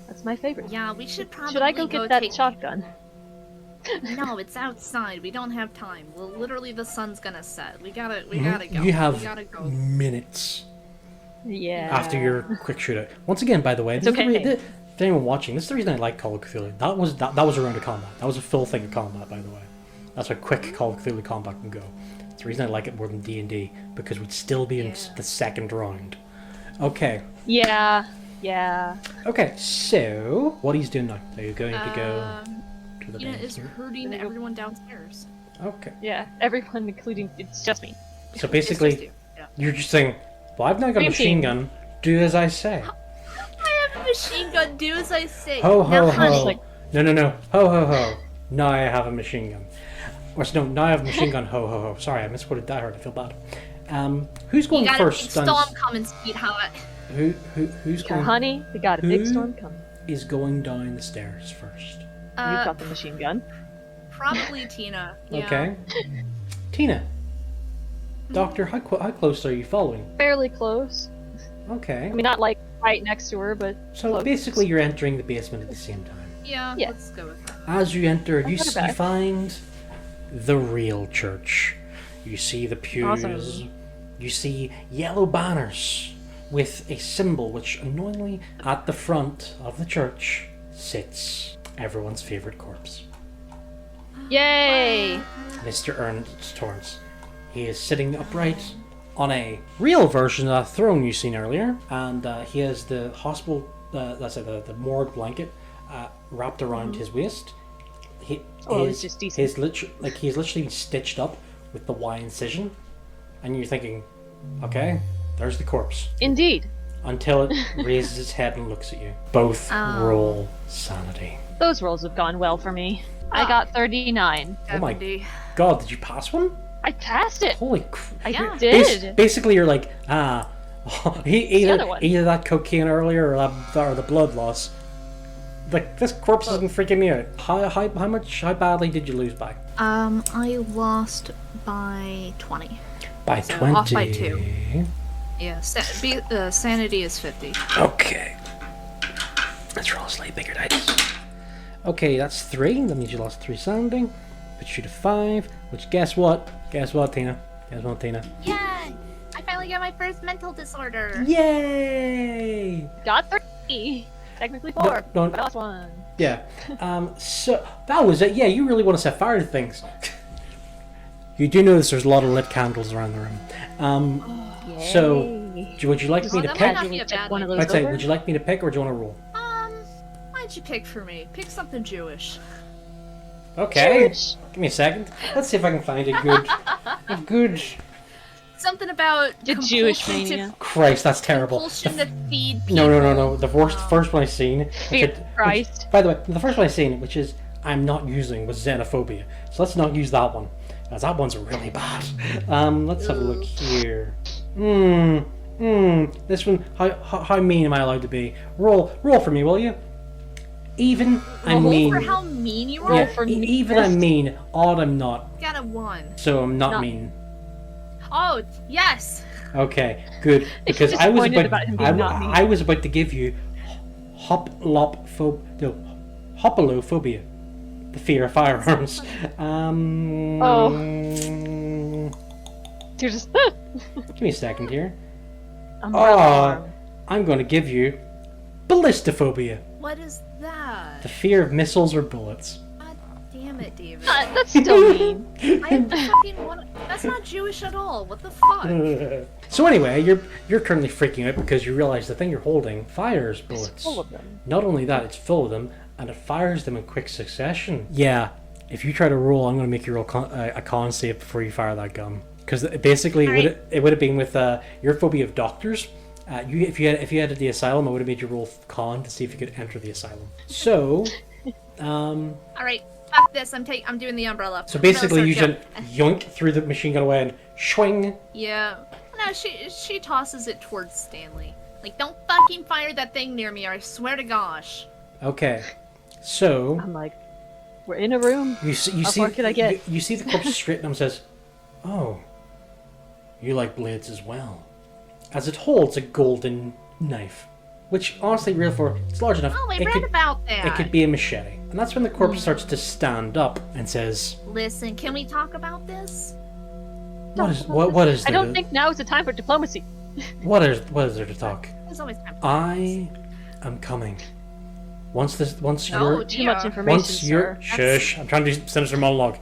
That's my favorite. Yeah, we should probably Should I go get that take... shotgun? No, it's outside. We don't have time. Well, literally, the sun's gonna set. We gotta go. You have We gotta go. minutes Yeah. after your quick shootout. Once again, by the way, It's this is okay. for anyone watching, this is the reason I like Call of Cthulhu. That was a round of combat. That was a full thing of combat, by the way. That's how quick Call of Cthulhu combat can go. It's the reason I like it more than D&D, because we'd still be in the second round. Okay. Yeah. Yeah. Okay, so what he's doing now? Are you going to go to the Tina is basement? hurting everyone downstairs. Okay. Yeah. Everyone, including it's just me. So It's basically, just you. Yeah. you're just saying, well, I've now got a Dream machine team. gun. Do as I say. I have a machine gun. Do as I say. Ho now, ho honey. ho! like- No! Ho ho ho! Now I have a machine gun. Or no, now I have a machine gun. Ho ho ho! Sorry, I misquoted Die Hard. I feel bad. Who's going You got a big first? storm coming, sweetheart. Who's Yeah, going? honey, we got a big Who? storm coming. Is going down the stairs first? You've got the machine gun. Probably Tina. Yeah. Okay. Tina. Doctor, how close are you following? Fairly close. Okay. I mean, not like right next to her, but So close. basically, you're entering the basement at the same time. Yeah. Yeah. Let's go with that. As you enter, you That's not you bad. find the real church. You see the pews. Awesome. You see yellow banners with a symbol which, annoyingly, at the front of the church sits everyone's favorite corpse, yay! Mr. Ernest Torrance. He is sitting upright on a real version of that throne you've seen earlier, and he has the hospital, the morgue blanket wrapped around his waist. Oh, it's just decent. He's literally stitched up with the Y incision, and you're thinking, okay, there's the corpse. Indeed. Until it raises its head and looks at you. Both roll sanity. Those rolls have gone well for me. I got 39. Oh my 70. god, did you pass one? I passed it. Holy crap. I Yeah. did. Basically, you're like, other one. either that cocaine earlier or the blood loss. Like, this corpse isn't freaking me out. How badly did you lose by? I lost by 20. By So 20. off by 2. Yeah, sanity is 50. Okay. Let's roll a slightly bigger dice. Okay, that's 3. That means you lost 3 sounding. Puts you to 5. Which, guess what? Guess what, Tina? Guess what, Tina? Yay! I finally got my first mental disorder. Yay! Got 3. Technically 4. No, But I lost 1. Yeah. So that was it. Yeah, you really want to set fire to things. You do notice there's a lot of lit candles around the room. So, would you like me to that pick? might not be a bad One of those I'd say, over? would you like me to pick, or do you want to roll? Why'd you pick for me? Pick something Jewish. Okay. Jewish. Give me a second. Let's see if I can find a good. Something about The Jewish compulsion mania. Christ, that's terrible. compulsion to feed people. No. The first one I seen. Christ. By the way, the first one I seen, which is I'm not using, was xenophobia. So let's not use that one, as that one's really bad. Let's have a look here. This one. How mean am I allowed to be? Roll for me, will you? Even I'm Roll mean. for how mean you are? Yeah, for me even first. I'm mean. Odd I'm not. Got a 1. So I'm not Not- mean. Oh, yes! Okay, good. Because I was disappointed about, about him being not mean. I was about to give you hopalophobia, the fear of firearms. You're just Give me a second here. umbrella arm. I'm going to give you ballistophobia, What is that? the fear of missiles or bullets. God damn it, David. That's still mean. I fucking want. That's not Jewish at all. What the fuck? So anyway, you're currently freaking out because you realize the thing you're holding fires bullets. Full of them. Not only that, it's full of them, and it fires them in quick succession. Yeah, if you try to roll, I'm going to make you roll a con save before you fire that gun. Because basically, it would have been with your phobia of doctors. If you had the asylum, I would have made you roll con to see if you could enter the asylum. So, All right, fuck this. I'm doing the umbrella. so basically, you Umbrella just yoink through the machine gun away and swing. Yeah. No, she tosses it towards Stanley. Like, don't fucking fire that thing near me, or I swear to gosh. Okay, so I'm like, we're in a room. you see far could I get? You see the corpse straight and says, "Oh, you like blades as well," as it holds a golden knife, which honestly, real for it's large enough. Oh, I it read could, about that. It could be a machete, and that's when the corpse starts to stand up and says, Listen, can we talk about this? What is I there? don't think now is the time for diplomacy. What is there to talk? There's always time. I am coming. Once Oh, you're Too much dear. information, once you're sir. shush, I'm trying to do sinister monologue.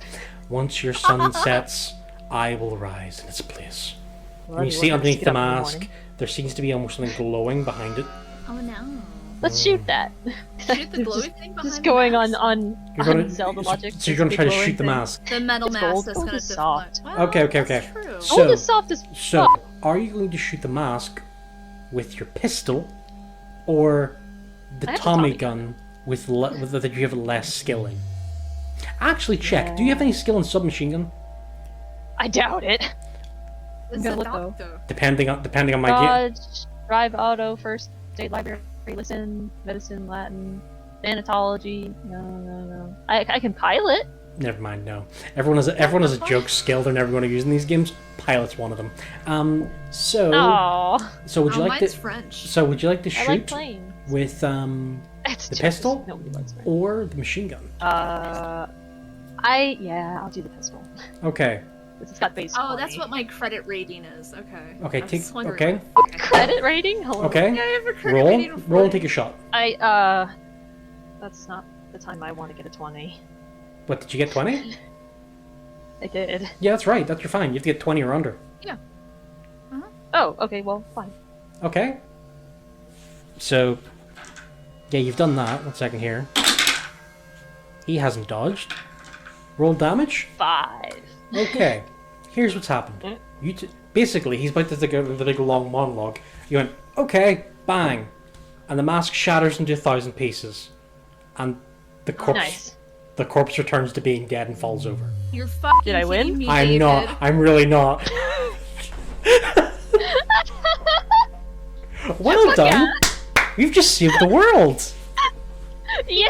Once your sun sets, I will rise in its place. Well, And you you see won't have to underneath get the up in the mask, morning. there seems to be almost something glowing behind it. Oh no. Let's shoot that. Shoot the glowy thing behind Just going the on mask. You're gonna Zelda logic. so you're gonna try to shoot the mask. The metal It's mask gold. that's Gold gonna is deflect. soft. Well, Okay. that's true. Gold So- is soft as So, fuck. are you going to shoot the mask with your pistol, or the I have a Tommy Tommy gun with that you have less skill in? Actually, check. Do you have any skill in submachine gun? I doubt it. It's gonna a look, though. doctor. Depending on my game. Dodge, drive auto, first aid library, listen, medicine, Latin, thanatology. No. I can pilot. Never mind. No. Everyone has a joke skill they're never going to use in these games. Pilot's one of them. So would you Oh, like mine's to? French. So would you like to I like shoot planes. with It's the just- pistol? Nobody likes planes. or the machine gun? I'll do the pistol. Okay. It's got base. Oh, 20. that's what my credit rating is. Okay. Okay. I was Take. wondering Okay. what the fuck I- Credit rating? Hello. Okay. Yeah, I have a credit Roll. rating of Roll and 40. take a shot. That's not the time I want to get a 20. What did you get? 20? I did. Yeah, that's right. That's you're fine. You have to get 20 or under. Oh, okay, well, fine. Okay. So, yeah, you've done that. 1 second here. He hasn't dodged. Roll damage. 5. Okay. Here's what's happened. Basically, he's about to go the big long monologue. You went, okay, bang, and the mask shatters into 1,000 pieces, and the corpse, Nice. the corpse returns to being dead and falls over. You're fucking Did I win? kidding me, I'm David. not. I'm really not. Well done. You've just saved the world. Yeah!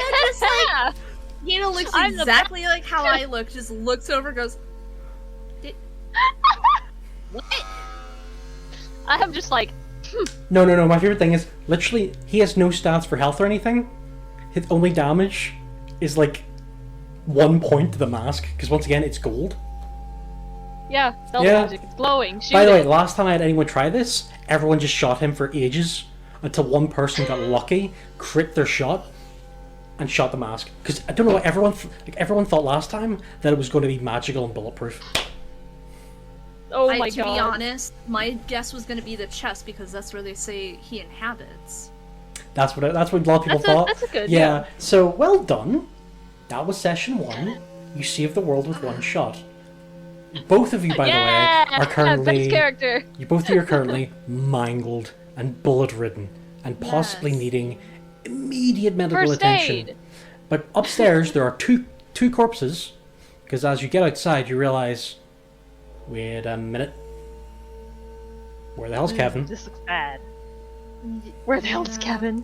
Hina looks I'm the exactly like how I look. Just looks over, goes. What? I'm just like, No. My favorite thing is literally he has no stats for health or anything. His only damage is like 1 point to the mask because once again it's gold. yeah, stealth Yeah. magic. It's glowing. Shoot By the way, it. last time I had anyone try this, everyone just shot him for ages until one person got lucky, crit their shot, and shot the mask. Because I don't know, everyone thought last time that it was going to be magical and bulletproof. Oh my To god. be honest, my guess was going to be the chest because that's where they say he inhabits. That's what a lot of people thought. That's a good, yeah. yeah. So well done. That was session 1. You saved the world with 1 shot. Both of you, by the way, are currently best character. You both of you are currently mangled and bullet-ridden and possibly Yes. needing immediate medical First attention. aid. But upstairs there are two corpses, because as you get outside you realize, wait a minute, where the hell's Kevin? This looks bad. Where the hell's Kevin?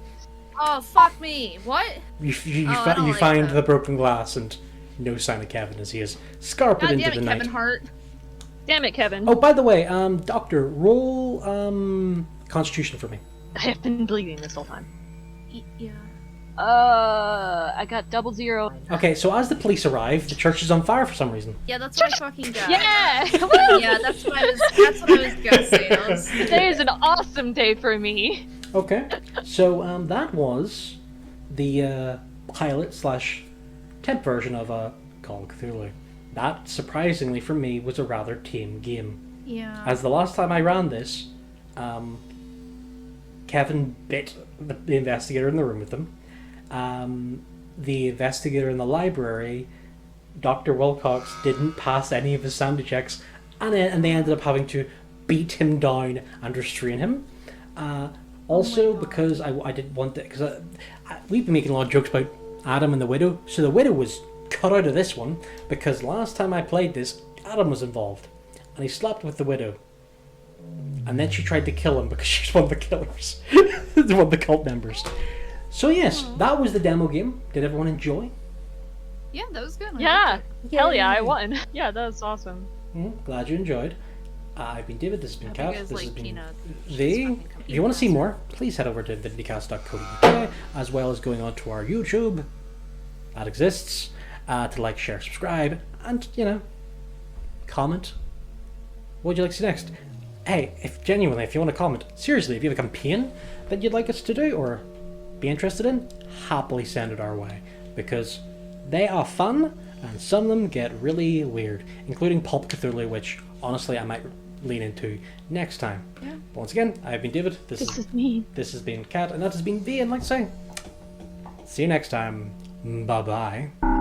Oh, fuck me. What? You I don't like find that. the broken glass and no sign of Kevin as he is scarped God into damn the it, night. Kevin Hart. Damn it, Kevin. Oh, by the way, Doctor, roll Constitution for me. I have been bleeding this whole time. Yeah. I got 0. Okay, so as the police arrive, the church is on fire for some reason. Yeah, that's what I fucking got. Yeah! Yeah, that's what I was gonna say. Today is an awesome day for me. Okay, so that was the pilot / temp version of Call of Cthulhu. That, surprisingly for me, was a rather tame game. Yeah. As the last time I ran this, Kevin bit the investigator in the room with them. The investigator in the library, Dr. Wilcox, didn't pass any of his sanity checks, and they ended up having to beat him down and restrain him. Also, because I didn't want it, because we've been making a lot of jokes about Adam and the Widow, so the Widow was cut out of this one, because last time I played this, Adam was involved, and he slept with the Widow. And then she tried to kill him because she's one of the killers. One of the cult members. So yes, that was the demo game. Did everyone enjoy? Yeah, that was good. I Yeah. liked Hell yeah, I won. Yeah, that was awesome. Glad you enjoyed. I've been David, this has been it. I Kat, think it was this has like been peanut. V. If you want to see more, please head over to InfinityCast.co.uk, as well as going on to our YouTube, that exists, to like, share, subscribe, and, comment. What would you like to see next? Hey, if you want to comment, seriously, if you have a campaign that you'd like us to do or be interested in, happily send it our way, because they are fun, and some of them get really weird, including Pulp Cthulhu, which, honestly, I might lean into next time. Yeah. But once again, I've been David, this is me. This has been Kat, and that has been V, and like I say, see you next time. Bye-bye.